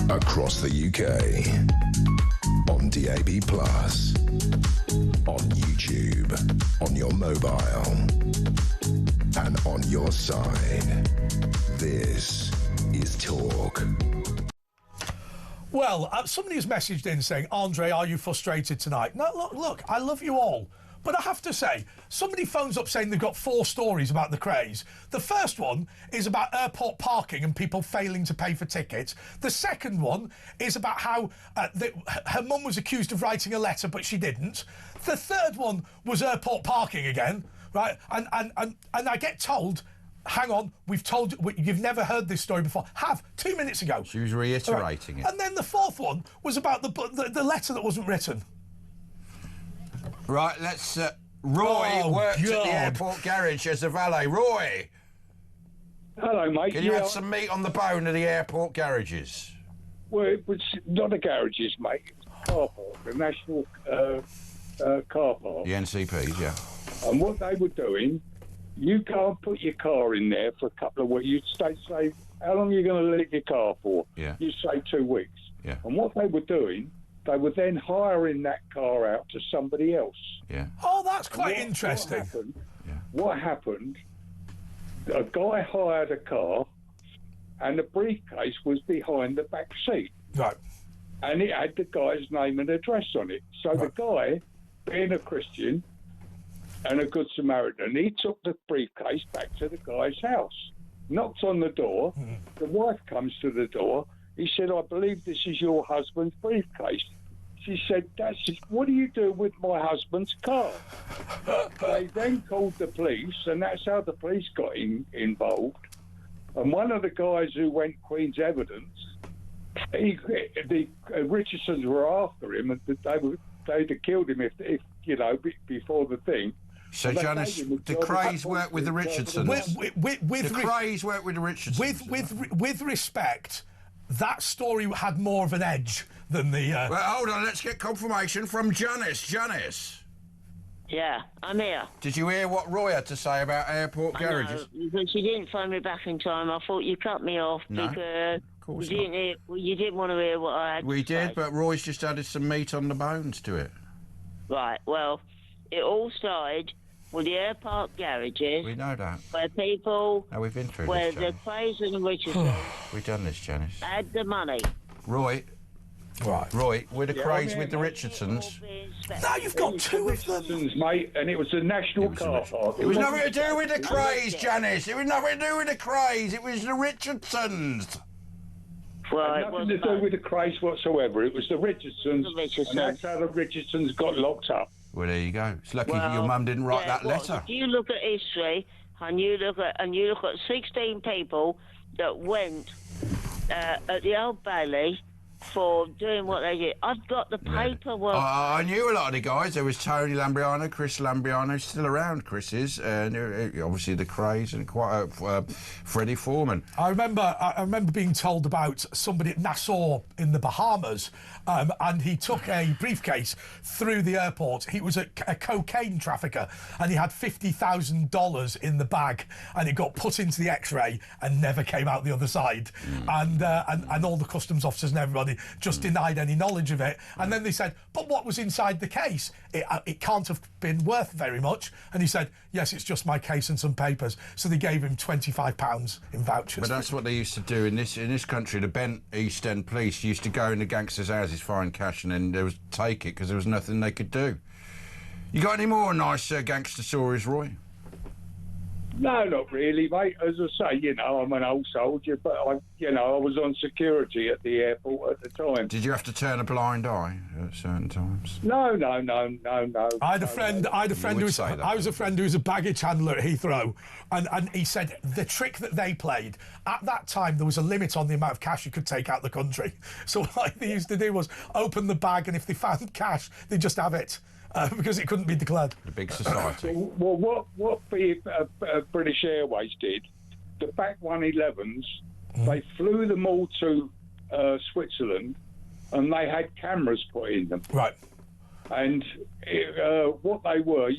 Across the UK, on DAB+, on YouTube, on your mobile, and on your side. This is Talk. Well, somebody has messaged in saying, Andre, are you frustrated tonight? No, look, I love you all. But I have to say, somebody phones up saying they've got 4 stories about the craze. The first one is about airport parking and people failing to pay for tickets. The second one is about how her mum was accused of writing a letter, but she didn't. The third one was airport parking again, right? And I get told, hang on, you've never heard this story before. 2 minutes ago. She was reiterating it. And then the fourth one was about the letter that wasn't written. Right, let's... Roy worked at the airport garage as a valet. Roy! Hello, mate. Can you add some meat on the bone of the airport garages? Well, it was not the garages, mate. It was car park, the National Car Park. The NCPs, yeah. And what they were doing, you can't put your car in there for a couple of weeks. You'd say, how long are you going to leave your car for? Yeah. You'd say 2 weeks. Yeah. And what they were doing, they were then hiring that car out to somebody else. Yeah. Oh, that's quite interesting. What happened, a guy hired a car and the briefcase was behind the back seat. Right. And it had the guy's name and address on it. So the guy, being a Christian and a good Samaritan, he took the briefcase back to the guy's house, knocked on the door. The wife comes to the door. He said, I believe this is your husband's briefcase. She said, what do you do with my husband's car? They then called the police, and that's how the police got involved. And one of the guys who went Queen's evidence, the Richardsons were after him, and they'd have killed him if before the thing. So, Janice, the Crays worked with the Richardsons. The Crays worked with the Richardsons. With respect, that story had more of an edge than the... Well, hold on, let's get confirmation from Janice. Janice? Yeah, I'm here. Did you hear what Roy had to say about airport garages? No, because she didn't phone me back in time. I thought you cut me off because you didn't want to hear what I had We to say. did, but Roy's just added some meat on the bones to it. Right, well, it all started with the airport garages. We know that. Where people... No, we've been through where this, the Janice. Crays and the Richardsons We've done this, Janice. had the money. Roy, were the Crays with the Richardsons? Now you've got two of them. Mate, and it was a national car park. It was nothing to do with the Crays, Janice. It was nothing to do with the Crays. It was the Richardsons. Well, it nothing to do with the Crays whatsoever. It was the Richardsons, and that's how the Richardsons got locked up. Well, there you go. It's lucky your mum didn't write that letter. If you look at history and you look at 16 people that went at the Old Bailey for doing what they did. I've got the paperwork. I knew a lot of the guys. There was Tony Lambriano, Chris Lambriano, still around. Chris is, and obviously the Crays, and quite Freddie Foreman. I remember being told about somebody at Nassau in the Bahamas, and he took a briefcase through the airport. He was a cocaine trafficker, and he had $50,000 in the bag, and it got put into the X-ray and never came out the other side. And all the customs officers and everybody just denied any knowledge of it. And then they said, but what was inside the case? It can't have been worth very much. And he said, yes, it's just my case and some papers. So they gave him £25 in vouchers. But that's what they used to do in this country. The Bent East End police used to go in the gangsters' houses, find cash, and then take it because there was nothing they could do. You got any more nice gangster stories, Roy? No, not really, mate. As I say, I'm an old soldier, but I was on security at the airport at the time. Did you have to turn a blind eye at certain times? No. I had a friend who was a friend who was a baggage handler at Heathrow, and he said the trick that they played at that time, there was a limit on the amount of cash you could take out of the country. So what they used to do was open the bag, and if they found cash, they'd just have it. Because it couldn't be declared. The big society. Well, what British Airways did, the back 111s, they flew them all to Switzerland, and they had cameras put in them. Right. And what they were,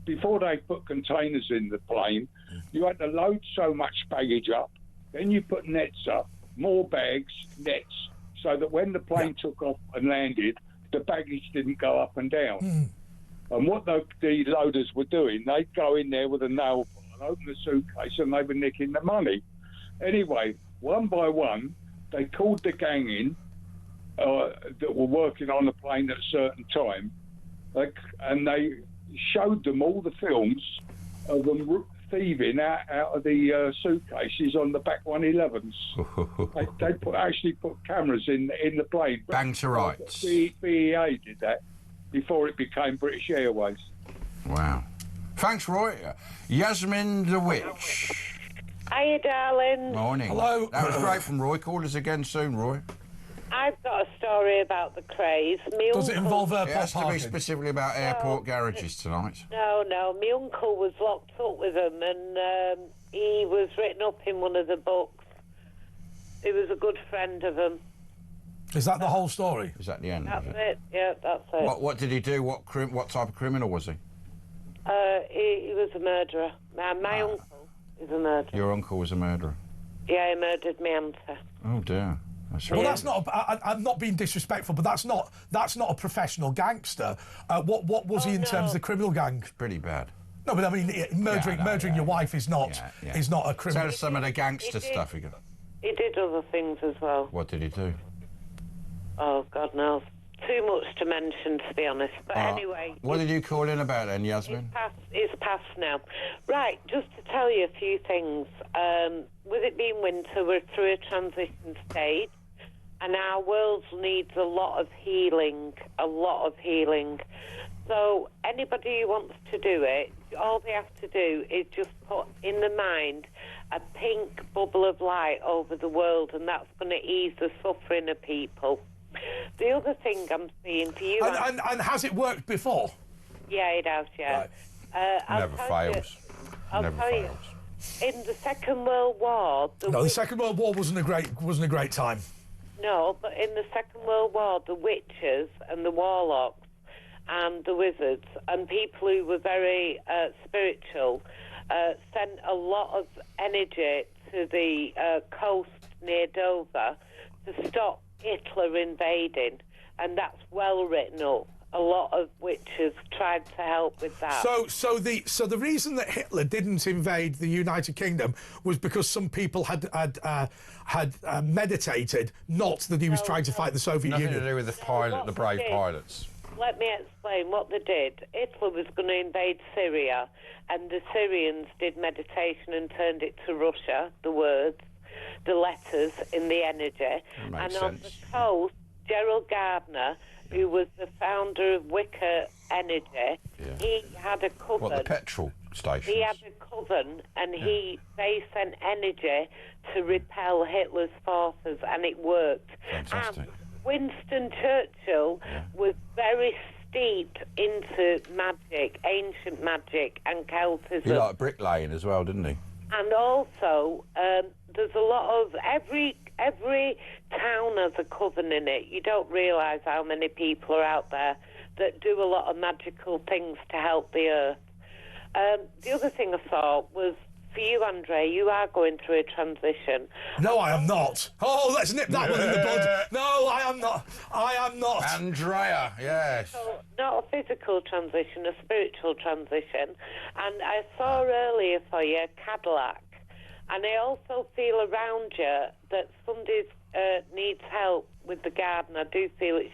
before they put containers in the plane, you had to load so much baggage up, then you put nets up, more bags, nets, so that when the plane took off and landed, the baggage didn't go up and down. And what the loaders were doing, they'd go in there with a nail file, open the suitcase, and they were nicking the money. Anyway, one by one, they called the gang in that were working on the plane at a certain time, and they showed them all the films of them thieving out of the suitcases on the back 111s. they actually put cameras in the plane. Bang to rights. BEA did that before it became British Airways. Wow. Thanks, Roy. Yasmin the Witch. Hiya, darling. Morning. Hello. That was great from Roy. Call us again soon, Roy. I've got a story about the Craze. Does it involve It has to be specifically about airport garages tonight. No. My uncle was locked up with them, and he was written up in one of the books. He was a good friend of them. Is that the whole story? Is that the end? That's it. Yeah, that's it. What did he do? What type of criminal was he? He was a murderer. My uncle is a murderer. Your uncle was a murderer? Yeah, he murdered my auntie. Oh, dear. Well, that's not. I'm not being disrespectful, but that's not a professional gangster. What was he in terms of the criminal gang? Pretty bad. No, but I mean, murdering your wife is not a criminal. Tell us some of the gangster stuff he got. He did other things as well. What did he do? Oh, God knows. Too much to mention, to be honest. But anyway. What did you call in about then, Yasmin? It's past now. Right, just to tell you a few things. With it being winter, we're through a transition stage. and our world needs a lot of healing, So anybody who wants to do it, all they have to do is just put in the mind a pink bubble of light over the world, and that's going to ease the suffering of people. The other thing I'm seeing for you... And has it worked before? Yeah, it has, yeah. Right. Never fails. Never fails. In the Second World War... The Second World War wasn't a great time. No, but in the Second World War, the witches and the warlocks and the wizards and people who were very spiritual sent a lot of energy to the coast near Dover to stop Hitler invading, and that's well written up. A lot of witches tried to help with that. So the reason that Hitler didn't invade the United Kingdom was because some people had meditated, not that he was trying to fight the Soviet Union. Nothing to do with the brave pilots. Let me explain what they did. Hitler was going to invade Syria, and the Syrians did meditation and turned it to Russia, the words, the letters in the energy. And on the coast, Gerald Gardner, who was the founder of Wicca Energy, he had a coven. What, the petrol station? He had a coven, and they sent energy to repel Hitler's forces, and it worked. Fantastic. And Winston Churchill was very steeped into magic, ancient magic, and Celtism. He liked bricklaying as well, didn't he? And also, there's a lot of every town has a coven in it. You don't realise how many people are out there that do a lot of magical things to help the earth. The other thing I thought was, for you, Andre, you are going through a transition. No, I am not. Oh, let's nip that one in the bud. No, I am not. I am not. Andrea, yes. So, not a physical transition, a spiritual transition. And I saw earlier for you a Cadillac. And I also feel around you that somebody needs help with the garden. I do feel it's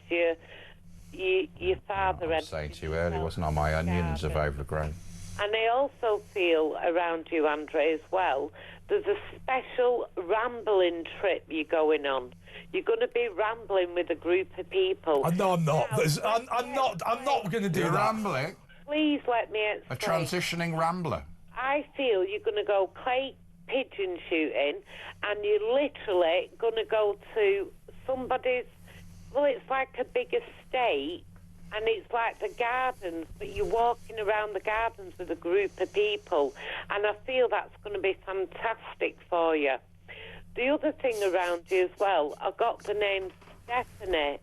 your father. I was saying to you earlier, wasn't I? My onions have overgrown. And I also feel around you, Andre, as well, there's a special rambling trip you're going on. You're going to be rambling with a group of people. No, I'm not. I'm not going to do that. Rambling? Please let me explain. A transitioning rambler. I feel you're going to go clay pigeon shooting, and you're literally going to go to somebody's, well, it's like a big estate, and it's like the gardens, but you're walking around the gardens with a group of people, and I feel that's going to be fantastic for you. The other thing around you as well, I got the name Stephanie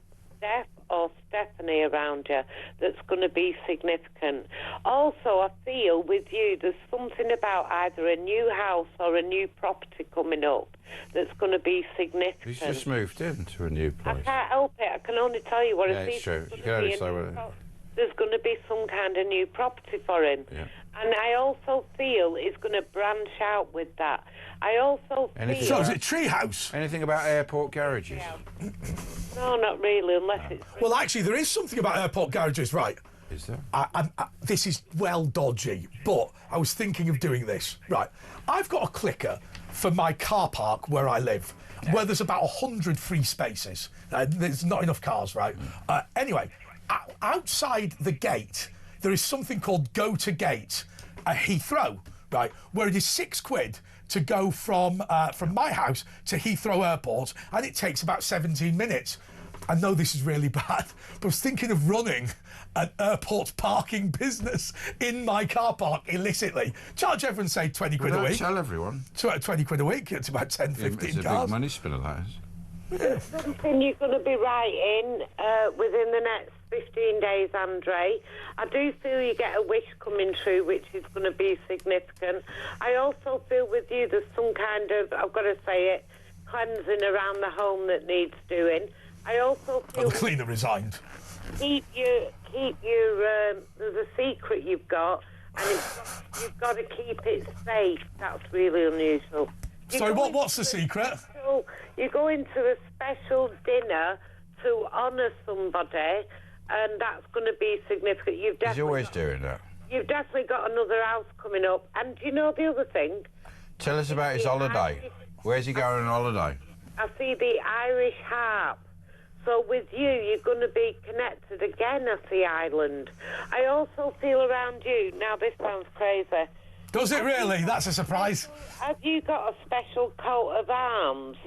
around you that's going to be significant. Also, I feel with you there's something about either a new house or a new property coming up that's going to be significant. He's just moved into a new place. I can't help it. I can only tell you what Yeah, I see. it's true. You can only say what There's going to be some kind of new property for him. Yeah. And I also feel he's going to branch out with that. I also feel... So is it treehouse? Anything about airport garages? No, not really, unless it's... Well, actually, there is something about airport garages, right? Is there? This is well dodgy, but I was thinking of doing this. Right, I've got a clicker for my car park where I live, where there's about 100 free spaces. There's not enough cars, right? Anyway, outside the gate, there is something called Go to Gate at Heathrow, right, where it is £6 to go from my house to Heathrow Airport, and it takes about 17 minutes. I know this is really bad, but I was thinking of running an airport parking business in my car park illicitly. Charge everyone, say, 20 quid a week. Tell everyone. 20 quid a week, it's about 10, 15 It's a cars. big money spinner, that is. Something you're going to be writing within the next 15 days, Andre. I do feel you get a wish coming true, which is going to be significant. I also feel with you there's some kind of, I've got to say it, cleansing around the home that needs doing. I also feel... The cleaner resigned. Keep your there's a secret you've got, and you've got to keep it safe. That's really unusual. Sorry, what's the secret? You go into a special dinner to honour somebody, and that's going to be significant. He's always doing that. You've definitely got another house coming up. And do you know the other thing? Tell us about his holiday. Where's he going on holiday? I see the Irish harp. So with you, you're going to be connected again as the island. I also feel around you, now this sounds crazy. Does it really? That's a surprise. Have you got a special coat of arms?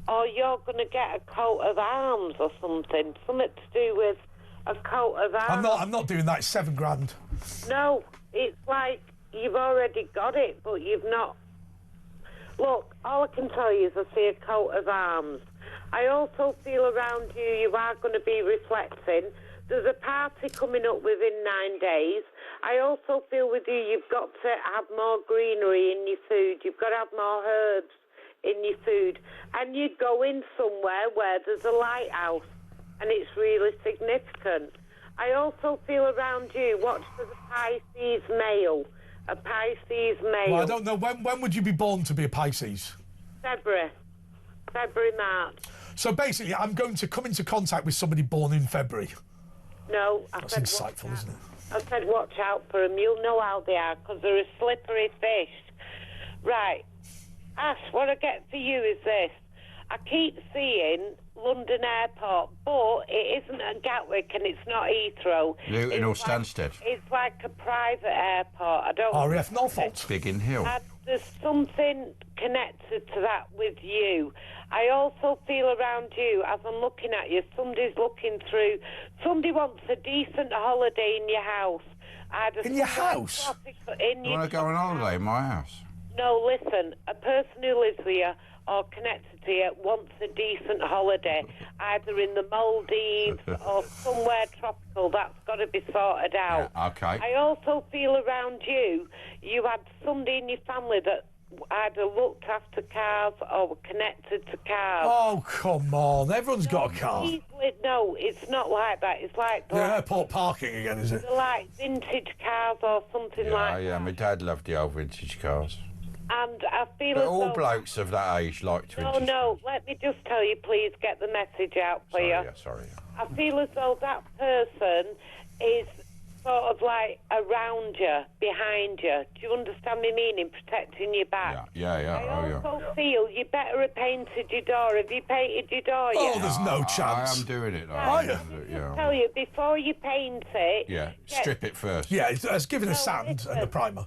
Or you're going to get a coat of arms or something? Something to do with a coat of arms. I'm not doing that. It's £7,000. No, it's like you've already got it, but you've not. Look, all I can tell you is I see a coat of arms. I also feel around you, you are going to be reflecting. There's a party coming up within 9 days. I also feel with you, you've got to have more greenery in your food. You've got to have more herbs in your food. And you go in somewhere where there's a lighthouse, and it's really significant. I also feel around you, watch for the Pisces male. A Pisces male. Well, I don't know. When would you be born to be a Pisces? February, March. So basically, I'm going to come into contact with somebody born in February. No, That's insightful, isn't it? I said watch out for them. You'll know how they are because they're a slippery fish. Right. Ash, what I get for you is this. I keep seeing London Airport, but it isn't at Gatwick and it's not Heathrow. Luton or Stansted. It's like a private airport. I don't. RAF Norfolk. Biggin Hill. And there's something connected to that with you. I also feel around you, as I'm looking at you, somebody's looking through. Somebody wants a decent holiday in your house. In your house? You want to go on holiday in my house? No, listen, a person who lives with you or connected to you wants a decent holiday, either in the Maldives or somewhere tropical. That's got to be sorted out. Yeah, okay. I also feel around you, you had somebody in your family that either looked after cars or were connected to cars. Oh, come on. Everyone's got a car. No, it's not like that. It's like... airport parking again, is it? They're like vintage cars or something like that. Yeah, my dad loved the old vintage cars. And I feel But as all though... blokes of that age liked vintage. No, let me just tell you, please get the message out for you. Sorry. I feel as though that person is sort of like around you, behind you. Do you understand me meaning? Protecting your back. Yeah. I also feel you better have painted your door. Have you painted your door yet? Oh, there's no chance. I am doing it. I tell you, before you paint it... Yeah, strip it first. Yeah, it's given a sand and a primer.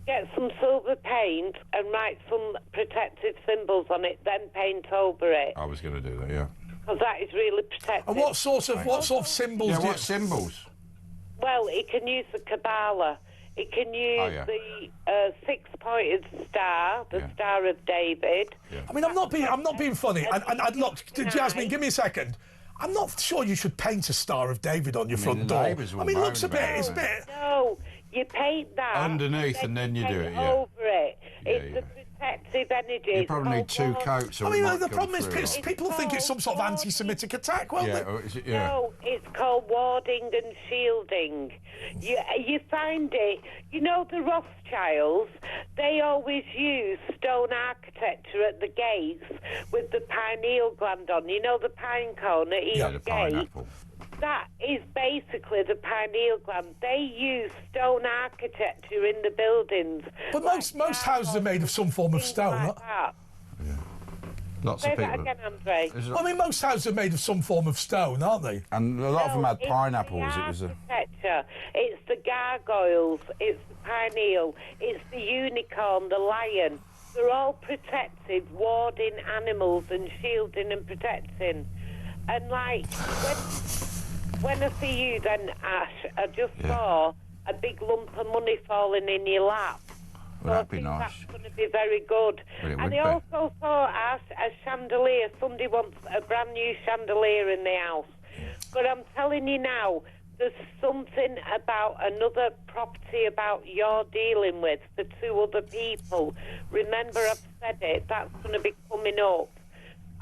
Get some silver paint and write some protective symbols on it, then paint over it. I was going to do that, yeah. Because that is really protective. And what sort of symbols? Yeah, what symbols? Well, it can use the Kabbalah. It can use the six-pointed star, the Star of David. Yeah. I mean, I'm not being funny. And look, Jasmine, give me a second. I'm not sure you should paint a Star of David on your front door. I mean, it looks it's a bit. No, you paint that underneath, and then you do it. Yeah. Over it. It's a protective energy. You probably need two coats. I mean, the problem is people think it's some sort of anti-Semitic attack. Well, no, it's called warding and shielding. You find it. You know the Rothschilds. They always use stone architecture at the gates with the pineal gland on. You know the pine cone at each the pineapple. That is basically the pineal gland. They use stone architecture in the buildings. But most houses are made of some form of stone. Like that. Lots Say of people. that again, Andre. I mean, most houses are made of some form of stone, aren't they? And a lot of them had it's pineapples. the It was a. architecture. It's the gargoyles. It's the pineal. It's the unicorn, the lion. They're all protective, warding animals and shielding and protecting. And like when I see you, then Ash, I just saw a big lump of money falling in your lap. Well, that'd be nice. That's going to be very good. Well, and I also saw, Ash, a chandelier. Somebody wants a brand new chandelier in the house. But I'm telling you now, there's something about another property about you're dealing with for two other people. Remember, I've said it. That's going to be coming up.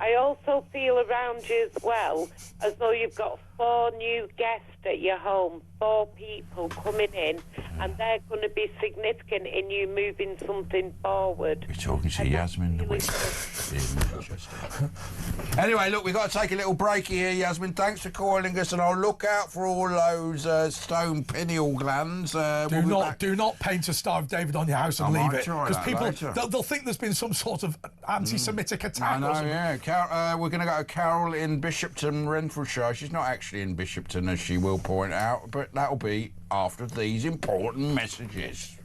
I also feel around you as well as though you've got 4 new guests at your home, 4 people coming in, and they're going to be significant in you moving something forward. We're talking to Yasmin. Anyway, look, we've got to take a little break here, Yasmin. Thanks for calling us, and I'll look out for all those stone pineal glands. Do not paint a Star of David on your house and leave it, because people they'll think there's been some sort of anti-Semitic attack. I know, or something. yeah. We're going to go to Carol in Bishopton, Renfrewshire. She's not actually in Bishopton, as she will point out, but that'll be after these important messages.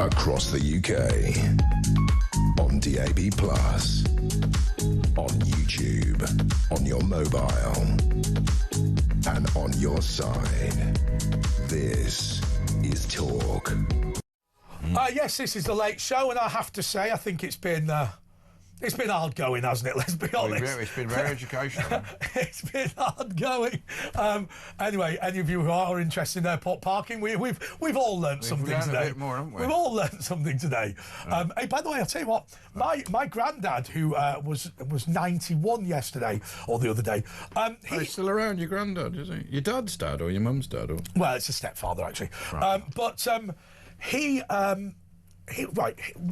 Across the UK, on DAB+, on YouTube, on your mobile, and on your side. This is Talk. Yes, this is the Late Show, and I have to say, I think it's been hard going, hasn't it? Let's be honest. It's been very educational. It's been hard going. Anyway, any of you who are interested in airport parking, we've all learnt something today. We've learned a bit more, haven't we? We've all learnt something today. Hey, by the way, I'll tell you what. My granddad, who was 91 yesterday or the other day, he's still around. Your granddad, is he? Your dad's dad or your mum's dad? Or? Well, it's a stepfather actually. Right.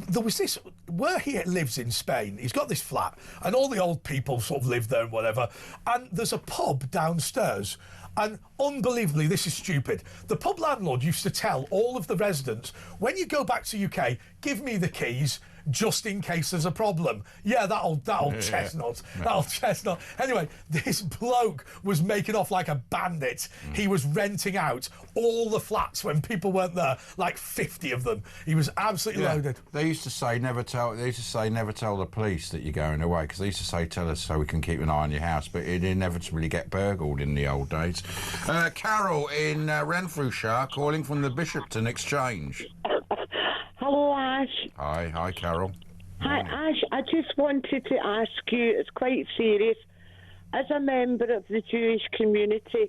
There was this, where he lives in Spain, he's got this flat, and all the old people sort of live there and whatever, and there's a pub downstairs, and unbelievably, this is stupid, the pub landlord used to tell all of the residents, when you go back to UK, give me the keys, just in case there's a problem. Yeah, that old chestnut. That old chestnut. Anyway, this bloke was making off like a bandit. He was renting out all the flats when people weren't there, like 50 of them. He was absolutely loaded. They used to say never tell the police that you're going away, because they used to say tell us so we can keep an eye on your house, but it'd inevitably get burgled in the old days. Carol in Renfrewshire calling from the Bishopton Exchange. Hello, Ash. Hi, Carol. Hi, Ash. I just wanted to ask you, it's quite serious, as a member of the Jewish community,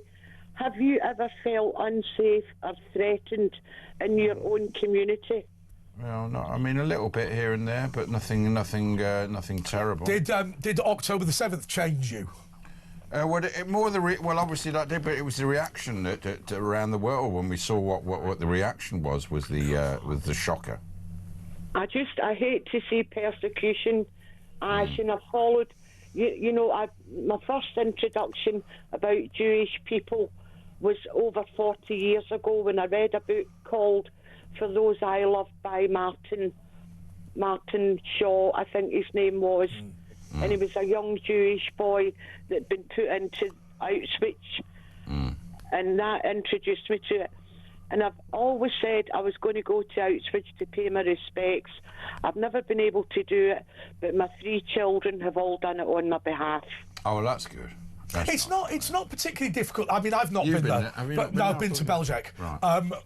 have you ever felt unsafe or threatened in your own community? Well, not. I mean, a little bit here and there, but nothing terrible. Did October the 7th change you? Obviously that did, but it was the reaction that around the world when we saw what the reaction was the shocker. I hate to see persecution. Ash, and I've followed. My first introduction about Jewish people was over 40 years ago when I read a book called "For Those I Love" by Martin Shaw, I think his name was. And he was a young Jewish boy that had been put into Auschwitz. And that introduced me to it. And I've always said I was going to go to Auschwitz to pay my respects. I've never been able to do it, but my 3 children have all done it on my behalf. Oh, well, that's good. It's not particularly difficult. I mean, I've not been there. But I've been to Belzec,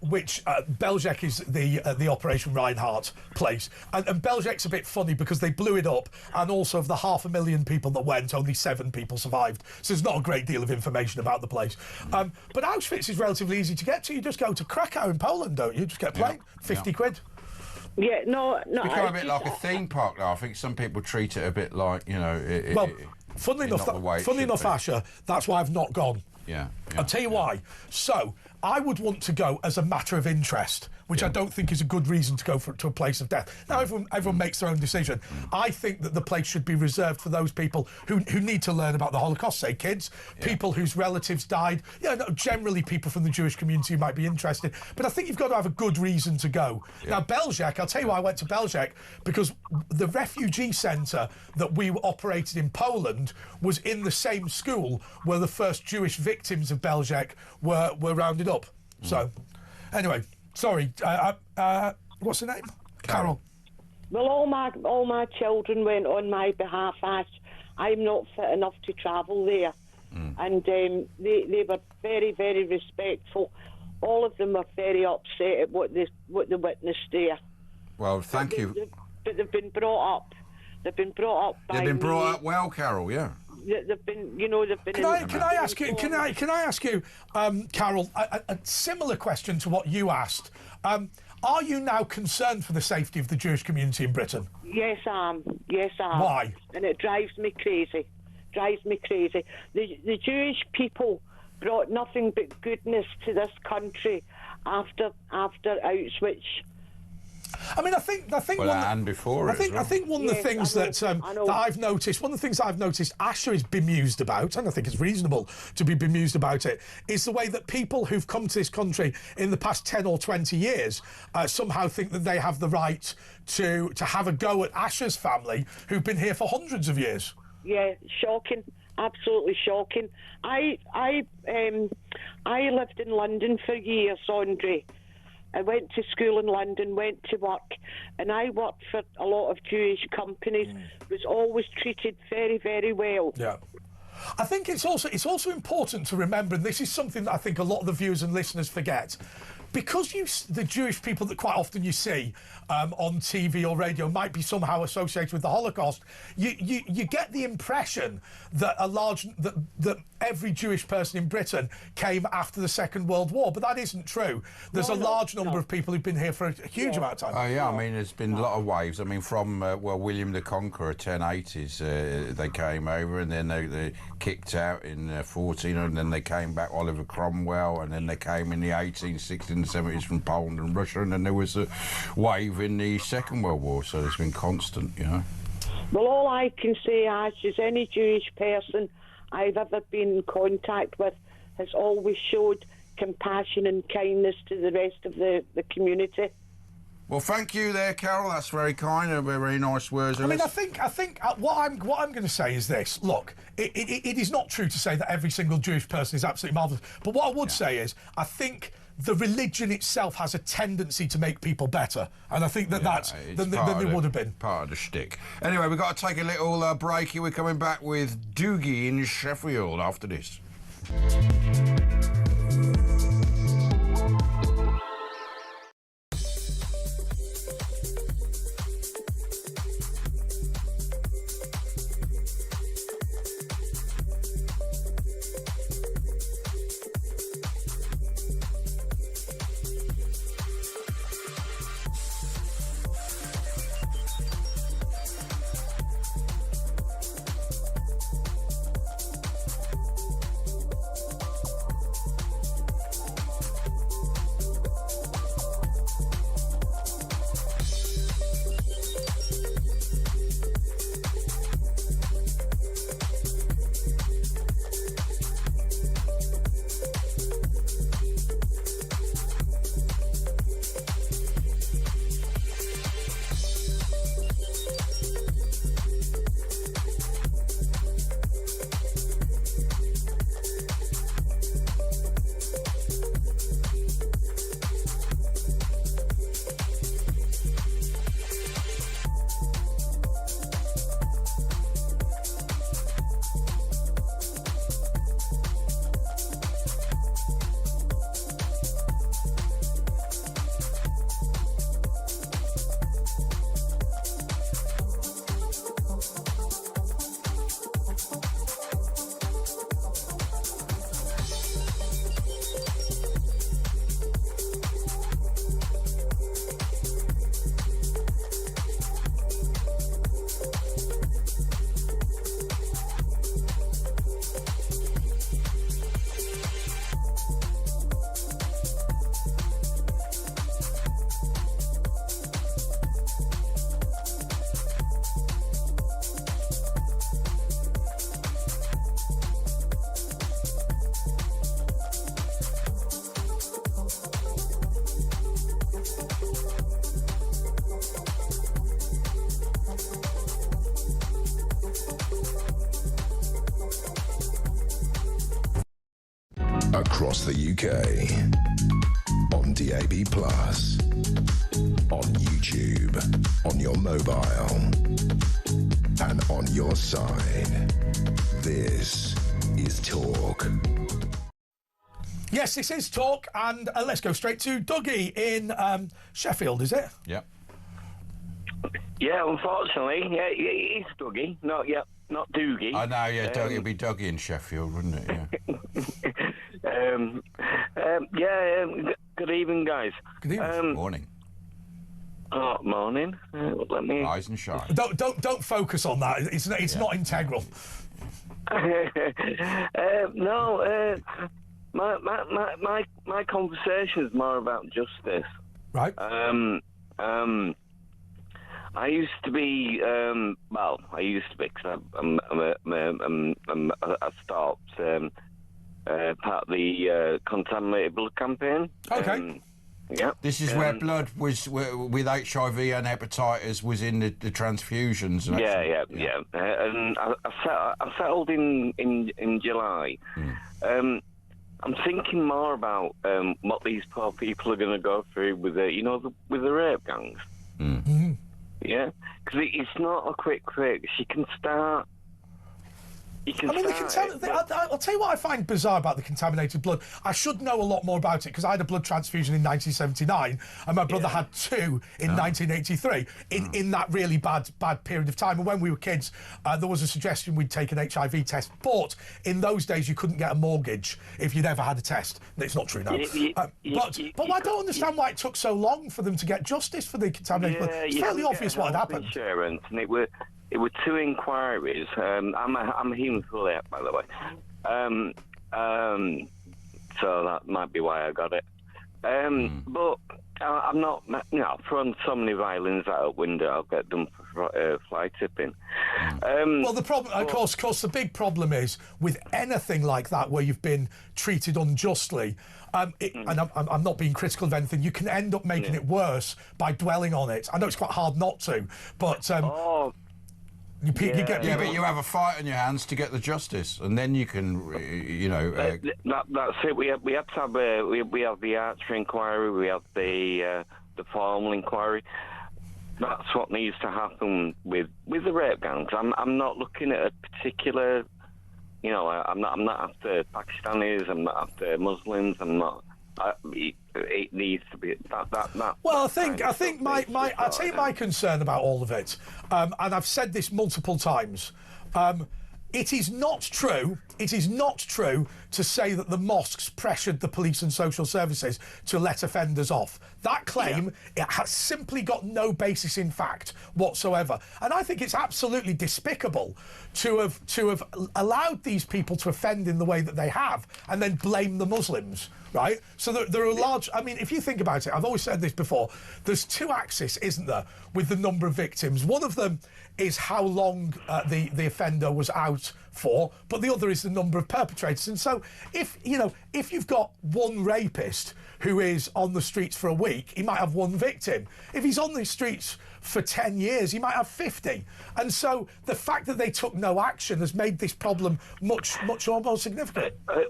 which Belzec is the Operation Reinhardt place. And Belzec's a bit funny because they blew it up, and also of the 500,000 people that went, only 7 people survived. So there's not a great deal of information about the place. But Auschwitz is relatively easy to get to. You just go to Krakow in Poland, don't you? Just get a plane, 50 quid. Yeah, no. It's become a bit like a theme park now. I think some people treat it a bit like, Funnily enough, Asher, that's why I've not gone. Yeah. I'll tell you why. So, I would want to go as a matter of interest, which I don't think is a good reason to go to a place of death. Now, everyone makes their own decision. I think that the place should be reserved for those people who need to learn about the Holocaust, say kids, people whose relatives died, generally people from the Jewish community who might be interested. But I think you've got to have a good reason to go. Now, Belzec, I'll tell you why I went to Belzec, because the refugee centre that we operated in Poland was in the same school where the first Jewish victims of Belzec were rounded up. So, anyway... Sorry, what's her name? Carol. Well, all my children went on my behalf, Ash. I'm not fit enough to travel there. And they were very, very respectful. All of them were very upset at what they witnessed there. Well, thank you. But they've been brought up. They've been brought up by They've been brought up well, Carol, yeah. They've been, they've been... Can I ask you, Carol, a similar question to what you asked? Are you now concerned for the safety of the Jewish community in Britain? Yes, I am. Yes, I am. Why? And it drives me crazy. The Jewish people brought nothing but goodness to this country after Auschwitz. I mean, I think before. I think one of the things that I've noticed, one of the things I've noticed, Asher is bemused about, and I think it's reasonable to be bemused about it, is the way that people who've come to this country in the past 10 or 20 years somehow think that they have the right to have a go at Asher's family, who've been here for hundreds of years. Yeah, shocking. Absolutely shocking. I lived in London for years, Andre. I went to school in London, went to work, and I worked for a lot of Jewish companies. Was always treated very, very well. Yeah. I think it's also important to remember, and this is something that I think a lot of the viewers and listeners forget, because the Jewish people that quite often you see on TV or radio might be somehow associated with the Holocaust, you get the impression that that every Jewish person in Britain came after the Second World War, but that isn't true. There's a large number of people who've been here for a huge amount of time. Oh yeah, I mean, there's been a lot of waves. I mean, from William the Conqueror, 1080s, they came over, and then they kicked out in 14, and then they came back, Oliver Cromwell, and then they came in the 1860s and 70s from Poland and Russia, and then there was a wave in the Second World War, so it's been constant, Well, all I can say, Ash, is any Jewish person I've ever been in contact with has always showed compassion and kindness to the rest of the community. Well, thank you there, Carol. That's very kind and very nice words. I mean, I think what I'm going to say is this. Look, it is not true to say that every single Jewish person is absolutely marvellous. But what I would say is, I think the religion itself has a tendency to make people better, and I think that's than they would have been. Part of the shtick. Anyway, we've got to take a little break here. We're coming back with Doogie in Sheffield after this. Across the UK. On DAB+. On YouTube. On your mobile. And on your side. This is Talk. Yes, this is Talk, and let's go straight to Dougie in Sheffield, is it? Yep. Yeah, unfortunately, yeah, it's Dougie, not Doogie. I know, yeah, Dougie would be Dougie in Sheffield, wouldn't it? Yeah. Good evening, guys. Good evening. Morning. Oh, morning. Let me. Rise and shine. Don't focus on that. It's not integral. No. My conversation is more about justice. Right. I used to be, because I stopped part of the contaminated blood campaign. Okay. Yeah. This is where blood was with HIV and hepatitis was in the transfusions. And Yeah. And I settled in July. I'm thinking more about what these poor people are going to go through with the rape gangs. Mm-hmm. Yeah, because it's not a quick fix. You can start. I'll tell you what I find bizarre about the contaminated blood. I should know a lot more about it because I had a blood transfusion in 1979 and my brother had two in 1983 in that really bad period of time. And when we were kids, there was a suggestion we'd take an HIV test, but in those days you couldn't get a mortgage if you'd ever had a test. It's not true now. But I don't understand why it took so long for them to get justice for the contaminated blood. It's fairly obvious what had happened. Insurance, and it were 2 inquiries. I'm a haemophiliac, by the way. So that might be why I got it. But I'm not, throwing so many violins out a window, I'll get done for fly tipping. Well, the problem, of course, the big problem is with anything like that where you've been treated unjustly, and I'm not being critical of anything, you can end up making it worse by dwelling on it. I know it's quite hard not to, but... but you have a fight on your hands to get the justice, and then you can, that's it. We have to have we have the archery inquiry, we have the formal inquiry. That's what needs to happen with the rape gangs. I'm not looking at a particular, I'm not after Pakistanis. I'm not after Muslims. I'm not. It needs to be that. Well, I think I'll tell you my concern about all of it, and I've said this multiple times. It is not true to say that the mosques pressured the police and social services to let offenders off. That claim, it has simply got no basis in fact whatsoever. And I think it's absolutely despicable to have allowed these people to offend in the way that they have and then blame the Muslims, right? So there are large... I mean, if you think about it, I've always said this before, there's two axes, isn't there, with the number of victims. One of them is how long the offender was out for, but the other is the number of perpetrators. And so if you've got one rapist who is on the streets for a week, he might have one victim. If he's on the streets for 10 years, he might have 50. And so the fact that they took no action has made this problem much more significant. I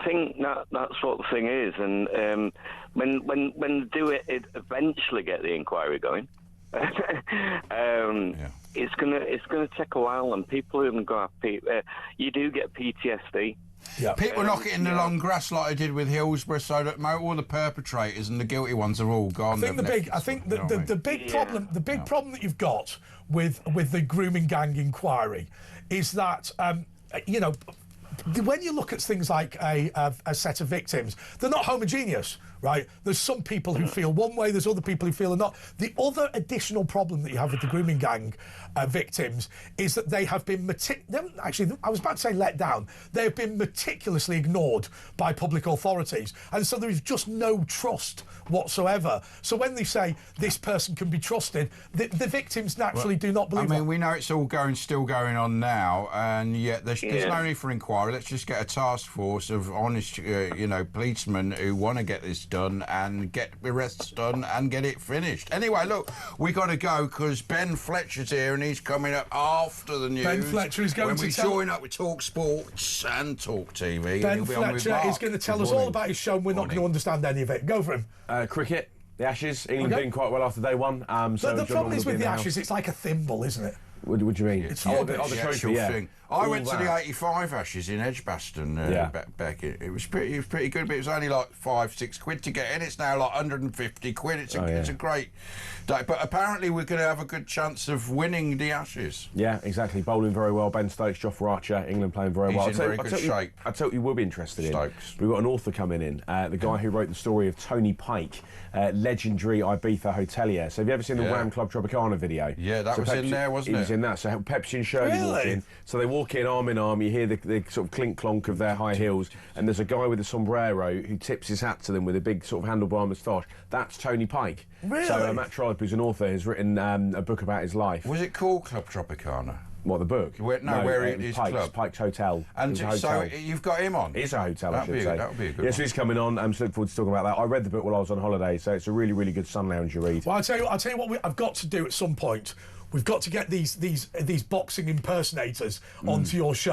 think that's what the thing is. And when they do it, eventually get the inquiry going. It's gonna take a while, and people are gonna go. You do get PTSD. Yeah. People knock it in the long grass like they did with Hillsborough, so that all the perpetrators and the guilty ones are all gone. I think the big problem that you've got with the grooming gang inquiry is that when you look at things like a set of victims, they're not homogeneous, right? There's some people who feel one way, there's other people who feel not. The other additional problem that you have with the grooming gang victims is that they have been I was about to say let down. They have been meticulously ignored by public authorities, and so there is just no trust whatsoever. So when they say this person can be trusted, the victims naturally do not believe. I mean, we know it's all still going on now, and yet there's no need for inquiry. Let's just get a task force of honest, policemen who want to get this done and get arrests done and get it finished. Anyway, look, we got to go because Ben Fletcher's here and he's coming up after the news. Ben Fletcher is going when we to join up with Talk Sports and Talk TV. Ben Fletcher is going to tell us all about his show and we're not going to understand any of it. Go for him. Cricket, the Ashes. England doing quite well after day one. So the problem is with the Ashes, it's like a thimble, isn't it? What do you mean? It's the trophy, thing. I went to the '85 Ashes in Edgbaston back. It was pretty good, but it was only like £5-6 to get in. It's now like £150. It's a great day. But apparently we're going to have a good chance of winning the Ashes. Yeah, exactly. Bowling very well. Ben Stokes, Jofra Archer, England playing very well. He's in very good shape. I tell you, we'll be interested Stokes. in. We've got an author coming in, the guy who wrote the story of Tony Pike, legendary Ibiza hotelier. So have you ever seen the Wham Club Tropicana video? Yeah, that was in there, wasn't it? He was in that. So Pepsi and Shirley walk in. So they walk in arm in arm. You hear the sort of clink clonk of their high heels, and there's a guy with a sombrero who tips his hat to them with a big sort of handlebar moustache. That's Tony Pike. Really? So Matt Tribe, who's an author, has written a book about his life. Was it called Club Tropicana? What, the book? Where it is club? Pike's Hotel. And so you've got him on? It's a hotel, I should say. That would be a good Yes, he's coming on. I'm so looking forward to talking about that. I read the book while I was on holiday, so it's a really, really good sun lounger read. Well, I'll tell you what I've got to do at some point. We've got to get these boxing impersonators onto your show.